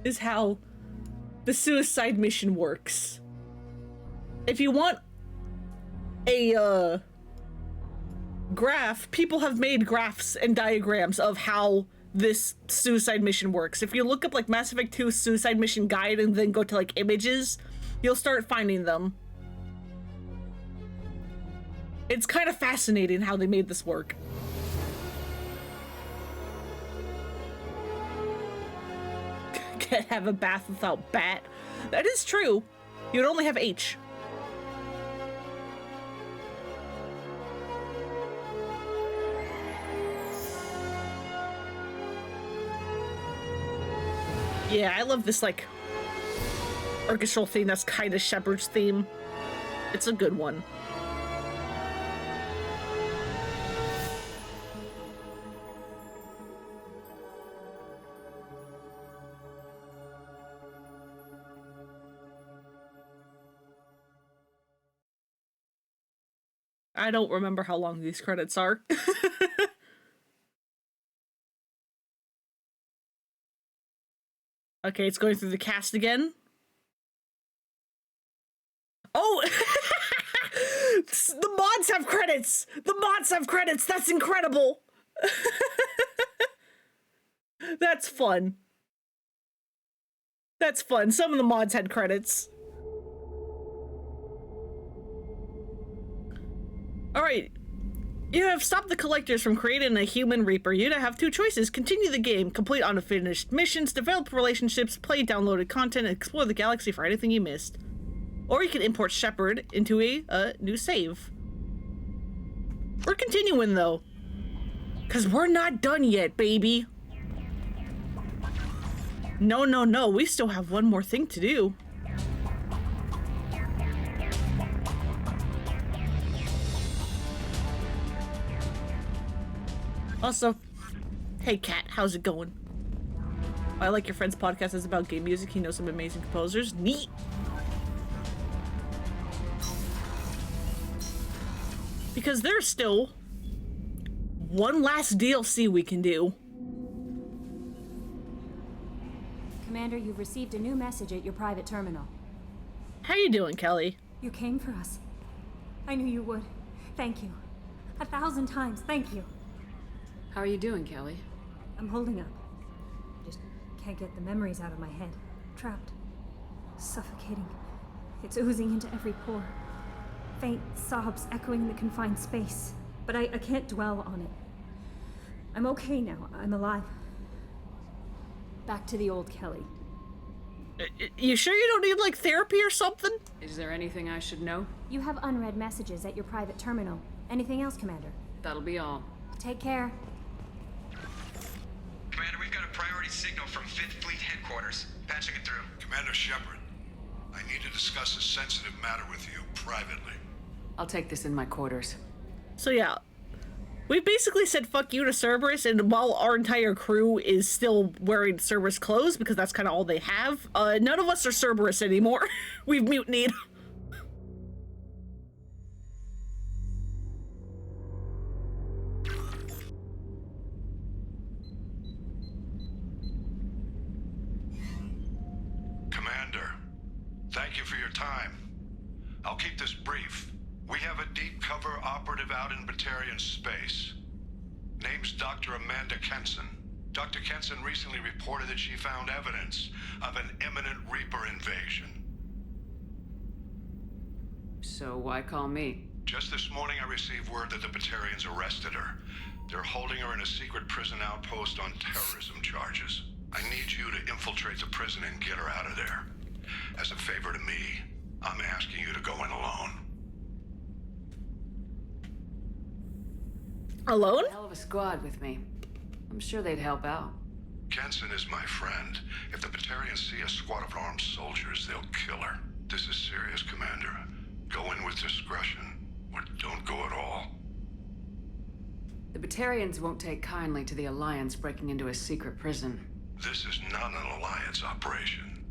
is how the suicide mission works. If you want a graph, people have made graphs and diagrams of how this suicide mission works. If you look up like Mass Effect 2 suicide mission guide and then go to like images, you'll start finding them. It's kind of fascinating how they made this work. Can't have a bath without bat. That is true. You'd only have H. Yeah, I love this, like, orchestral theme that's kind of Shepard's theme. It's a good one. I don't remember how long these credits are. Okay, it's going through the cast again. Oh! The mods have credits! The mods have credits! That's incredible! That's fun. That's fun. Some of the mods had credits. Alright. You have stopped the collectors from creating a human reaper. You now have two choices. Continue the game, complete unfinished missions, develop relationships, play downloaded content, and explore the galaxy for anything you missed. Or you can import Shepard into a new save. We're continuing though. Cause we're not done yet, baby. No, we still have one more thing to do. Also, hey Kat, how's it going? I like your friend's podcast. It's about game music. He knows some amazing composers. Neat. Because there's still one last DLC we can do. Commander, you've received a new message at your private terminal. How you doing, Kelly? You came for us. I knew you would. Thank you. 1,000 times, thank you. How are you doing, Kelly? I'm holding up. Just can't get the memories out of my head. Trapped. Suffocating. It's oozing into every pore. Faint sobs echoing in the confined space. But I can't dwell on it. I'm okay now. I'm alive. Back to the old Kelly. You sure you don't need, like, therapy or something? Is there anything I should know? You have unread messages at your private terminal. Anything else, Commander? That'll be all. Take care. Commander, we've got a priority signal from 5th Fleet headquarters. Patching it through. Commander Shepard, I need to discuss a sensitive matter with you privately. I'll take this in my quarters. So yeah, we basically said fuck you to Cerberus, and while our entire crew is still wearing Cerberus clothes, because that's kind of all they have, none of us are Cerberus anymore. We've mutinied. Commander, thank you for your time. I'll keep this brief. We have a deep cover operative out in Batarian space. Name's Dr. Amanda Kenson. Dr. Kenson recently reported that she found evidence of an imminent Reaper invasion. So why call me? Just this morning I received word that the Batarians arrested her. They're holding her in a secret prison outpost on terrorism charges. I need you to infiltrate the prison and get her out of there. As a favor to me, I'm asking you to go in alone. Alone? Hell of a squad with me. I'm sure they'd help out. Kenson is my friend. If the Batarians see a squad of armed soldiers, they'll kill her. This is serious, Commander. Go in with discretion, or don't go at all. The Batarians won't take kindly to the Alliance breaking into a secret prison. This is not an Alliance operation.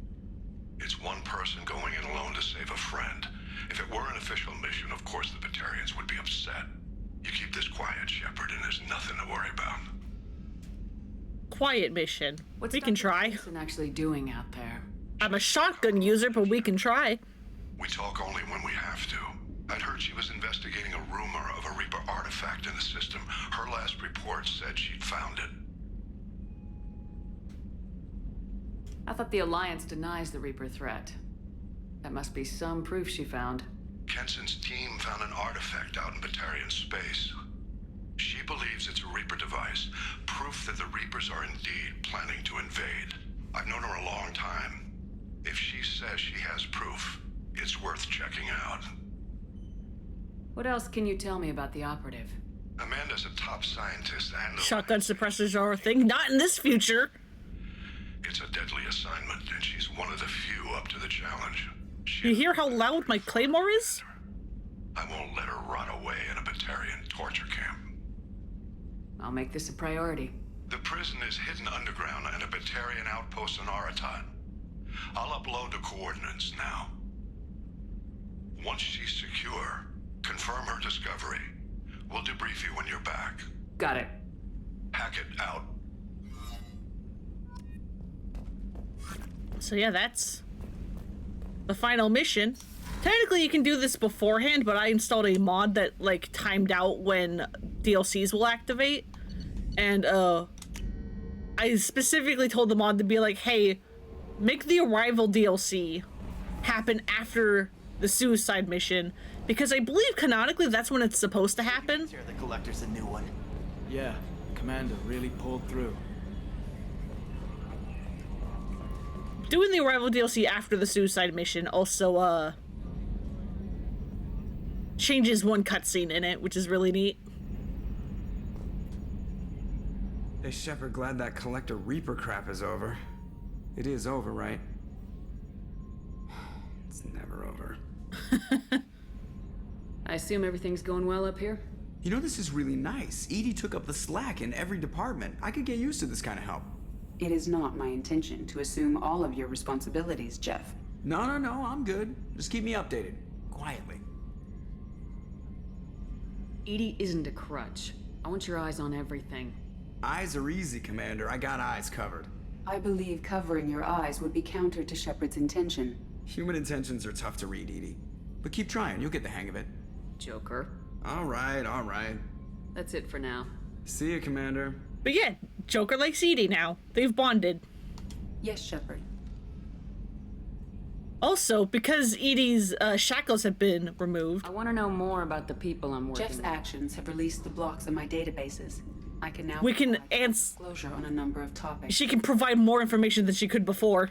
It's one person going in alone to save a friend. If it were an official mission, of course the Batarians would be upset. You keep this quiet, Shepard, and there's nothing to worry about. quiet mission. We can try. What's Dr. actually doing out there? I'm a shotgun user, but we can try. We talk only when we have to. I'd heard she was investigating a rumor of a Reaper artifact in the system. Her last report said she'd found it. I thought the Alliance denies the Reaper threat. That must be some proof she found. Kenson's team found an artifact out in Batarian space. She believes it's a Reaper device, proof that the Reapers are indeed planning to invade. I've known her a long time. If she says she has proof, it's worth checking out. What else can you tell me about the operative? Amanda's a top scientist and Shotgun suppressors are a thing. Not in this future. it's a deadly assignment, and she's one of the few up to the challenge. You hear how loud my claymore is? I won't let her rot away in a Batarian torture camp. I'll make this a priority. The prison is hidden underground in a Batarian outpost on Araton. I'll upload the coordinates now. Once she's secure, confirm her discovery. We'll debrief you when you're back. Got it. Hackett out. So yeah, that's the final mission. Technically you can do this beforehand, but I installed a mod that like timed out when DLCs will activate. And I specifically told the mod to be like, hey, make the Arrival DLC happen after the suicide mission, because I believe canonically that's when it's supposed to happen. The Collector's a new one. Yeah, Commander really pulled through. Doing the Arrival DLC after the suicide mission also changes one cutscene in it, which is really neat. Hey, Shepard, glad that Collector Reaper crap is over. It is over, right? It's never over. I assume everything's going well up here? You know, this is really nice. Edie took up the slack in every department. I could get used to this kind of help. It is not my intention to assume all of your responsibilities, Jeff. No, I'm good. Just keep me updated. Quietly. Edie isn't a crutch. I want your eyes on everything. Eyes are easy, Commander. I got eyes covered. I believe covering your eyes would be counter to Shepard's intention. Human intentions are tough to read, Edie. But keep trying, you'll get the hang of it. Joker. All right. That's it for now. See ya, Commander. But yeah, Joker likes Edie now. They've bonded. Yes, Shepard. Also, because Edie's shackles have been removed. I want to know more about the people I'm working Jeff's with. actions have released the blocks in my databases. I can now can disclosure on a number of topics. She can provide more information than she could before.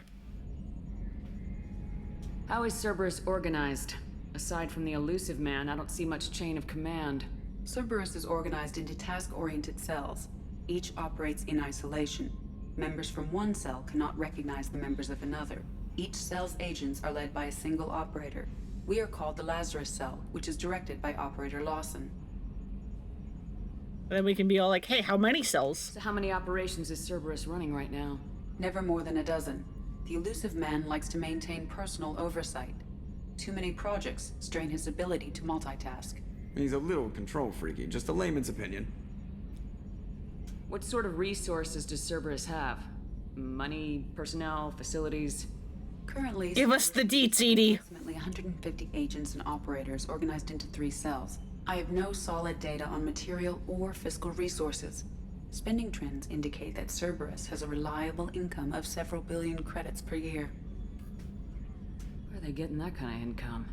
How is Cerberus organized? Aside from the elusive man, I don't see much chain of command. Cerberus is organized into task-oriented cells. Each operates in isolation. Members from one cell cannot recognize the members of another. Each cell's agents are led by a single operator. We are called the Lazarus Cell, which is directed by Operator Lawson. Then we can be all like, hey, how many cells? So how many operations is Cerberus running right now? Never more than a dozen. The elusive man likes to maintain personal oversight. Too many projects strain his ability to multitask. He's a little control freaky, just a layman's opinion. What sort of resources does Cerberus have? Money, personnel, facilities? Currently, give us the deets, Edie. Approximately 150 agents and operators organized into 3 cells. I have no solid data on material or fiscal resources. Spending trends indicate that Cerberus has a reliable income of several billion credits per year. Where are they getting that kind of income?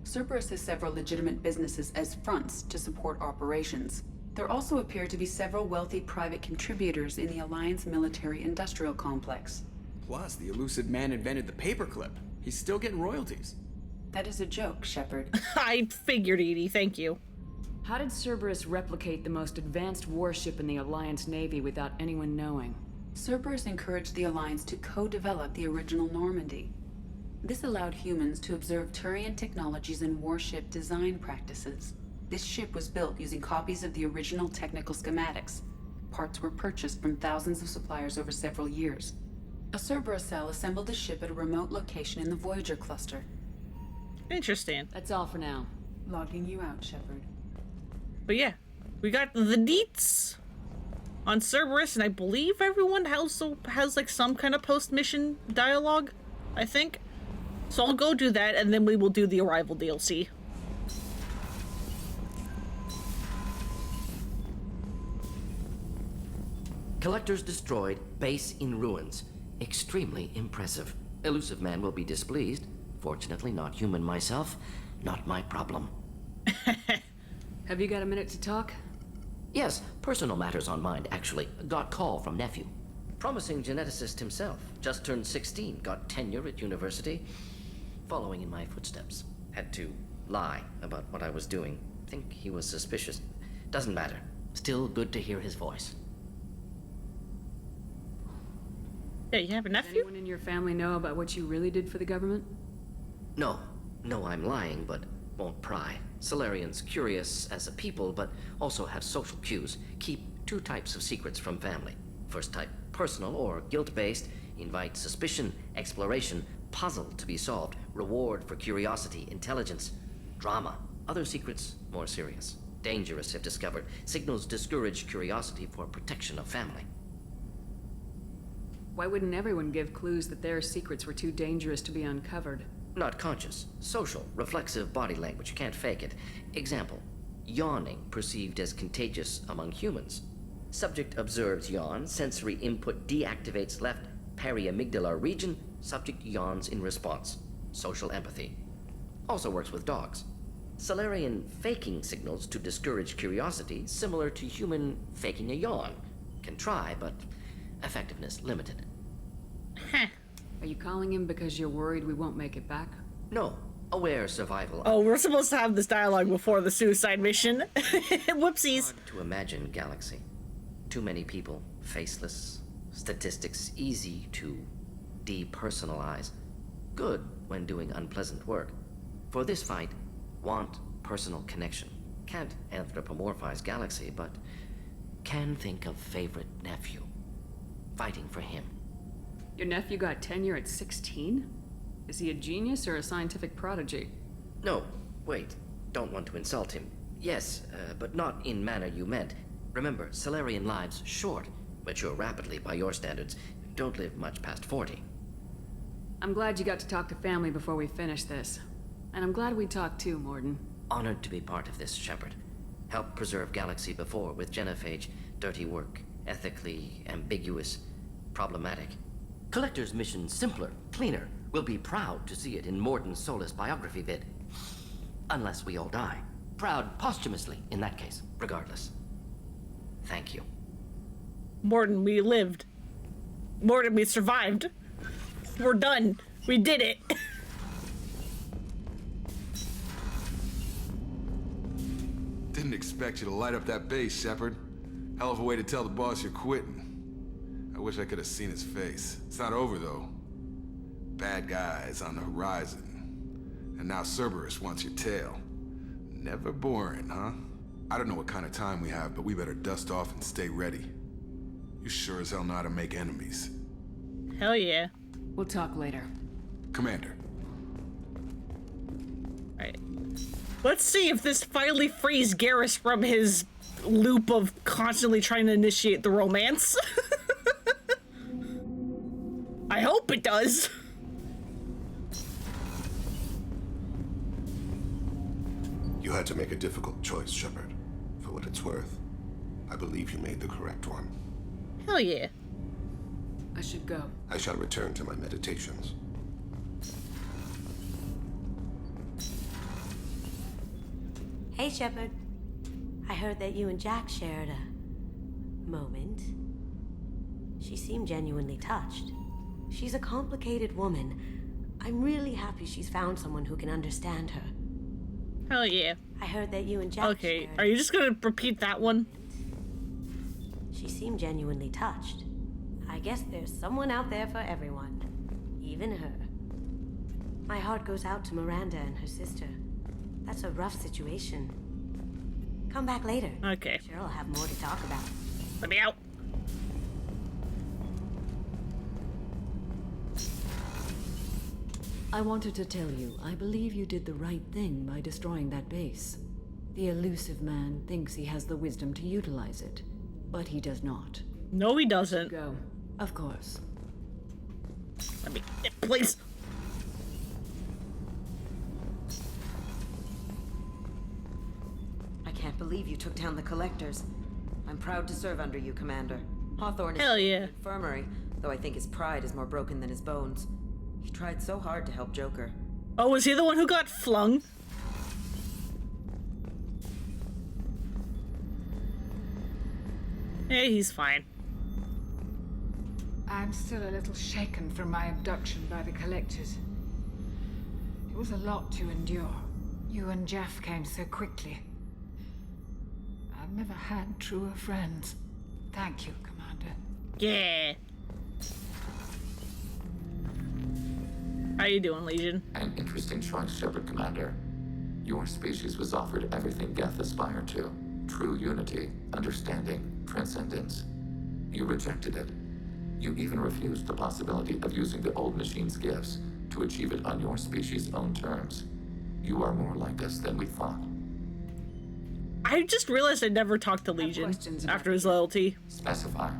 Cerberus has several legitimate businesses as fronts to support operations. There also appear to be several wealthy private contributors in the Alliance military-industrial complex. Plus, the elusive man invented the paperclip. He's still getting royalties. That is a joke, Shepard. I figured, Edie, thank you. How did Cerberus replicate the most advanced warship in the Alliance Navy without anyone knowing? Cerberus encouraged the Alliance to co-develop the original Normandy. This allowed humans to observe Turian technologies and warship design practices. This ship was built using copies of the original technical schematics. Parts were purchased from thousands of suppliers over several years. A Cerberus cell assembled the ship at a remote location in the Voyager cluster. Interesting. That's all for now. Logging you out, Shepard. But yeah, we got the deets. on Cerberus, and I believe everyone also has like some kind of post-mission dialogue, I think. So I'll go do that, and then we will do the Arrival DLC. Collectors destroyed, base in ruins. Extremely impressive. Elusive man will be displeased. Fortunately, not human myself. Not my problem. Have you got a minute to talk? Yes, personal matters on mind, actually. Got call from nephew. Promising geneticist himself. Just turned 16, got tenure at university. Following in my footsteps. Had to lie about what I was doing. Think he was suspicious. Doesn't matter. Still good to hear his voice. Yeah, you have a nephew? Does anyone in your family know about what you really did for the government? No. No, I'm lying, but won't pry. Solarians curious as a people, but also have social cues. Keep two types of secrets from family. First type, personal or guilt-based. Invite suspicion, exploration, puzzle to be solved, reward for curiosity, intelligence, drama. Other secrets, more serious. Dangerous if discovered. Signals discourage curiosity for protection of family. Why wouldn't everyone give clues that their secrets were too dangerous to be uncovered? Not conscious. Social, reflexive body language. Can't fake it. Example. Yawning perceived as contagious among humans. Subject observes yawn. Sensory input deactivates left periamygdala region. Subject yawns in response. Social empathy. Also works with dogs. Solarian faking signals to discourage curiosity, similar to human faking a yawn. Can try, but effectiveness limited. Are you calling him because you're worried we won't make it back? No. Aware survival. Oh, we're supposed to have this dialogue before the suicide mission. Whoopsies. Hard to imagine galaxy. Too many people, faceless. Statistics easy to depersonalize. Good when doing unpleasant work. For this fight, want personal connection. Can't anthropomorphize galaxy, but can think of favorite nephew. Fighting for him. Your nephew got tenure at 16? Is he a genius or a scientific prodigy? No, wait. Don't want to insult him. Yes, but not in manner you meant. Remember, Solarian lives short. Mature rapidly by your standards. Don't live much past 40. I'm glad you got to talk to family before we finish this. And I'm glad we talked too, Morden. Honored to be part of this, Shepard. Helped preserve Galaxy before with genophage. Dirty work. Ethically ambiguous. Problematic. Collector's mission simpler, cleaner. We'll be proud to see it in Morden's Solus biography vid. Unless we all die. Proud posthumously, in that case, regardless. Thank you. Morden, we lived. Morden, we survived. We're done. We did it. Didn't expect you to light up that base, Shepard. Hell of a way to tell the boss you're quitting. I wish I could have seen his face. It's not over, though. Bad guys on the horizon. And now Cerberus wants your tail. Never boring, huh? I don't know what kind of time we have, but we better dust off and stay ready. You sure as hell know how to make enemies. Hell yeah. We'll talk later. Commander. Alright. Let's see if this finally frees Garrus from his loop of constantly trying to initiate the romance. I hope it does. You had to make a difficult choice, Shepard. For what it's worth, I believe you made the correct one. Hell yeah. I should go. I shall return to my meditations. Hey, Shepard. I heard that you and Jack shared a moment. She seemed genuinely touched. She's a complicated woman. I'm really happy she's found someone who can understand her. Hell yeah. I heard that you and Jack Okay, shared... are you just gonna repeat that one? She seemed genuinely touched. I guess there's someone out there for everyone. Even her. My heart goes out to Miranda and her sister. That's a rough situation. Come back later. Okay. Sure, I'll have more to talk about. Let me out. I wanted to tell you, I believe you did the right thing by destroying that base. The elusive man thinks he has the wisdom to utilize it. But he does not. No, he doesn't. Go. Of course. Let me, please. I can't believe you took down the collectors. I'm proud to serve under you, Commander. Hawthorne is Hell yeah. in the infirmary, though I think his pride is more broken than his bones. He tried so hard to help Joker. Oh, was he the one who got flung? Hey, he's fine. I'm still a little shaken from my abduction by the collectors. It was a lot to endure. You and Jeff came so quickly. I've never had truer friends. Thank you, Commander. Yeah. How you doing, Legion? An interesting choice, Shepard Commander. Your species was offered everything Geth aspired to. True unity, understanding, transcendence. You rejected it. You even refused the possibility of using the old machine's gifts to achieve it on your species' own terms. You are more like us than we thought. I just realized I never talked to Legion after his loyalty. Specify.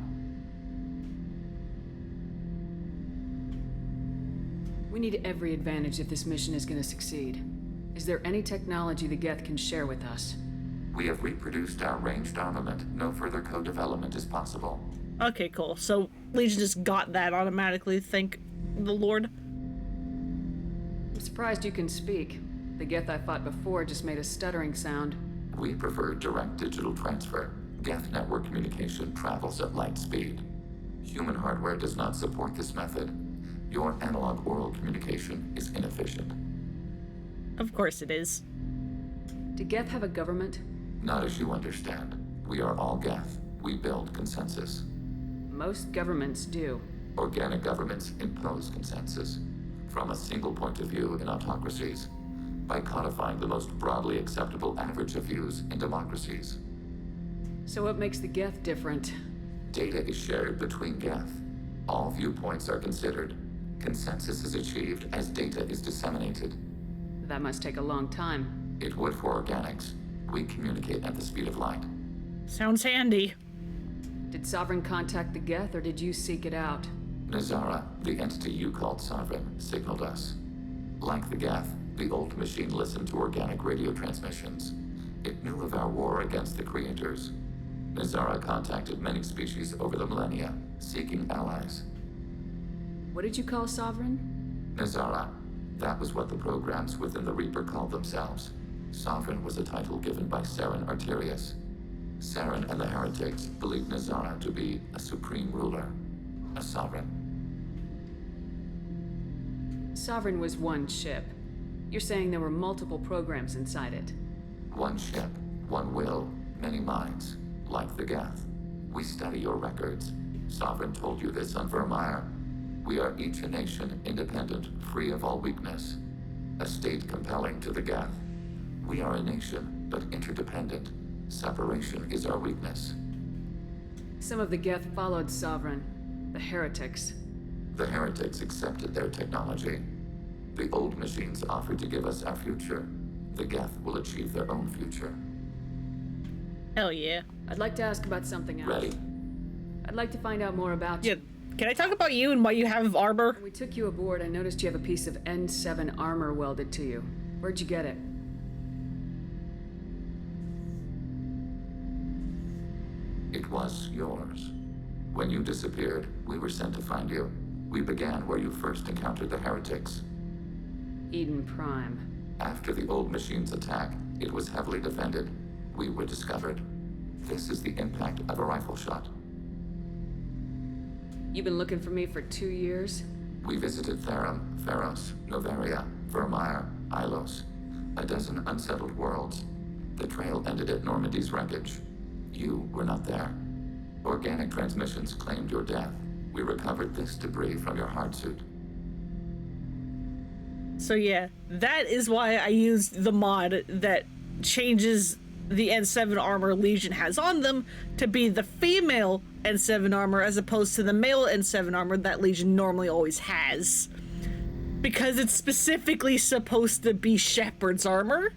We need every advantage if this mission is going to succeed. Is there any technology the Geth can share with us? We have reproduced our ranged armament. No further co-development is possible. Okay, cool. So Legion just got that automatically, thank the Lord. I'm surprised you can speak. The Geth I fought before just made a stuttering sound. We prefer direct digital transfer. Geth network communication travels at light speed. Human hardware does not support this method. Your analog oral communication is inefficient. Of course it is. Do Geth have a government? Not as you understand. We are all Geth. We build consensus. Most governments do. Organic governments impose consensus. From a single point of view in autocracies, by codifying the most broadly acceptable average of views in democracies. So what makes the Geth different? Data is shared between Geth. All viewpoints are considered. Consensus is achieved as data is disseminated. That must take a long time. It would for organics. We communicate at the speed of light. Sounds handy. Did Sovereign contact the Geth, or did you seek it out? Nazara, the entity you called Sovereign, signaled us. Like the Geth, the old machine listened to organic radio transmissions. It knew of our war against the creators. Nazara contacted many species over the millennia, seeking allies. What did you call Sovereign? Nazara. That was what the programs within the Reaper called themselves. Sovereign was a title given by Saren Arterius. Saren and the heretics believed Nazara to be a supreme ruler, a sovereign. Sovereign was one ship. You're saying there were multiple programs inside it. One ship, one will, many minds, like the Geth. We study your records. Sovereign told you this on Vermeer. We are each a nation, independent, free of all weakness. A state compelling to the Geth. We are a nation, but interdependent. Separation is our weakness. Some of the Geth followed Sovereign. The heretics. The heretics accepted their technology. The old machines offered to give us our future. The Geth will achieve their own future. Hell yeah. I'd like to ask about something else. Ready? I'd like to find out more about you. Can I talk about you and what you have armor? When we took you aboard, I noticed you have a piece of N7 armor welded to you. Where'd you get it? It was yours. When you disappeared, we were sent to find you. We began where you first encountered the heretics. Eden Prime. After the old machine's attack, it was heavily defended. We were discovered. This is the impact of a rifle shot. You've been looking for me for 2 years? We visited Therum, Pharos, Novaria, Vermeer, Ilos. A dozen unsettled worlds. The trail ended at Normandy's wreckage. You were not there. Organic transmissions claimed your death. We recovered this debris from your hard suit. So yeah, that is why I used the mod that changes the N7 armor Legion has on them to be the female N7 armor as opposed to the male N7 armor that Legion normally always has. Because it's specifically supposed to be Shepard's armor.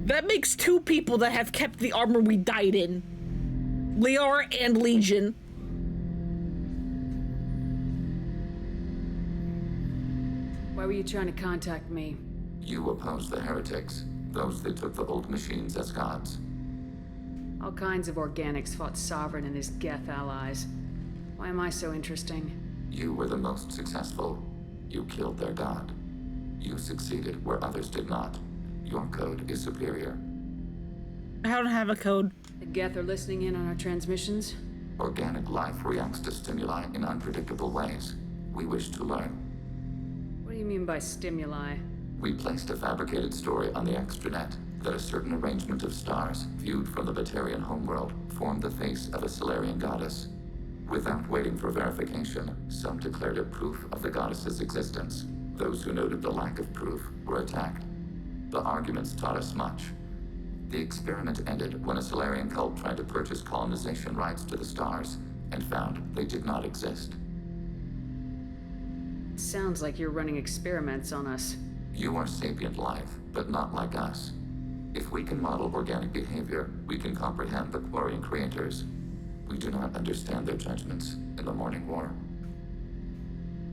That makes two people that have kept the armor we died in. Liara and Legion. Why were you trying to contact me? You oppose the heretics, those that took the old machines as gods. All kinds of organics fought Sovereign and his Geth allies. Why am I so interesting? You were the most successful. You killed their god. You succeeded where others did not. Your code is superior. I don't have a code. The Geth are listening in on our transmissions? Organic life reacts to stimuli in unpredictable ways. We wish to learn. What do you mean by stimuli? We placed a fabricated story on the extranet that a certain arrangement of stars, viewed from the Batarian homeworld, formed the face of a Solarian goddess. Without waiting for verification, some declared it proof of the goddess's existence. Those who noted the lack of proof were attacked. The arguments taught us much. The experiment ended when a Solarian cult tried to purchase colonization rights to the stars and found they did not exist. Sounds like you're running experiments on us. You are sapient life, but not like us. If we can model organic behavior, we can comprehend the Quarian creators. We do not understand their judgments in the Morning War.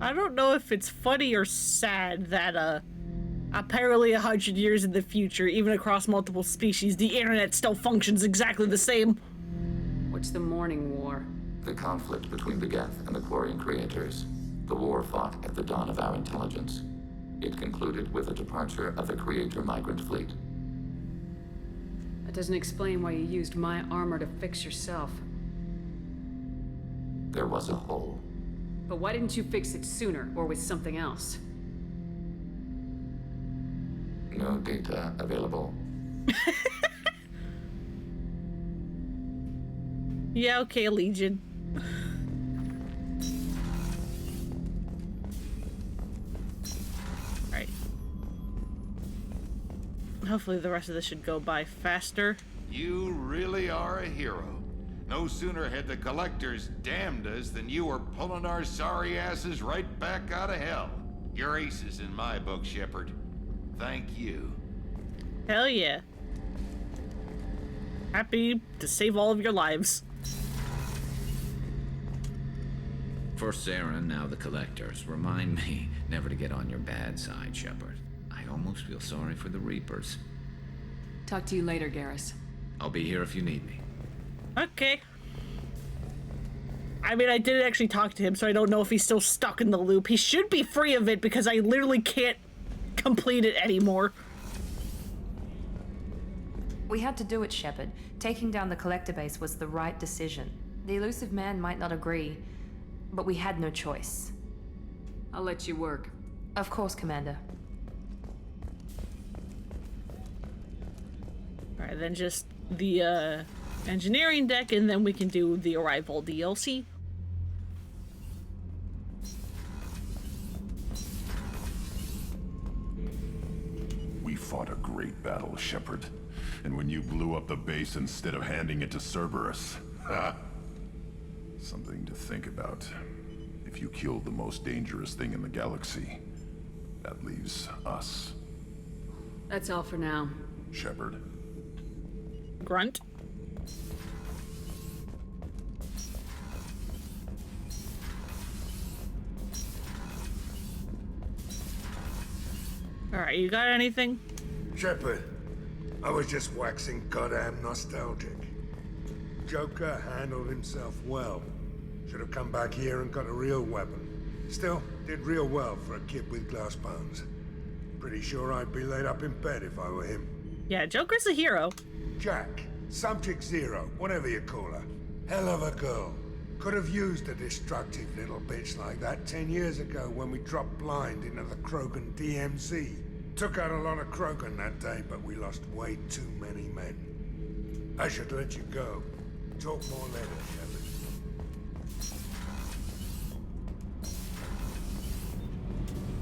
I don't know if it's funny or sad that, apparently 100 years in the future, even across multiple species, the internet still functions exactly the same. What's the Morning War? The conflict between the Geth and the Quarian creators. The war fought at the dawn of our intelligence. It concluded with the departure of the Creator migrant fleet. That doesn't explain why you used my armor to fix yourself. There was a hole. But why didn't you fix it sooner, or with something else? No data available. Yeah, okay, Legion. Alright. Hopefully the rest of this should go by faster. You really are a hero. No sooner had the collectors damned us than you were pulling our sorry asses right back out of hell. You're aces in my book, Shepard. Thank you. Hell yeah. Happy to save all of your lives. First Saren, now the Collectors. Remind me never to get on your bad side, Shepard. I almost feel sorry for the Reapers. Talk to you later, Garrus. I'll be here if you need me. Okay. I mean, I didn't actually talk to him, so I don't know if he's still stuck in the loop. He should be free of it because I literally can't complete it anymore. We had to do it, Shepard. Taking down the Collector base was the right decision. The elusive man might not agree, but we had no choice. I'll let you work. Of course, Commander. Alright, then just the, engineering deck, and then we can do the Arrival DLC. We fought a great battle, Shepard. And when you blew up the base instead of handing it to Cerberus, something to think about. If you killed the most dangerous thing in the galaxy, that leaves us. That's all for now. Shepard. Grunt. Alright, you got anything? Shepard, I was just waxing goddamn nostalgic. Joker handled himself well. Should have come back here and got a real weapon. Still, did real well for a kid with glass bones. Pretty sure I'd be laid up in bed if I were him. Yeah, Joker's a hero. Jack, Subject Zero, whatever you call her. Hell of a girl. Could have used a destructive little bitch like that 10 years ago when we dropped blind into the Krogan DMZ. Took out a lot of Krogan that day, but we lost way too many men. I should let you go. Talk more later, Shepard.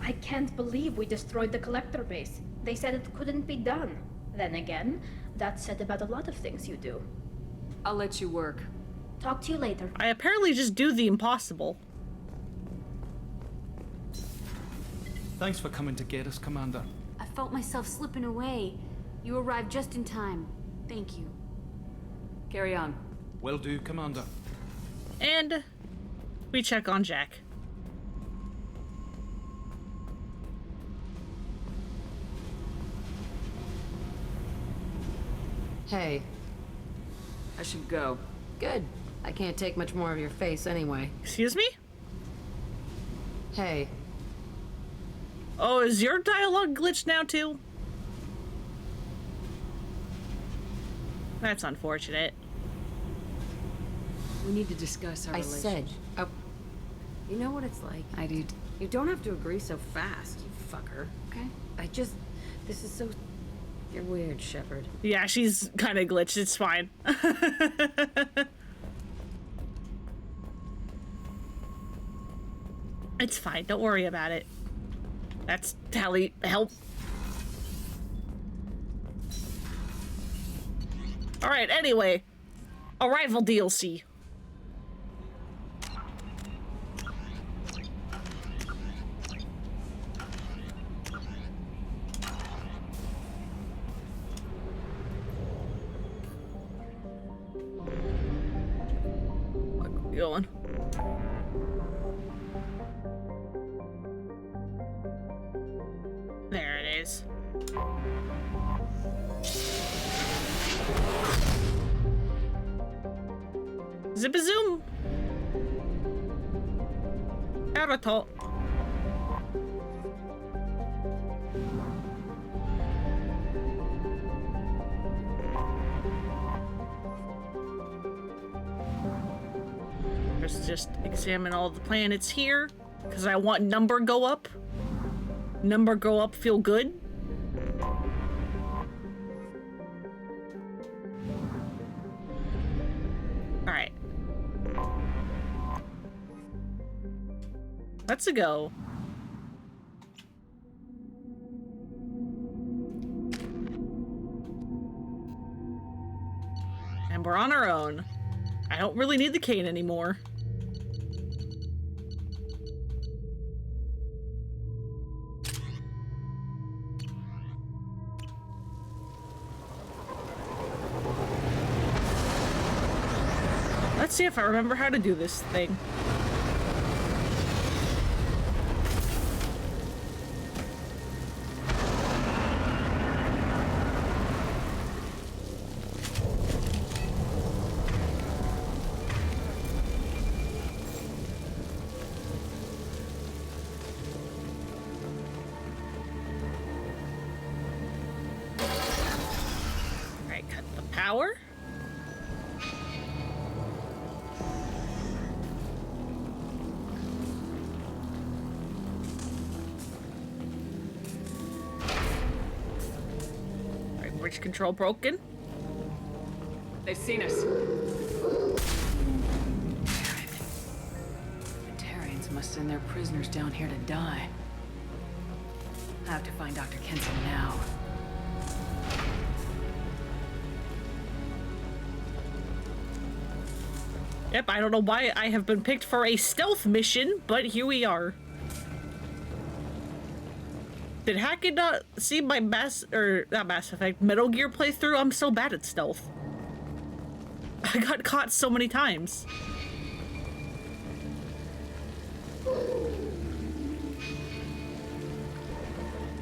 I can't believe we destroyed the Collector base. They said it couldn't be done. Then again, that's said about a lot of things you do. I'll let you work. Talk to you later. I apparently just do the impossible. Thanks for coming to get us, Commander. I felt myself slipping away. You arrived just in time. Thank you. Carry on. Will do, Commander. And we check on Jack. Hey. I should go. Good. I can't take much more of your face anyway. Excuse me? Hey. Oh, is your dialogue glitched now too? That's unfortunate. We need to discuss our relationship. said. Oh. You know what it's like. I do. You don't have to agree so fast, you fucker. Okay. This is so... You're weird, Shepard. Yeah, she's kind of glitched. It's fine. It's fine. Don't worry about it. That's Tally. Help. Alright, anyway. Arrival DLC. Going. There it is. Zip a zoom. Avatar. Let's just examine all the planets here, because I want number go up. Number go up, feel good. Alright. Let's go. And we're on our own. I don't really need the cane anymore. Let's see if I remember how to do this thing. Alright, cut the power. Bridge control broken. They've seen us. Batarians must send their prisoners down here to die. I have to find Dr. Kenson now. Yep, I don't know why I have been picked for a stealth mission, but here we are. Did Hackett not see my not Mass Effect, Metal Gear playthrough? I'm so bad at stealth. I got caught so many times.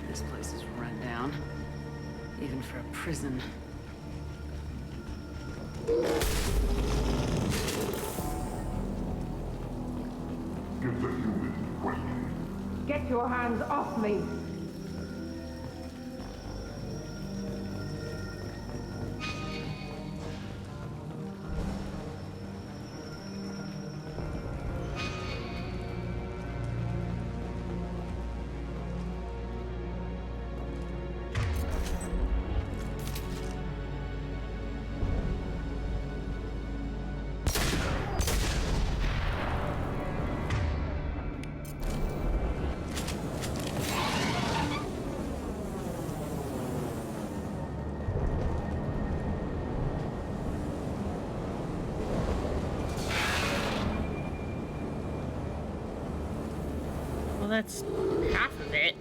This place is run down. Even for a prison. Get the human quick. Get your hands off me! That's half of it.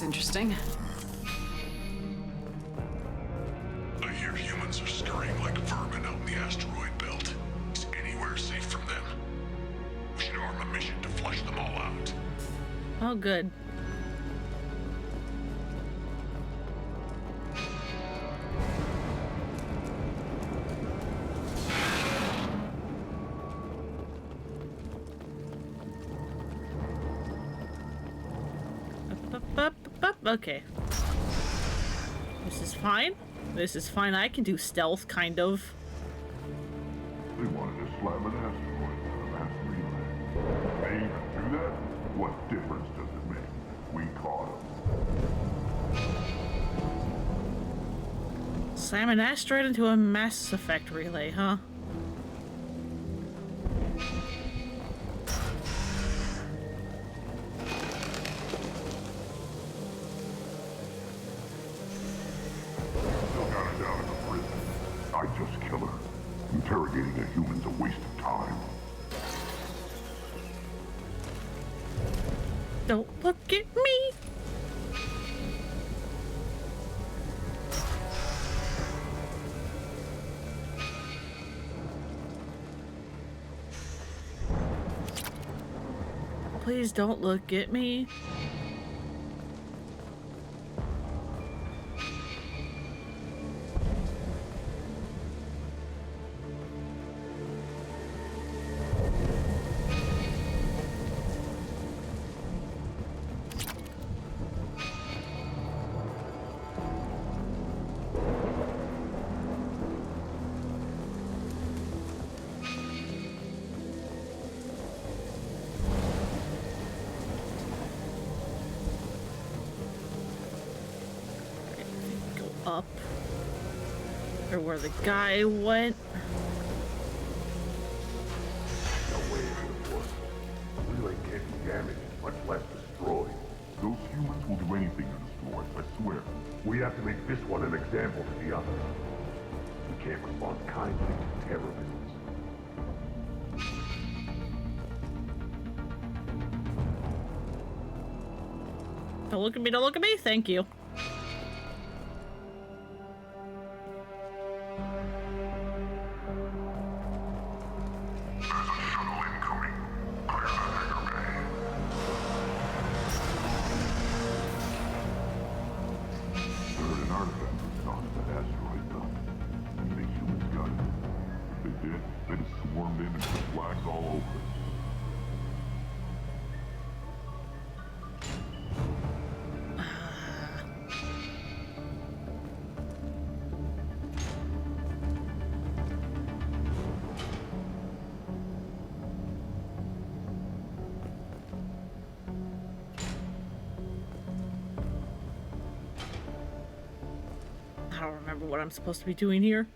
looks interesting. I hear humans are scurrying like vermin out in the asteroid belt. Is anywhere safe from them? We should arm a mission to flush them all out. Oh, good. Okay. This is fine. This is fine. I can do stealth, kind of. They wanted to slam an asteroid for the mass relay. They even do that? What difference does it make? We caught them. Slam an asteroid into a Mass Effect relay, huh? I just kill her. Interrogating a human's a waste of time. Don't look at me! Please don't look at me. Up. Or where the guy went. No way it was. Relay can't be damaged, much less destroyed. Those humans will do anything to destroy, I swear. We have to make this one an example to the others. We can't respond kindly to terrorism. Don't look at me, don't look at me. Thank you. I don't remember what I'm supposed to be doing here.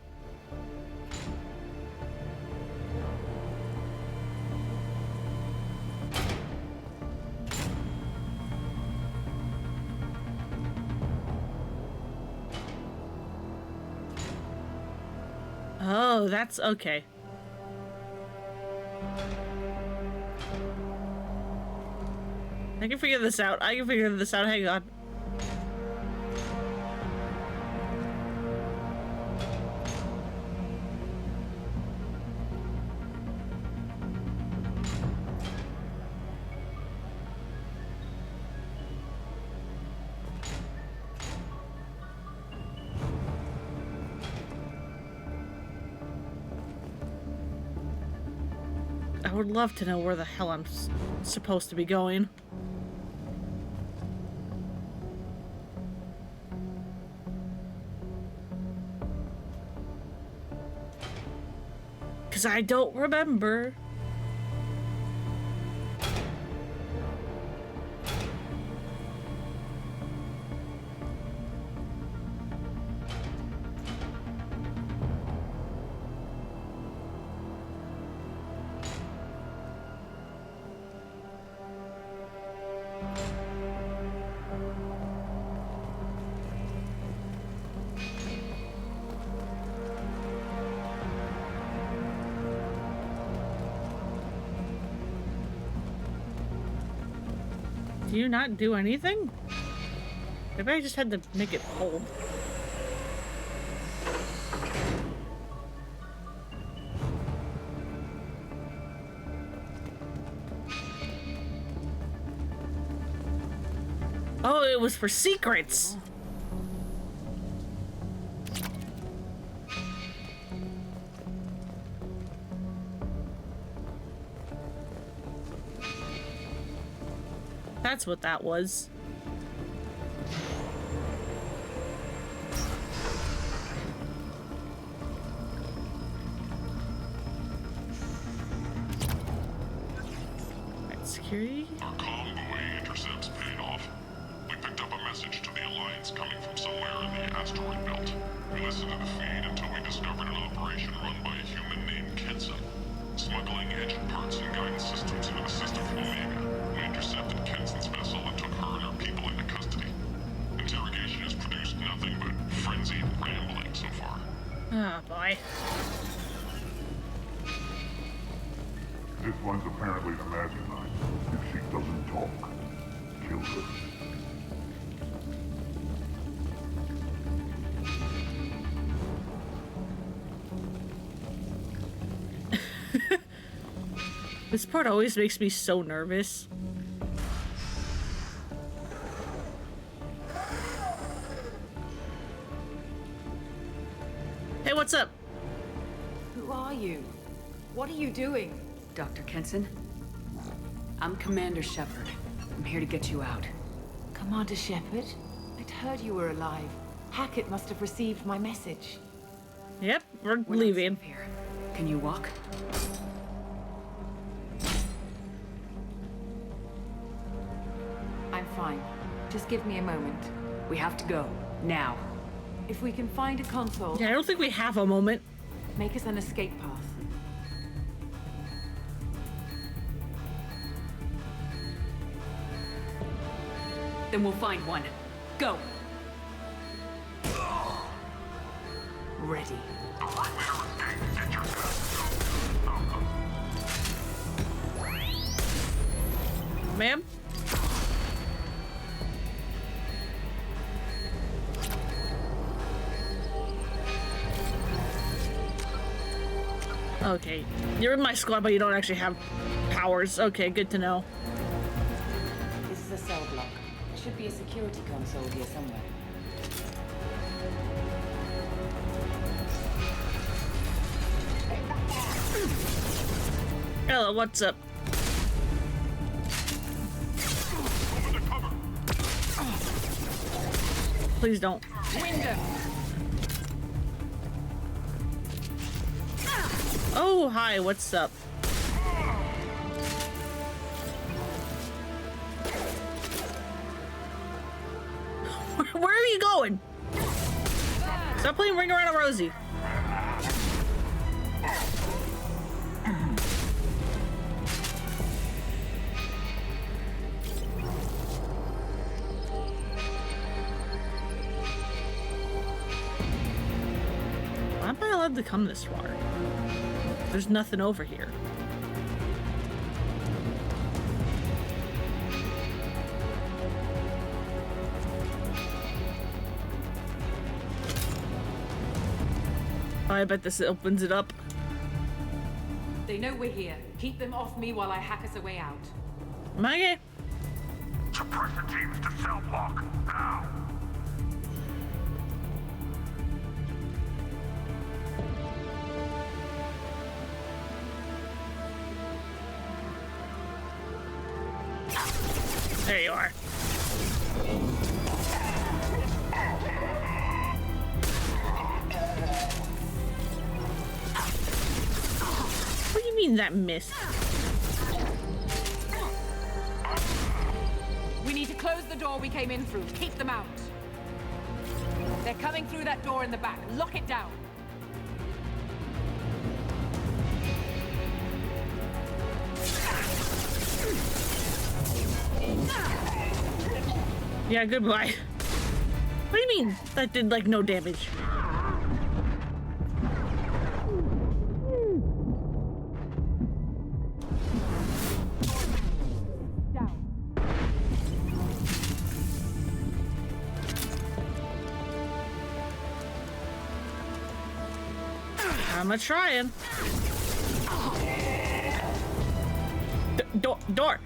Oh, that's okay. I can figure this out. I can figure this out. Hang on. I would love to know where the hell I'm supposed to be going. Because I don't remember. Do you not do anything? Maybe I just had to make it hold. Oh, it was for secrets. That's what that was. Right, security. Our convoy intercepts paid off. We picked up a message to the Alliance coming from somewhere in the asteroid belt. We listened to the feed until we discovered an operation run by a human named Kenson, smuggling engine parts and guidance systems into the system from Omega. We intercepted Kenson's vessel and took her and her people into custody. Interrogation has produced nothing but frenzied rambling so far. Oh boy. This one's apparently the mastermind. If she doesn't talk, kill her. This part always makes me so nervous. Hey, what's up? Who are you? What are you doing? Dr. Kenson? I'm Commander Shepard. I'm here to get you out. Commander Shepard? I'd heard you were alive. Hackett must have received my message. Yep, we're leaving. Here. Can you walk? I'm fine. Just give me a moment. We have to go. Now. If we can find a console... Yeah, I don't think we have a moment. Make us an escape path. Then we'll find one. Go! Ready. Ma'am? Okay, you're in my squad, but you don't actually have powers. Okay, good to know. This is a cell block. There should be a security console here somewhere. Hello, what's up? Please don't. Window! Oh, hi, what's up? Where are you going? Stop playing Ring Around a Rosie. Why am I allowed to come this far? There's nothing over here. I bet this opens it up. They know we're here. Keep them off me while I hack us a way out. Okay. Suppressor teams to cell block, now! There you are. What do you mean that missed? We need to close the door we came in through. Keep them out. They're coming through that door in the back. Lock it down. Yeah, goodbye. What do you mean? That did, like, no damage. I'm a trying. Door.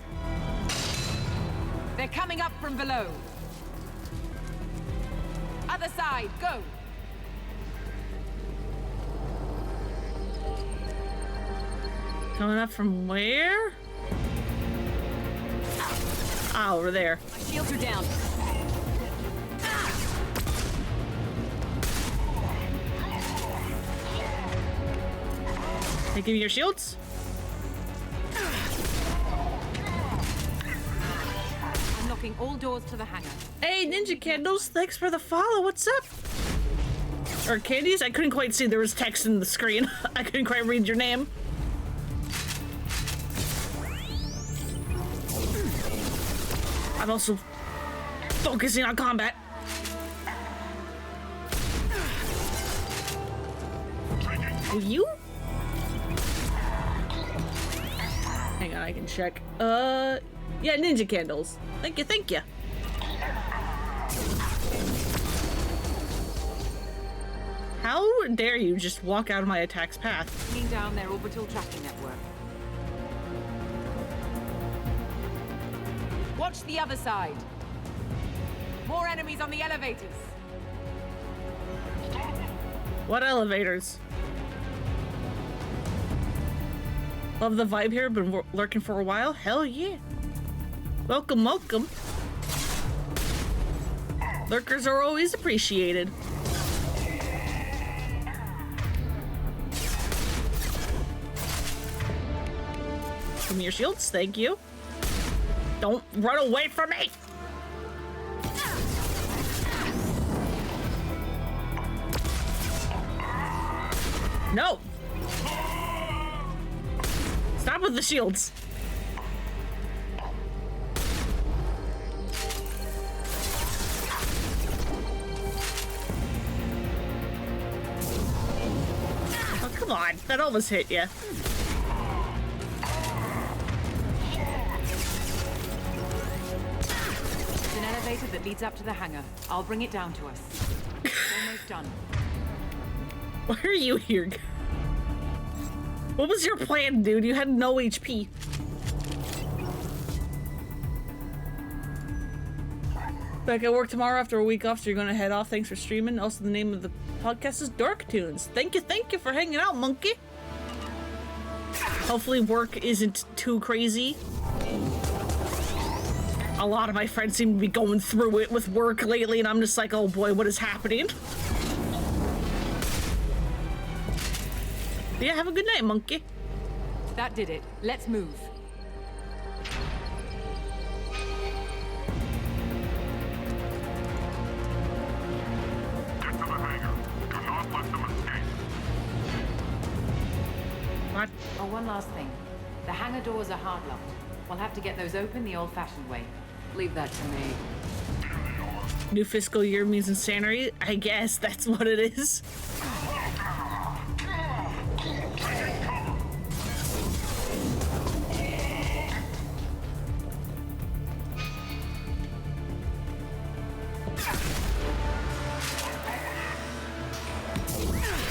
They're coming up from below. Other side, go. Coming up from where? Ah, over there. My shields are down. Hey, give me your shields. Unlocking all doors to the hangar. Hey, Ninja Candles, thanks for the follow. What's up? Or Candies? I couldn't quite see. There was text in the screen. I couldn't quite read your name. I'm also focusing on combat. You? Hang on, I can check. Yeah, Ninja Candles. Thank you, thank you. How dare you just walk out of my attack's path? Bringing down their orbital tracking network. Watch the other side. More enemies on the elevators. What elevators? Love the vibe here, been lurking for a while. Hell yeah. Welcome, welcome. Lurkers are always appreciated. Give me your shields, thank you. Don't run away from me! No! Stop with the shields. Oh, come on. That almost hit you. It's an elevator that leads up to the hangar. I'll bring it down to us. It's almost done. Why are you here? What was your plan, dude? You had no HP. Back at work tomorrow after a week off, so you're gonna head off. Thanks for streaming. Also, the name of the podcast is Dark Tunes. Thank you for hanging out, monkey. Hopefully work isn't too crazy. A lot of my friends seem to be going through it with work lately, and I'm just like, oh boy, what is happening? Yeah, have a good night, monkey. That did it. Let's move. Get to the hangar. Do not let them escape. What? Oh, one last thing. The hangar doors are hard locked. We'll have to get those open the old-fashioned way. Leave that to me. New fiscal year means insanity? I guess that's what it is.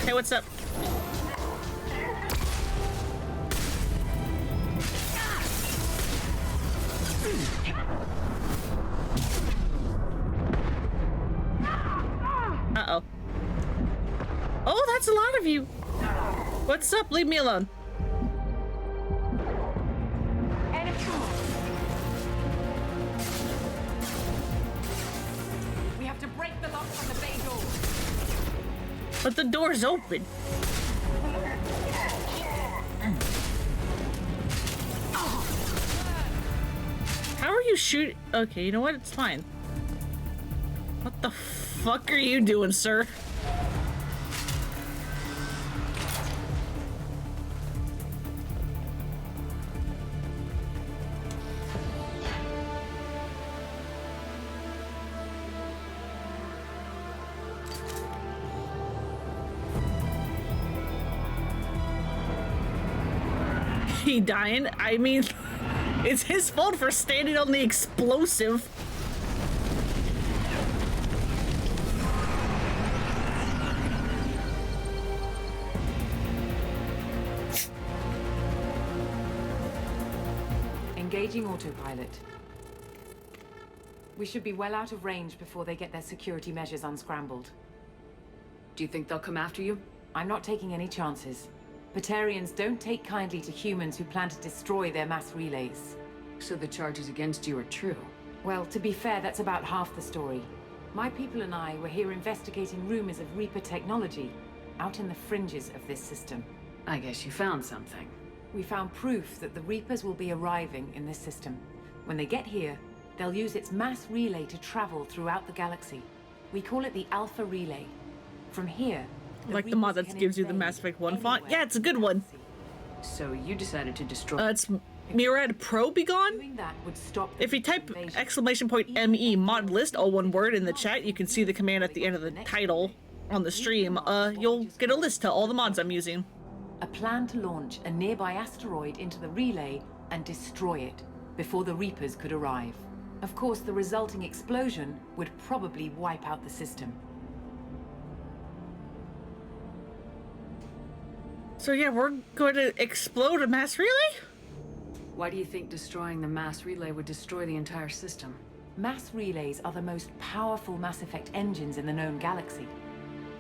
Hey, what's up? Uh-oh. Oh, that's a lot of you. What's up? Leave me alone. We have to break the lock on the bay door. But the door's open. How are you shooting? Okay, you know what? It's fine. What the fuck are you doing, sir? He dying? I mean, it's his fault for standing on the explosive. Engaging autopilot. We should be well out of range before they get their security measures unscrambled. Do you think they'll come after you? I'm not taking any chances. Batarians don't take kindly to humans who plan to destroy their mass relays. So the charges against you are true? Well, to be fair, that's about half the story. My people and I were here investigating rumors of Reaper technology, out in the fringes of this system. I guess you found something. We found proof that the Reapers will be arriving in this system. When they get here, they'll use its mass relay to travel throughout the galaxy. We call it the Alpha Relay. From here, like the mod that gives you the Mass Effect 1 font. Yeah, it's a good one. So you decided to destroy... It's Mirad Pro Be Gone? Doing that would stop if you type !ME mod list, all one word, in the chat, you can see the command at the end of the title on the stream. You'll get a list to all the mods I'm using. A plan to launch a nearby asteroid into the relay and destroy it before the Reapers could arrive. Of course, the resulting explosion would probably wipe out the system. So yeah, we're going to explode a mass relay? Why do you think destroying the mass relay would destroy the entire system? Mass relays are the most powerful Mass Effect engines in the known galaxy.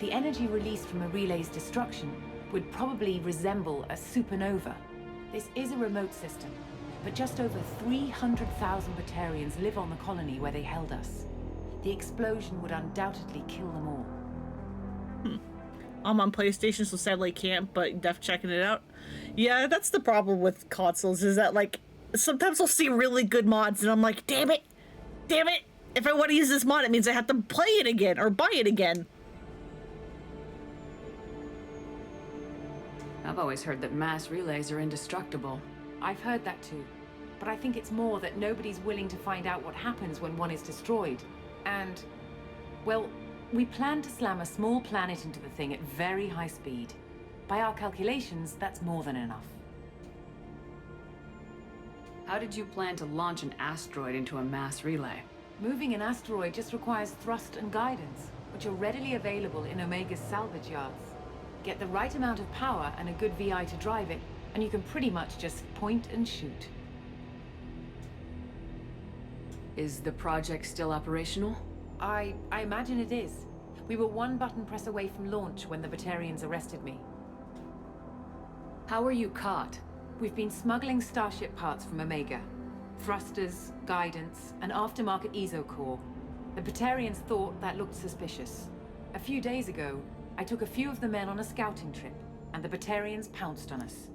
The energy released from a relay's destruction would probably resemble a supernova. This is a remote system, but just over 300,000 Batarians live on the colony where they held us. The explosion would undoubtedly kill them all. I'm on PlayStation, so sadly I can't, but def checking it out. Yeah, that's the problem with consoles, is that, like, sometimes I'll see really good mods, and I'm like, damn it! Damn it! If I want to use this mod, it means I have to play it again, or buy it again. I've always heard that mass relays are indestructible. I've heard that too. But I think it's more that nobody's willing to find out what happens when one is destroyed. And, well, we plan to slam a small planet into the thing at very high speed. By our calculations, that's more than enough. How did you plan to launch an asteroid into a mass relay? Moving an asteroid just requires thrust and guidance, which are readily available in Omega's salvage yards. Get the right amount of power and a good VI to drive it, and you can pretty much just point and shoot. Is the project still operational? I imagine it is. We were one button press away from launch when the Batarians arrested me. How were you caught? We've been smuggling Starship parts from Omega. Thrusters, guidance, and aftermarket ESO core. The Batarians thought that looked suspicious. A few days ago, I took a few of the men on a scouting trip, and the Batarians pounced on us.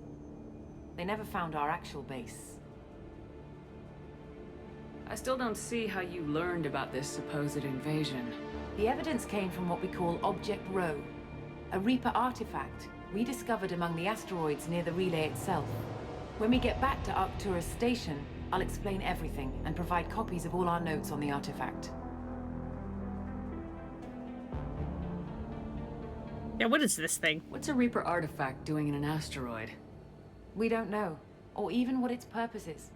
They never found our actual base. I still don't see how you learned about this supposed invasion. The evidence came from what we call Object Rho, a Reaper artifact we discovered among the asteroids near the relay itself. When we get back to Arcturus Station, I'll explain everything and provide copies of all our notes on the artifact. Yeah, what is this thing? What's a Reaper artifact doing in an asteroid? We don't know, or even what its purpose is.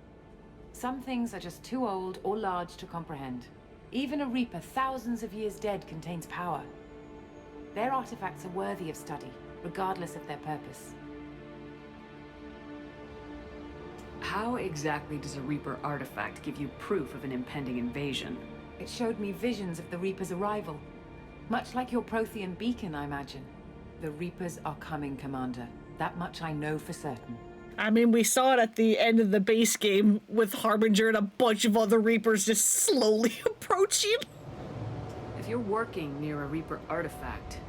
Some things are just too old or large to comprehend. Even a Reaper thousands of years dead contains power. Their artifacts are worthy of study, regardless of their purpose. How exactly does a Reaper artifact give you proof of an impending invasion? It showed me visions of the Reaper's arrival. Much like your Prothean beacon, I imagine. The Reapers are coming, Commander. That much I know for certain. I mean, we saw it at the end of the base game with Harbinger and a bunch of other Reapers just slowly approaching. If you're working near a Reaper artifact,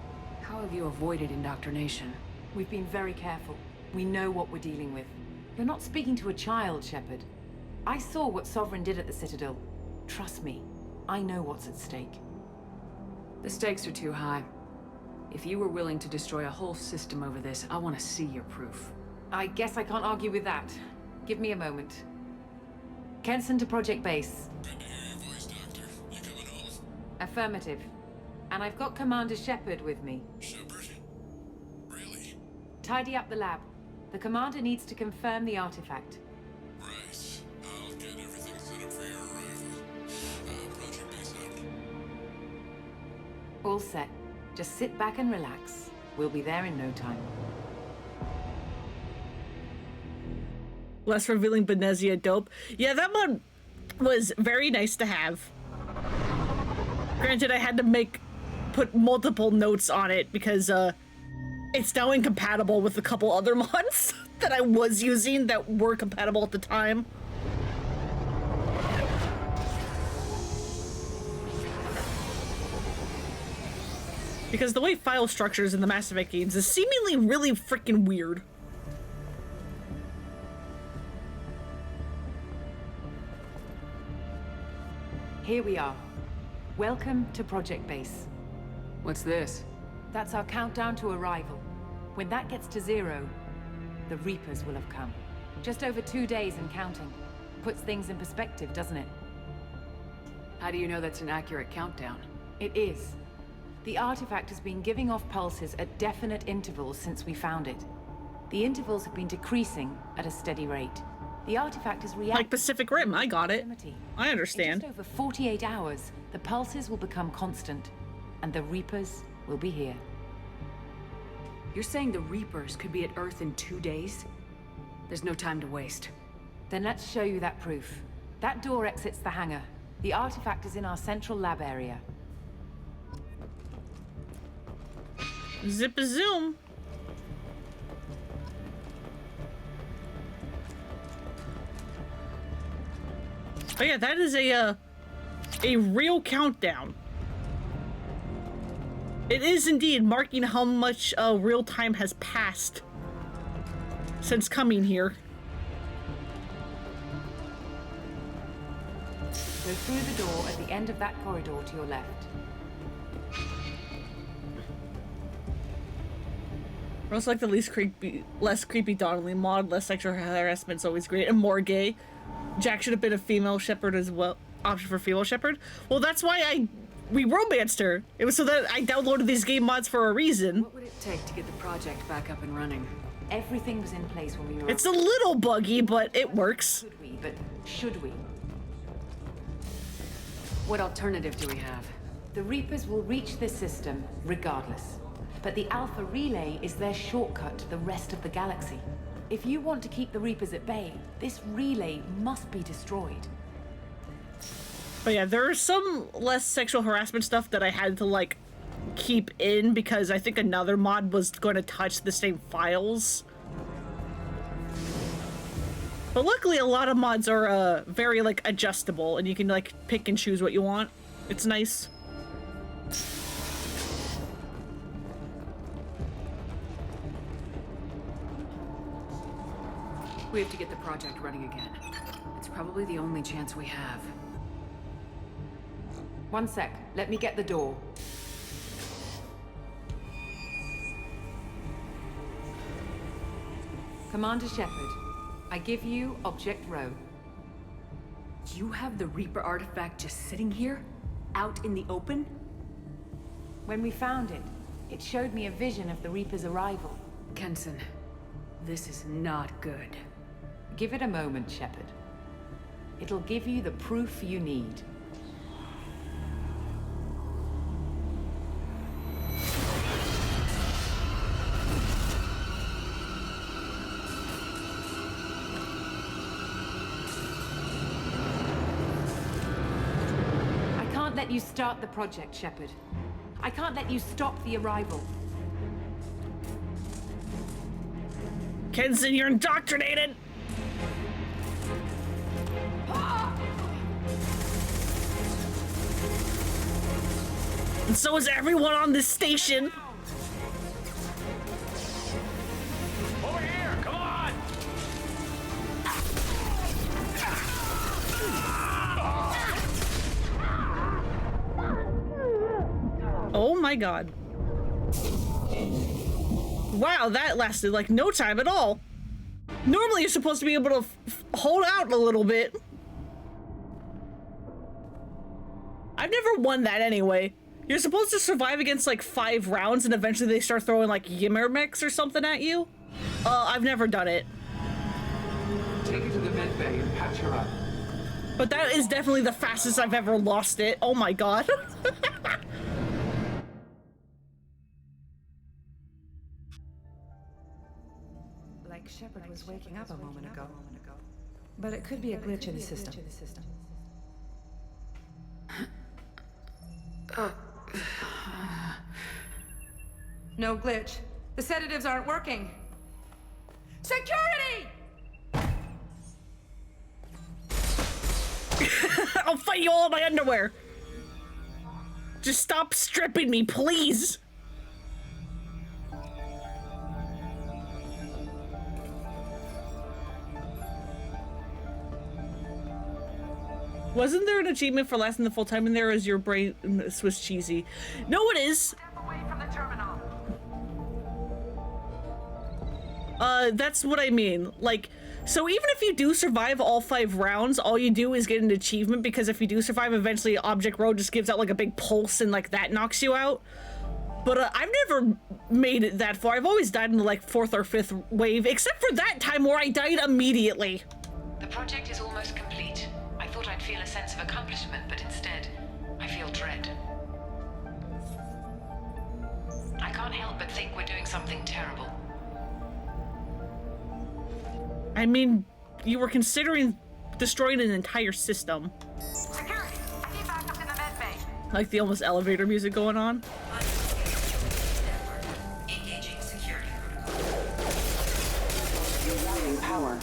how have you avoided indoctrination? We've been very careful. We know what we're dealing with. You're not speaking to a child, Shepard. I saw what Sovereign did at the Citadel. Trust me, I know what's at stake. The stakes are too high. If you were willing to destroy a whole system over this, I want to see your proof. I guess I can't argue with that. Give me a moment. Kenson to Project Base. Good to hear your voice, Doctor. You coming home? Affirmative. And I've got Commander Shepard with me. Shepard? Really? Tidy up the lab. The Commander needs to confirm the artifact. Right. I'll get everything set up for your arrival. Project Base out. All set. Just sit back and relax. We'll be there in no time. Less revealing Benezia dope. Yeah, that mod was very nice to have. Granted, I had to put multiple notes on it because it's now incompatible with a couple other mods that I was using that were compatible at the time. Because the way file structures in the Mass Effect games is seemingly really freaking weird. Here we are. Welcome to Project Base. What's this? That's our countdown to arrival. When that gets to 0, the Reapers will have come. Just over 2 days and counting. Puts things in perspective, doesn't it? How do you know that's an accurate countdown? It is. The artifact has been giving off pulses at definite intervals since we found it. The intervals have been decreasing at a steady rate. The artifact is reacting. Like Pacific Rim, I got it. I understand. In just over 48 hours, the pulses will become constant, and the Reapers will be here. You're saying the Reapers could be at Earth in 2 days? There's no time to waste. Then let's show you that proof. That door exits the hangar. The artifact is in our central lab area. Zip-a-zoom. Oh yeah, that is a real countdown. It is indeed marking how much real time has passed since coming here. Go through the door at the end of that corridor to your left. Most like the less creepy Donnelly mod, less sexual harassment is always great, and more gay. Jack should have been a female shepherd as well. Option for female shepherd. Well, that's why we romanced her. It was so that I downloaded these game mods for a reason. What would it take to get the project back up and running? Everything was in place when we were. It's a little buggy, but it works. Could we? But should we? What alternative do we have? The Reapers will reach this system regardless. But the Alpha Relay is their shortcut to the rest of the galaxy. If you want to keep the Reapers at bay, this relay must be destroyed. But yeah, there is some less sexual harassment stuff that I had to like keep in because I think another mod was going to touch the same files. But luckily a lot of mods are very like adjustable and you can like pick and choose what you want. It's nice. We have to get the project running again. It's probably the only chance we have. One sec. Let me get the door. Commander Shepard, I give you Object Row. You have the Reaper artifact just sitting here? Out in the open? When we found it, it showed me a vision of the Reaper's arrival. Kenson, this is not good. Give it a moment, Shepard. It'll give you the proof you need. I can't let you start the project, Shepard. I can't let you stop the arrival. Kenson, you're indoctrinated! And so is everyone on this station. Over here, come on! Oh my god. Wow, that lasted like no time at all. Normally you're supposed to be able to hold out a little bit. I've never won that anyway. You're supposed to survive against like 5 rounds and eventually they start throwing like Yimmermix or something at you. I've never done it. Take it to the med bay and patch her up. But that is definitely the fastest I've ever lost it. Oh my god. Like Shepard was was waking up a moment ago. But it could be a glitch in the system. No glitch. The sedatives aren't working. Security! I'll fight you all in my underwear. Just stop stripping me, please. Wasn't there an achievement for lasting the full time in there as your brain Swiss cheesy? No, it is. Step away from the terminal. That's what I mean. Like, so even if you do survive all 5 rounds, all you do is get an achievement, because if you do survive, eventually Object Road just gives out like a big pulse and like that knocks you out. But I've never made it that far. I've always died in the like 4th or 5th wave, except for that time where I died immediately. The project is almost complete. I thought I'd feel a sense of accomplishment, but instead, I feel dread. I can't help but think we're doing something terrible. I mean, you were considering destroying an entire system. Security, I need backup in the med bay. Like the almost elevator music going on. Engaging security protocol. Rerouting power.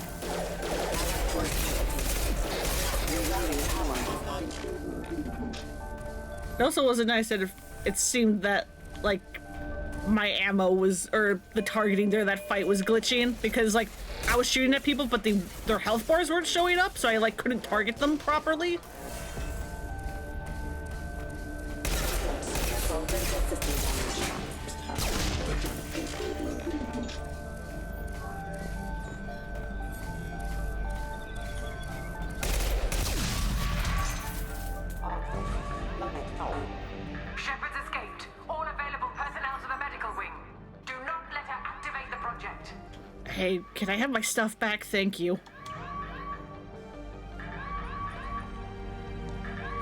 Rerouting power. It also wasn't nice that it seemed that, like, my ammo was, or the targeting there, that fight was glitching, because, like, I was shooting at people, but their health bars weren't showing up, so I, like, couldn't target them properly. Shepard's escaped. All available personnel to the medical wing. Do not let her activate the project. Hey, can I have my stuff back? Thank you.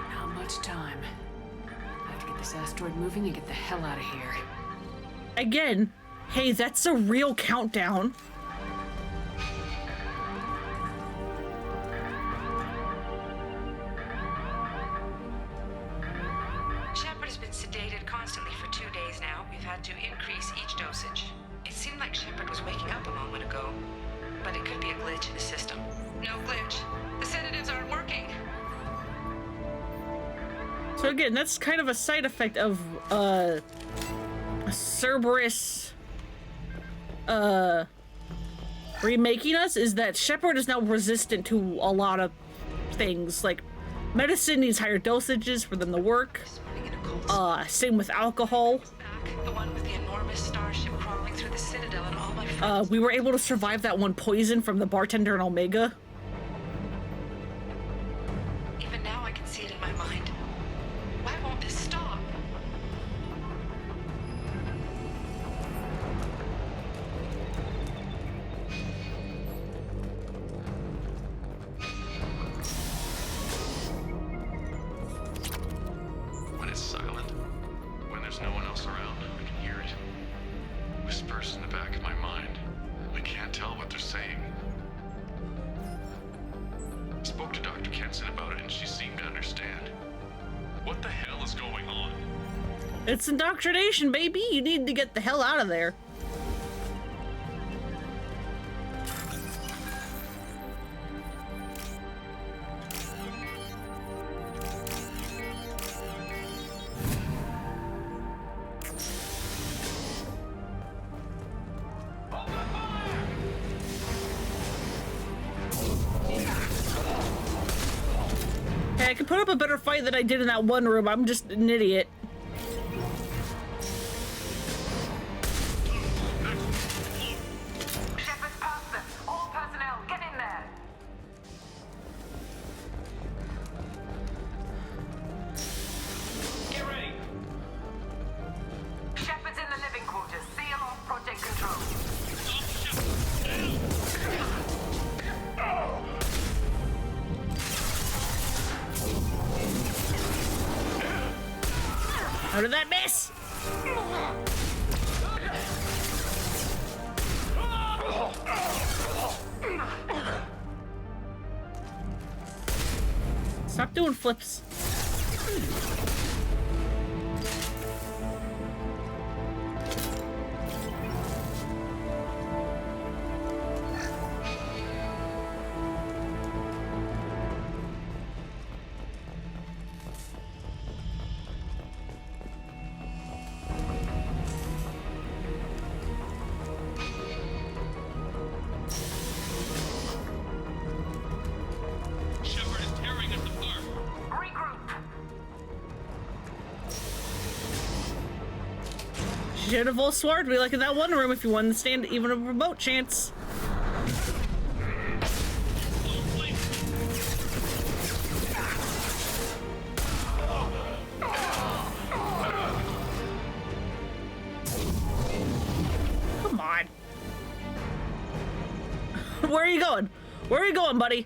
Not much time. I have to get this asteroid moving and get the hell out of here. Again, hey, that's a real countdown. Shepard has been sedated constantly for 2 days now. We've had to increase each dosage. It seemed like Shepard was waking up a moment ago, but it could be a glitch in the system. No glitch. The sedatives aren't working. So again, that's kind of a side effect of, Cerberus, remaking us, is that Shepard is now resistant to a lot of things. Like, medicine needs higher dosages for them to work. Same with alcohol. The one with the enormous starship crawling through the Citadel and all my friends. We were able to survive that one poison from the bartender in Omega. Even now I can see it in my mind. Why won't this stop? When it's silent, when there's no one else around, I can hear it. Whispers in the back of my mind. I can't tell what they're saying. I spoke to Dr. Kenson about it and she seemed to understand. What the hell is going on? It's indoctrination, baby! You need to get the hell out of there. Hey, I could put up a better fight than I did in that one room. I'm just an idiot. Shepard's past them. All personnel, get in there. Get ready! Shepard's in the living quarters. Seal off project control. How did that miss? Stop doing flips. Should have all sworn to be like in that one room if you wanted to stand even a remote chance. Come on. Where are you going? Where are you going, buddy?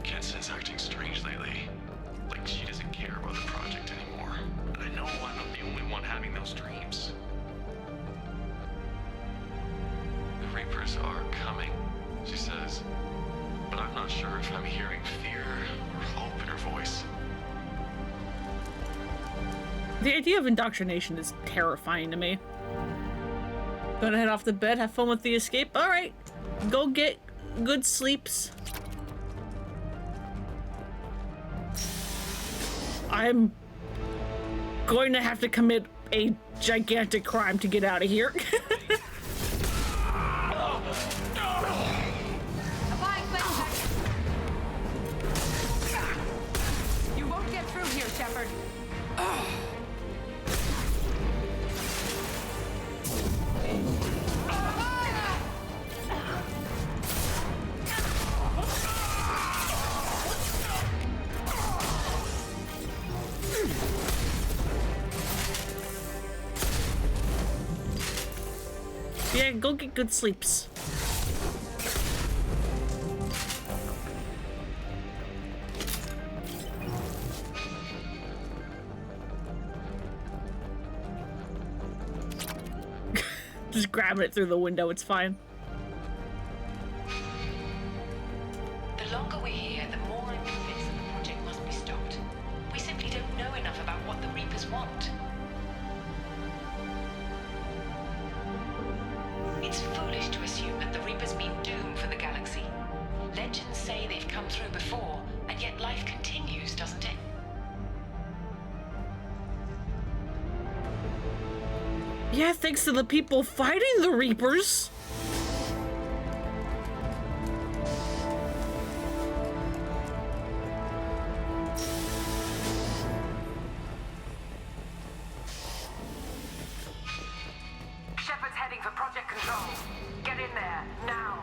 Kenson's acting strange lately. Like she doesn't care about the project anymore. And I know I'm not the only one having those dreams. The Reapers are coming, she says. But I'm not sure if I'm hearing fear or hope in her voice. The idea of indoctrination is terrifying to me. Gonna head off to bed, have fun with the escape. Alright, go get good sleeps. I'm going to have to commit a gigantic crime to get out of here. You won't get through here, Shepard. Yeah, go get good sleeps. Just grabbing it through the window, it's fine. The longer we're here, the more I'm convinced that the project must be stopped. We simply don't know enough about what the Reapers want. It's foolish to assume that the Reapers mean doom for the galaxy. Legends say they've come through before, and yet life continues, doesn't it? Yeah, thanks to the people fighting the Reapers. Shepard's heading for Project Control. Get in there, now.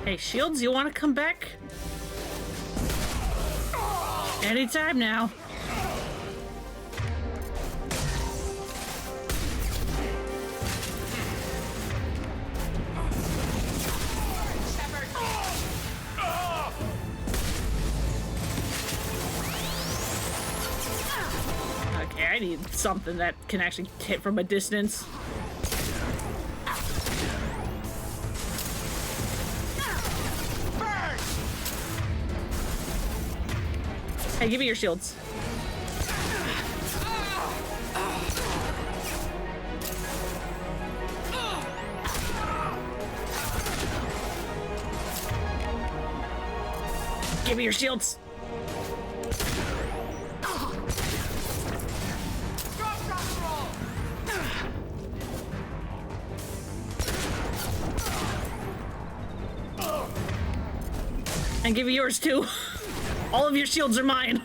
Hey, Shields, you want to come back? Anytime now. Okay, I need something that can actually hit from a distance. Hey, give me your shields. Give me your shields. And give you yours too. All of your shields are mine.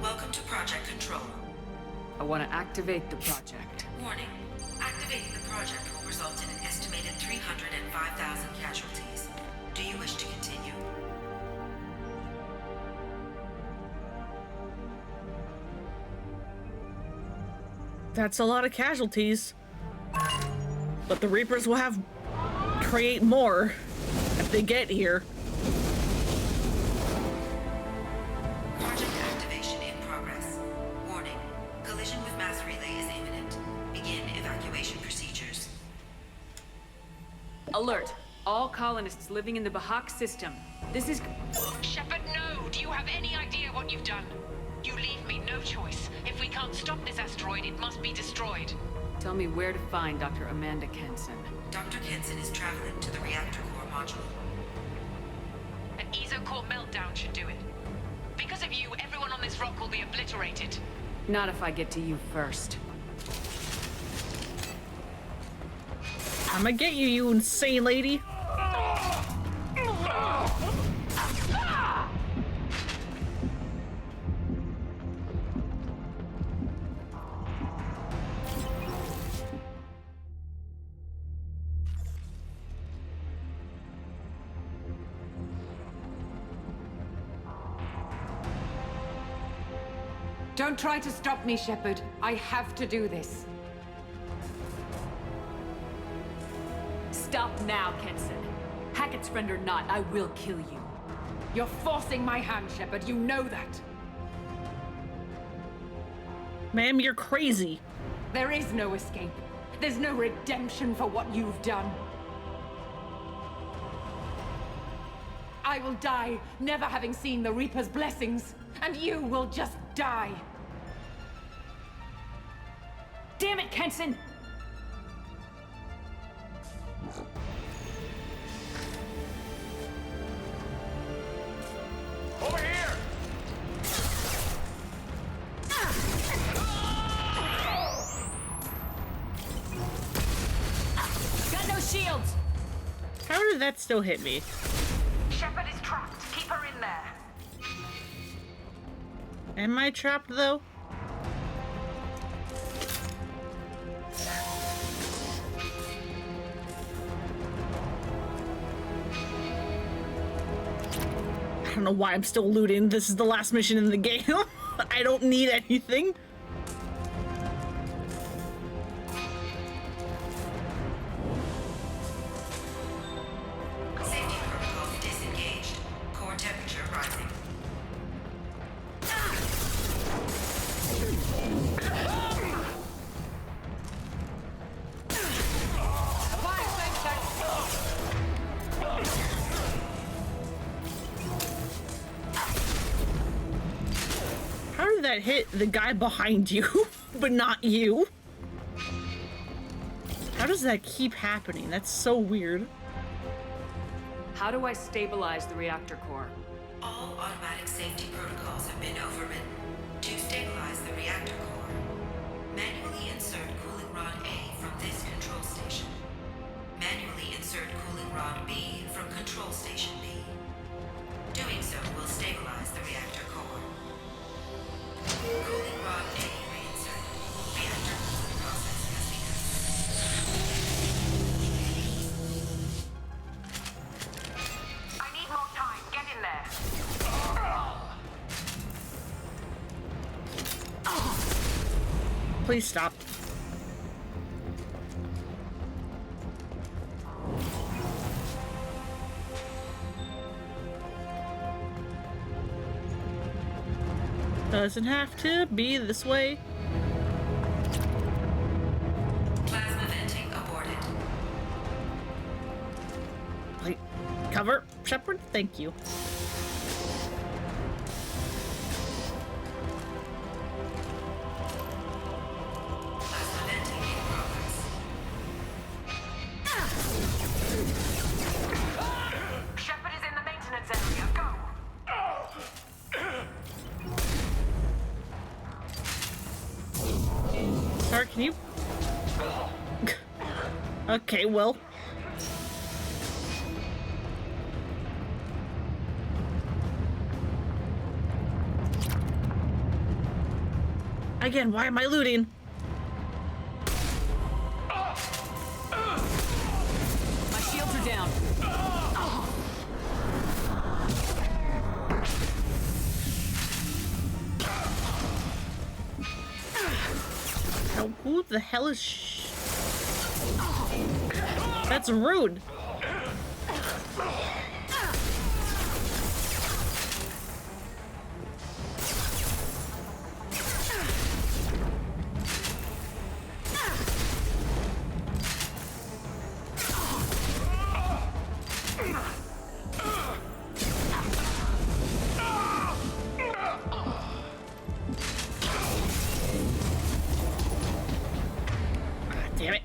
Welcome to Project Control. I want to activate the project. Warning. Activating the project will result in an estimated 305,000 casualties. Do you wish to continue? That's a lot of casualties. But the Reapers will have create more if they get here. Project activation in progress. Warning. Collision with mass relay is imminent. Begin evacuation procedures. Alert! All colonists living in the Bahak system. This is... Shepard, no! Do you have any idea what you've done? You leave me no choice. If we can't stop this asteroid, it must be destroyed. Tell me where to find Dr. Amanda Kenson. Dr. Kenson is traveling to the reactor core module. An ESO-core meltdown should do it. Because of you, everyone on this rock will be obliterated. Not if I get to you first. I'ma get you, you insane lady. Don't try to stop me, Shepard. I have to do this. Stop now, Kenson. Hackett's friend or not, I will kill you. You're forcing my hand, Shepard. You know that. Ma'am, you're crazy. There is no escape. There's no redemption for what you've done. I will die, never having seen the Reaper's blessings, and you will just die. Damn it, Kenson! Over here! Got no shields! How did that still hit me? Shepard is trapped. Keep her in there. Am I trapped though? I don't know why I'm still looting. This is the last mission in the game. I don't need anything. Safety protocol disengaged. Core temperature rising. How did that hit the guy behind you, but not you? How does that keep happening? That's so weird. How do I stabilize the reactor core? All automatic safety protocols have been overridden. To stabilize the reactor core, manually insert cooling rod A from this control station. Manually insert cooling rod B from control station B. Doing so will stabilize the reactor core. Cooling rod A reinserted. Reactor cooling process has begun. I need more time. Get in there. Please stop. Doesn't have to be this way. Plasma venting aborted. Wait, cover, Shepard? Thank you. Plasma venting in progress. Sir, can you... Okay, well... Again, why am I looting? My shields are down. Now, who the hell is That's rude. Damn it.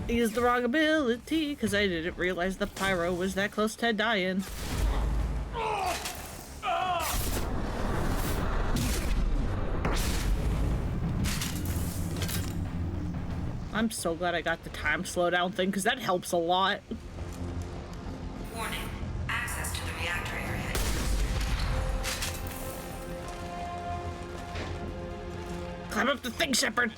Used the wrong ability because I didn't realize the pyro was that close to dying. I'm so glad I got the time slowdown thing because that helps a lot. Warning. Access to the reactor area. Climb up the thing, Shepard.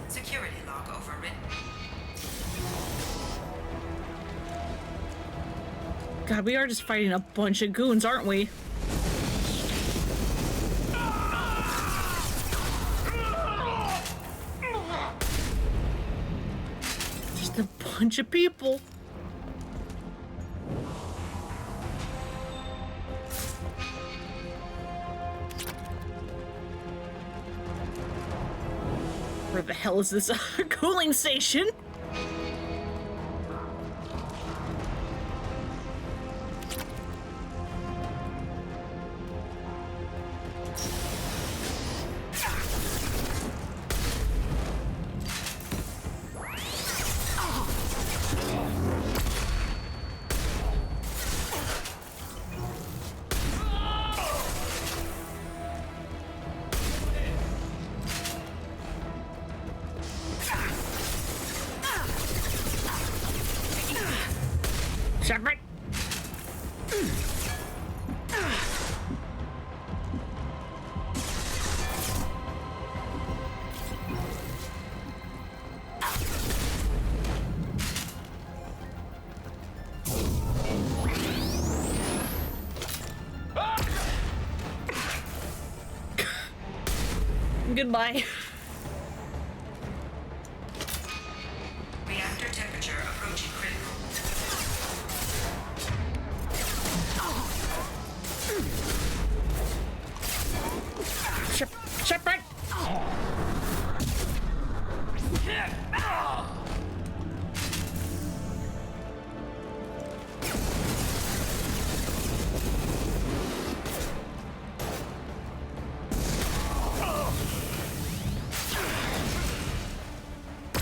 Security log overwritten. God, we are just fighting a bunch of goons, aren't we? Just a bunch of people. Where the hell is this cooling station? Shepard. Goodbye. Reactor temperature approaching critical. Shepard.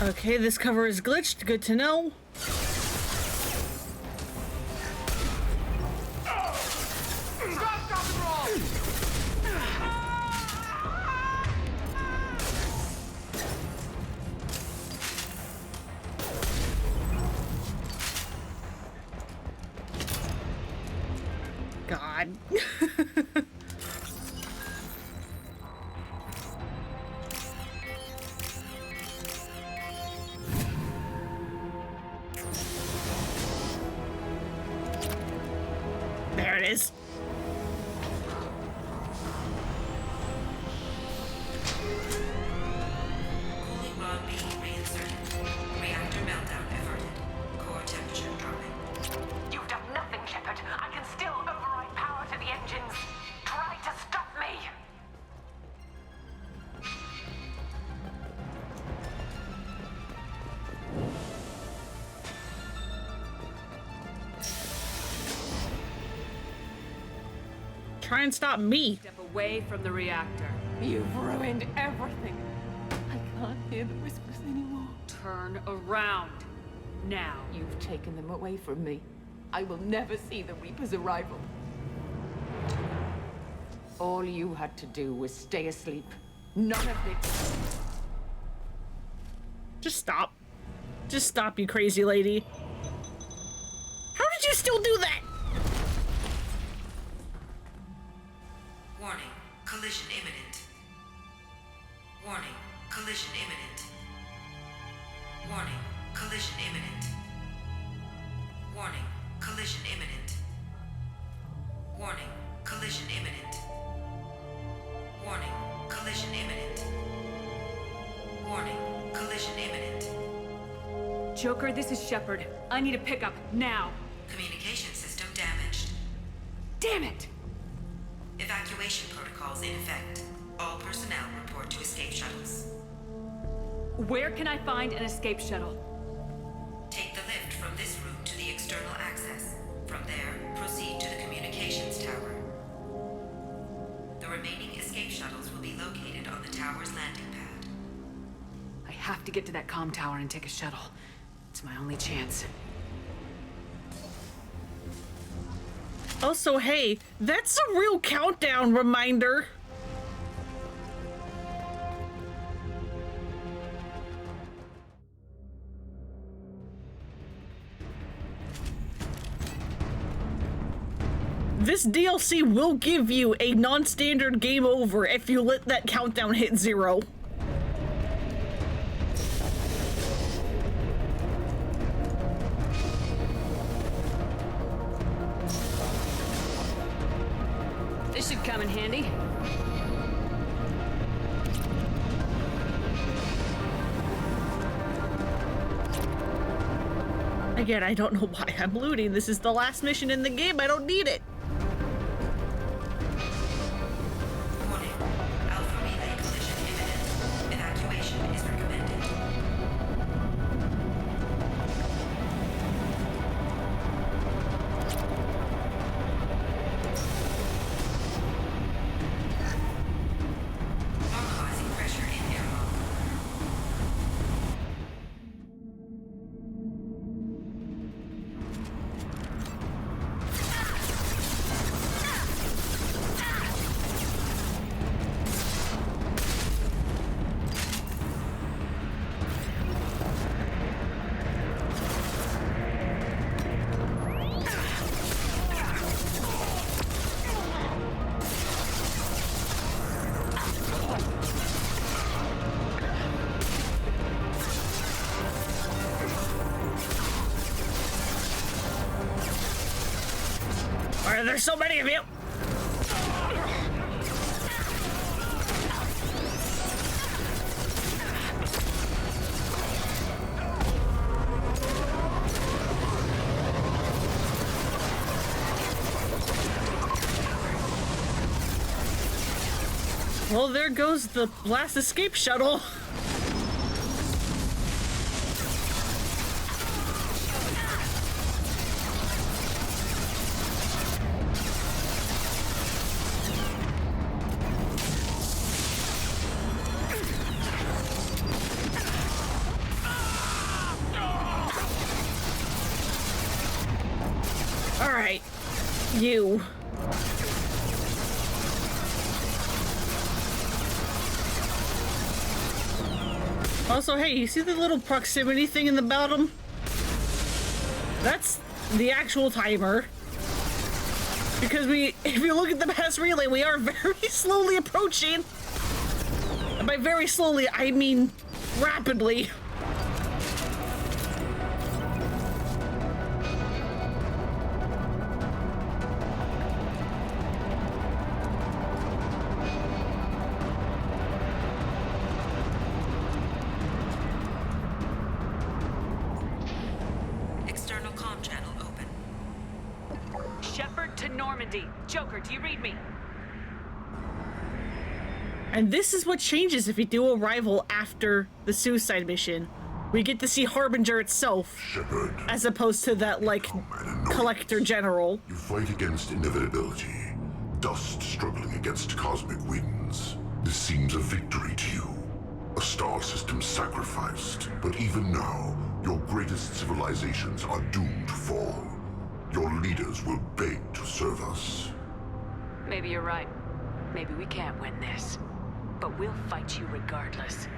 Okay, this cover is glitched. Good to know. God. There it is. Cooling rod being reinserted. Reactor meltdown averted. Core temperature dropping. You've done nothing, Shepard. I can still override power to the engines. Try to stop me. Try and stop me. Step away from the reactor. You've ruined everything. I can't hear the whispers anymore. Turn around. Now. You've taken them away from me. I will never see the Reaper's arrival. All you had to do was stay asleep. None of this. Just stop. Just stop, you crazy lady. How did you still do that? Warning, collision imminent. Warning, collision imminent. Warning, collision imminent. Warning, collision imminent. Warning, collision imminent. Warning, collision imminent. Warning, collision imminent. Joker, this is Shepard. I need a pickup, now. Communication system damaged. Damn it! Evacuation protocols in effect. All personnel report to escape shuttles. Where can I find an escape shuttle? Take the lift from this room to the external access. From there, proceed to the communications tower. The remaining escape shuttles will be located on the tower's landing pad. I have to get to that comm tower and take a shuttle. It's my only chance. Also, hey, that's a real countdown reminder. This DLC will give you a non-standard game over if you let that countdown hit 0. This should come in handy. Again, I don't know why I'm looting. This is the last mission in the game. I don't need it. Warning, Alpha Relay collision imminent. Evacuation is recommended. Normalizing pressure in airlock. Why are there so many of you? Well, there goes the last escape shuttle. All right, you. Also, hey, you see the little proximity thing in the bottom? That's the actual timer. Because if you look at the mass relay, we are very slowly approaching. And by very slowly, I mean rapidly. External comm channel open. Shepard to Normandy. Joker, do you read me? And this is what changes if you do Arrival after the suicide mission. We get to see Harbinger itself, Shepard, as opposed to that, like, Collector General. you fight against inevitability, dust struggling against cosmic winds. This seems a victory to you, a star system sacrificed. But even now, your greatest civilizations are doomed to fall. your leaders will beg to serve us. Maybe you're right. Maybe we can't win this. But we'll fight you regardless.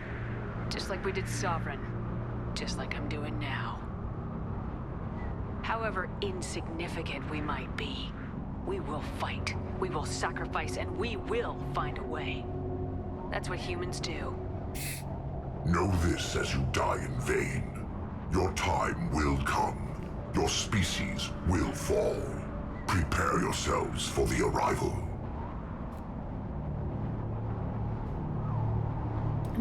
Just like we did Sovereign. Just like I'm doing now. However insignificant we might be, we will fight, we will sacrifice, and we will find a way. That's what humans do. Know this as you die in vain. Your time will come. Your species will fall. Prepare yourselves for the arrival.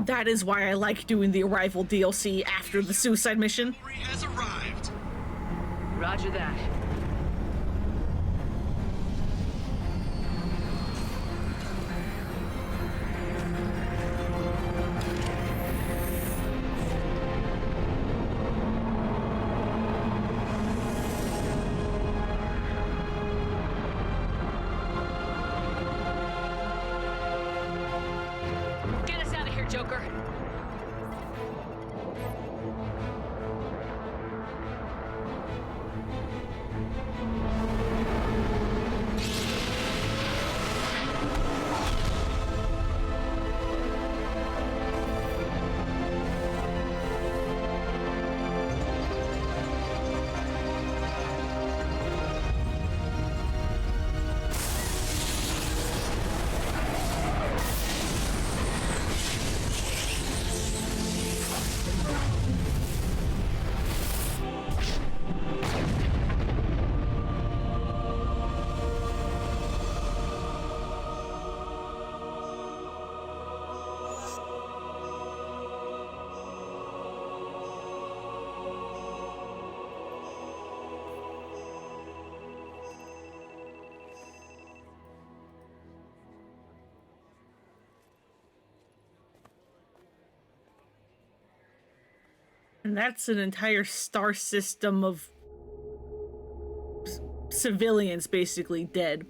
That is why I like doing the Arrival DLC after the suicide mission. Has arrived. Roger that. Get us out of here, Joker. And that's an entire star system of civilians basically dead.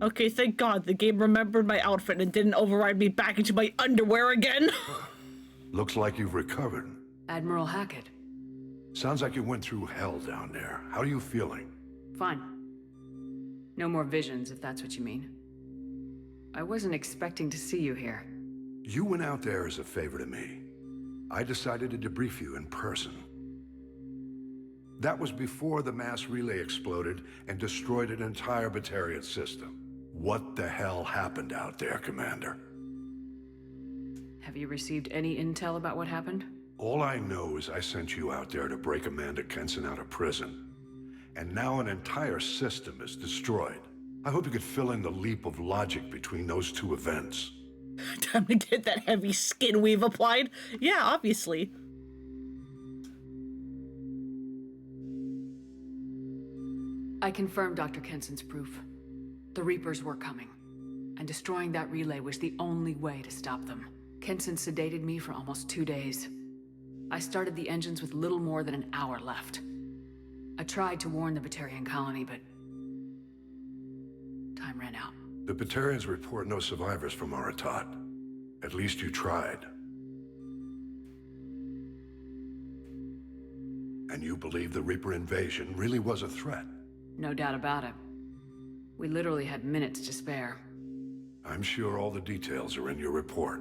Okay, thank God the game remembered my outfit and didn't override me back into my underwear again. Looks like you've recovered. Admiral Hackett. Sounds like you went through hell down there. How are you feeling? Fine. No more visions, if that's what you mean. I wasn't expecting to see you here. You went out there as a favor to me. I decided to debrief you in person. That was before the mass relay exploded and destroyed an entire Batarian system. What the hell happened out there, Commander? Have you received any intel about what happened? All I know is I sent you out there to break Amanda Kenson out of prison. And now an entire system is destroyed. I hope you could fill in the leap of logic between those two events. Time to get that heavy skin we've applied. Yeah, obviously. I confirmed Dr. Kenson's proof. The Reapers were coming, and destroying that relay was the only way to stop them. Kenson sedated me for almost 2 days. I started the engines with little more than an hour left. I tried to warn the Batarian colony, but time ran out. The Batarians report no survivors from Aratat. At least you tried. And you believe the Reaper invasion really was a threat? No doubt about it. We literally had minutes to spare. I'm sure all the details are in your report.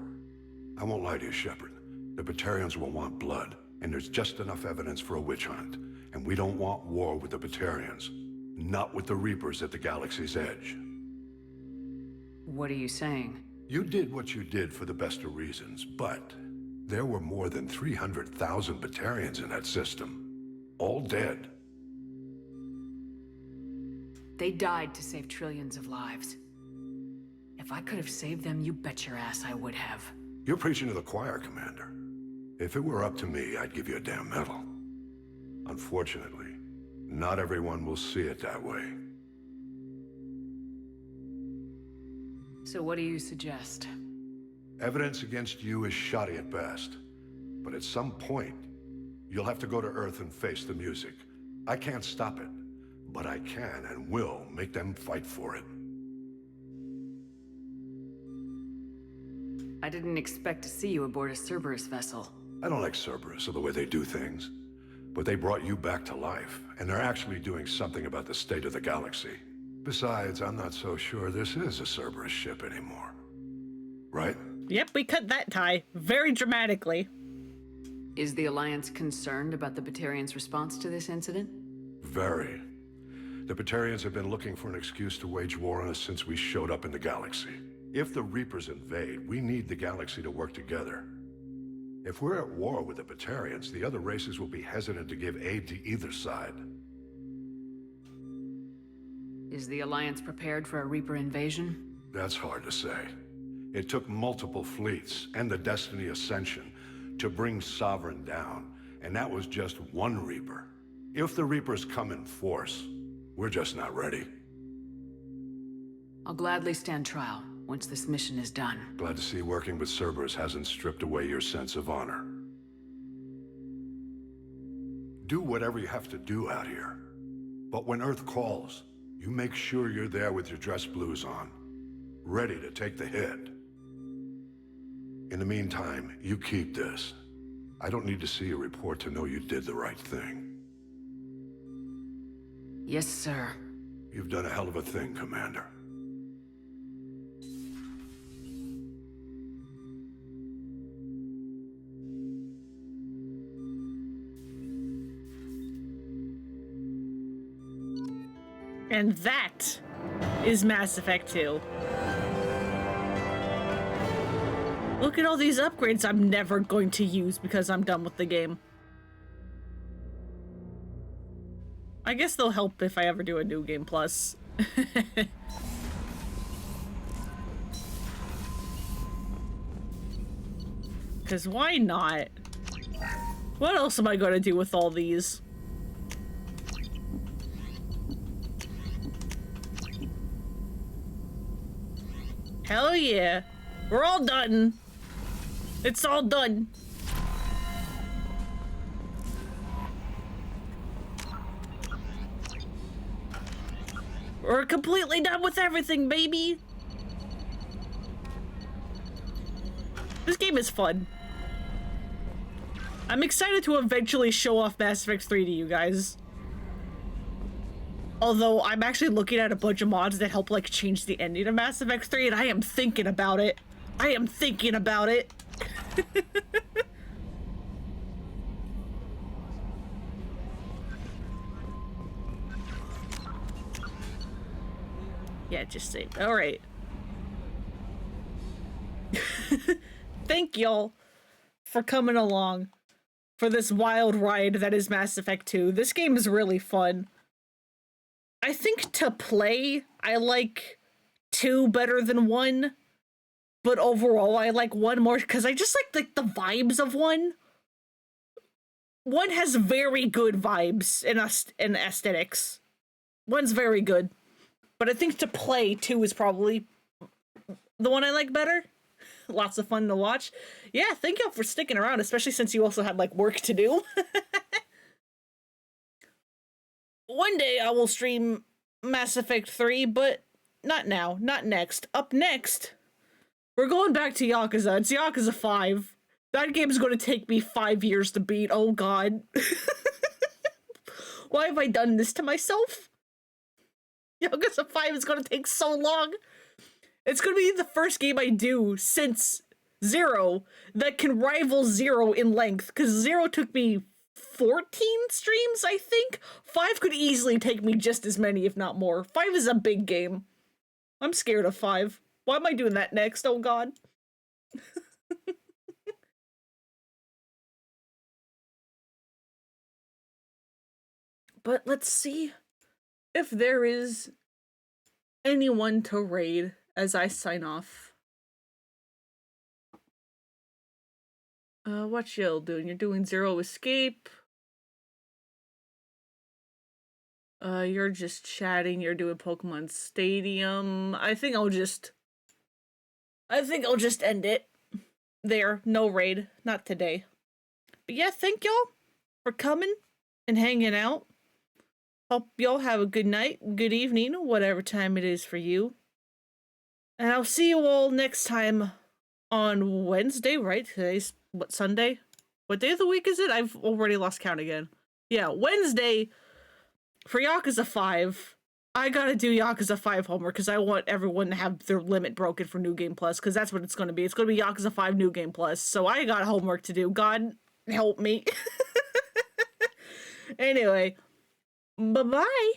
I won't lie to you, Shepard. The Batarians will want blood, and there's just enough evidence for a witch hunt. And we don't want war with the Batarians. Not with the Reapers at the galaxy's edge. What are you saying? You did what you did for the best of reasons, but there were more than 300,000 Batarians in that system. All dead. They died to save trillions of lives. If I could have saved them, you bet your ass I would have. You're preaching to the choir, Commander. If it were up to me, I'd give you a damn medal. Unfortunately, not everyone will see it that way. So what do you suggest? Evidence against you is shoddy at best. But at some point, you'll have to go to Earth and face the music. I can't stop it, but I can and will make them fight for it. I didn't expect to see you aboard a Cerberus vessel. I don't like Cerberus or the way they do things. But they brought you back to life, and they're actually doing something about the state of the galaxy. Besides, I'm not so sure this is a Cerberus ship anymore. Right? Yep, we cut that tie very dramatically. Is the Alliance concerned about the Batarians' response to this incident? Very. The Batarians have been looking for an excuse to wage war on us since we showed up in the galaxy. If the Reapers invade, we need the galaxy to work together. If we're at war with the Batarians, the other races will be hesitant to give aid to either side. Is the Alliance prepared for a Reaper invasion? That's hard to say. It took multiple fleets and the Destiny Ascension to bring Sovereign down, and that was just one Reaper. If the Reapers come in force, we're just not ready. I'll gladly stand trial once this mission is done. Glad to see working with Cerberus hasn't stripped away your sense of honor. Do whatever you have to do out here. But when Earth calls, you make sure you're there with your dress blues on, ready to take the hit. In the meantime, you keep this. I don't need to see a report to know you did the right thing. Yes, sir. You've done a hell of a thing, Commander. And that is Mass Effect 2. Look at all these upgrades I'm never going to use because I'm done with the game. I guess they'll help if I ever do a New Game Plus. Because why not? What else am I going to do with all these? Hell yeah. We're all done. It's all done. We're completely done with everything, baby. This game is fun. I'm excited to eventually show off Mass Effect 3 to you guys. Although I'm actually looking at a bunch of mods that help like change the ending of Mass Effect 3 and I am thinking about it. I am thinking about it. Yeah, just say, all right. Thank y'all for coming along for this wild ride that is Mass Effect 2. This game is really fun. I think to play, I like 2 better than 1, but overall I like 1 more because I just like the vibes of 1. 1 has very good vibes and aesthetics. 1's very good, but I think to play 2 is probably the one I like better. Lots of fun to watch. Yeah, thank y'all for sticking around, especially since you also had like work to do. One day I will stream Mass Effect 3, but not now, not next. Up next, we're going back to Yakuza. It's Yakuza 5. That game is going to take me 5 years to beat. Oh god. Why have I done this to myself? Yakuza 5 is going to take so long. It's going to be the first game I do since 0 that can rival 0 in length, because 0 took me 14 streams, I think. 5 could easily take me just as many, if not more. 5 is a big game. I'm scared of 5. Why am I doing that next? Oh god. But let's see if there is anyone to raid as I sign off. What y'all doing? You're doing Zero Escape. You're just chatting. You're doing Pokemon Stadium. I think I'll just end it there. No raid. Not today. But yeah, thank y'all for coming and hanging out. Hope y'all have a good night, good evening, whatever time it is for you. And I'll see you all next time on Wednesday, right? Today's, what, Sunday? What day of the week is it? I've already lost count again. Yeah, Wednesday for Yakuza 5. I gotta do Yakuza 5 homework because I want everyone to have their limit broken for New Game Plus, because that's what it's gonna be. It's gonna be Yakuza 5 New Game Plus. So I got homework to do. God help me. Anyway, bye-bye.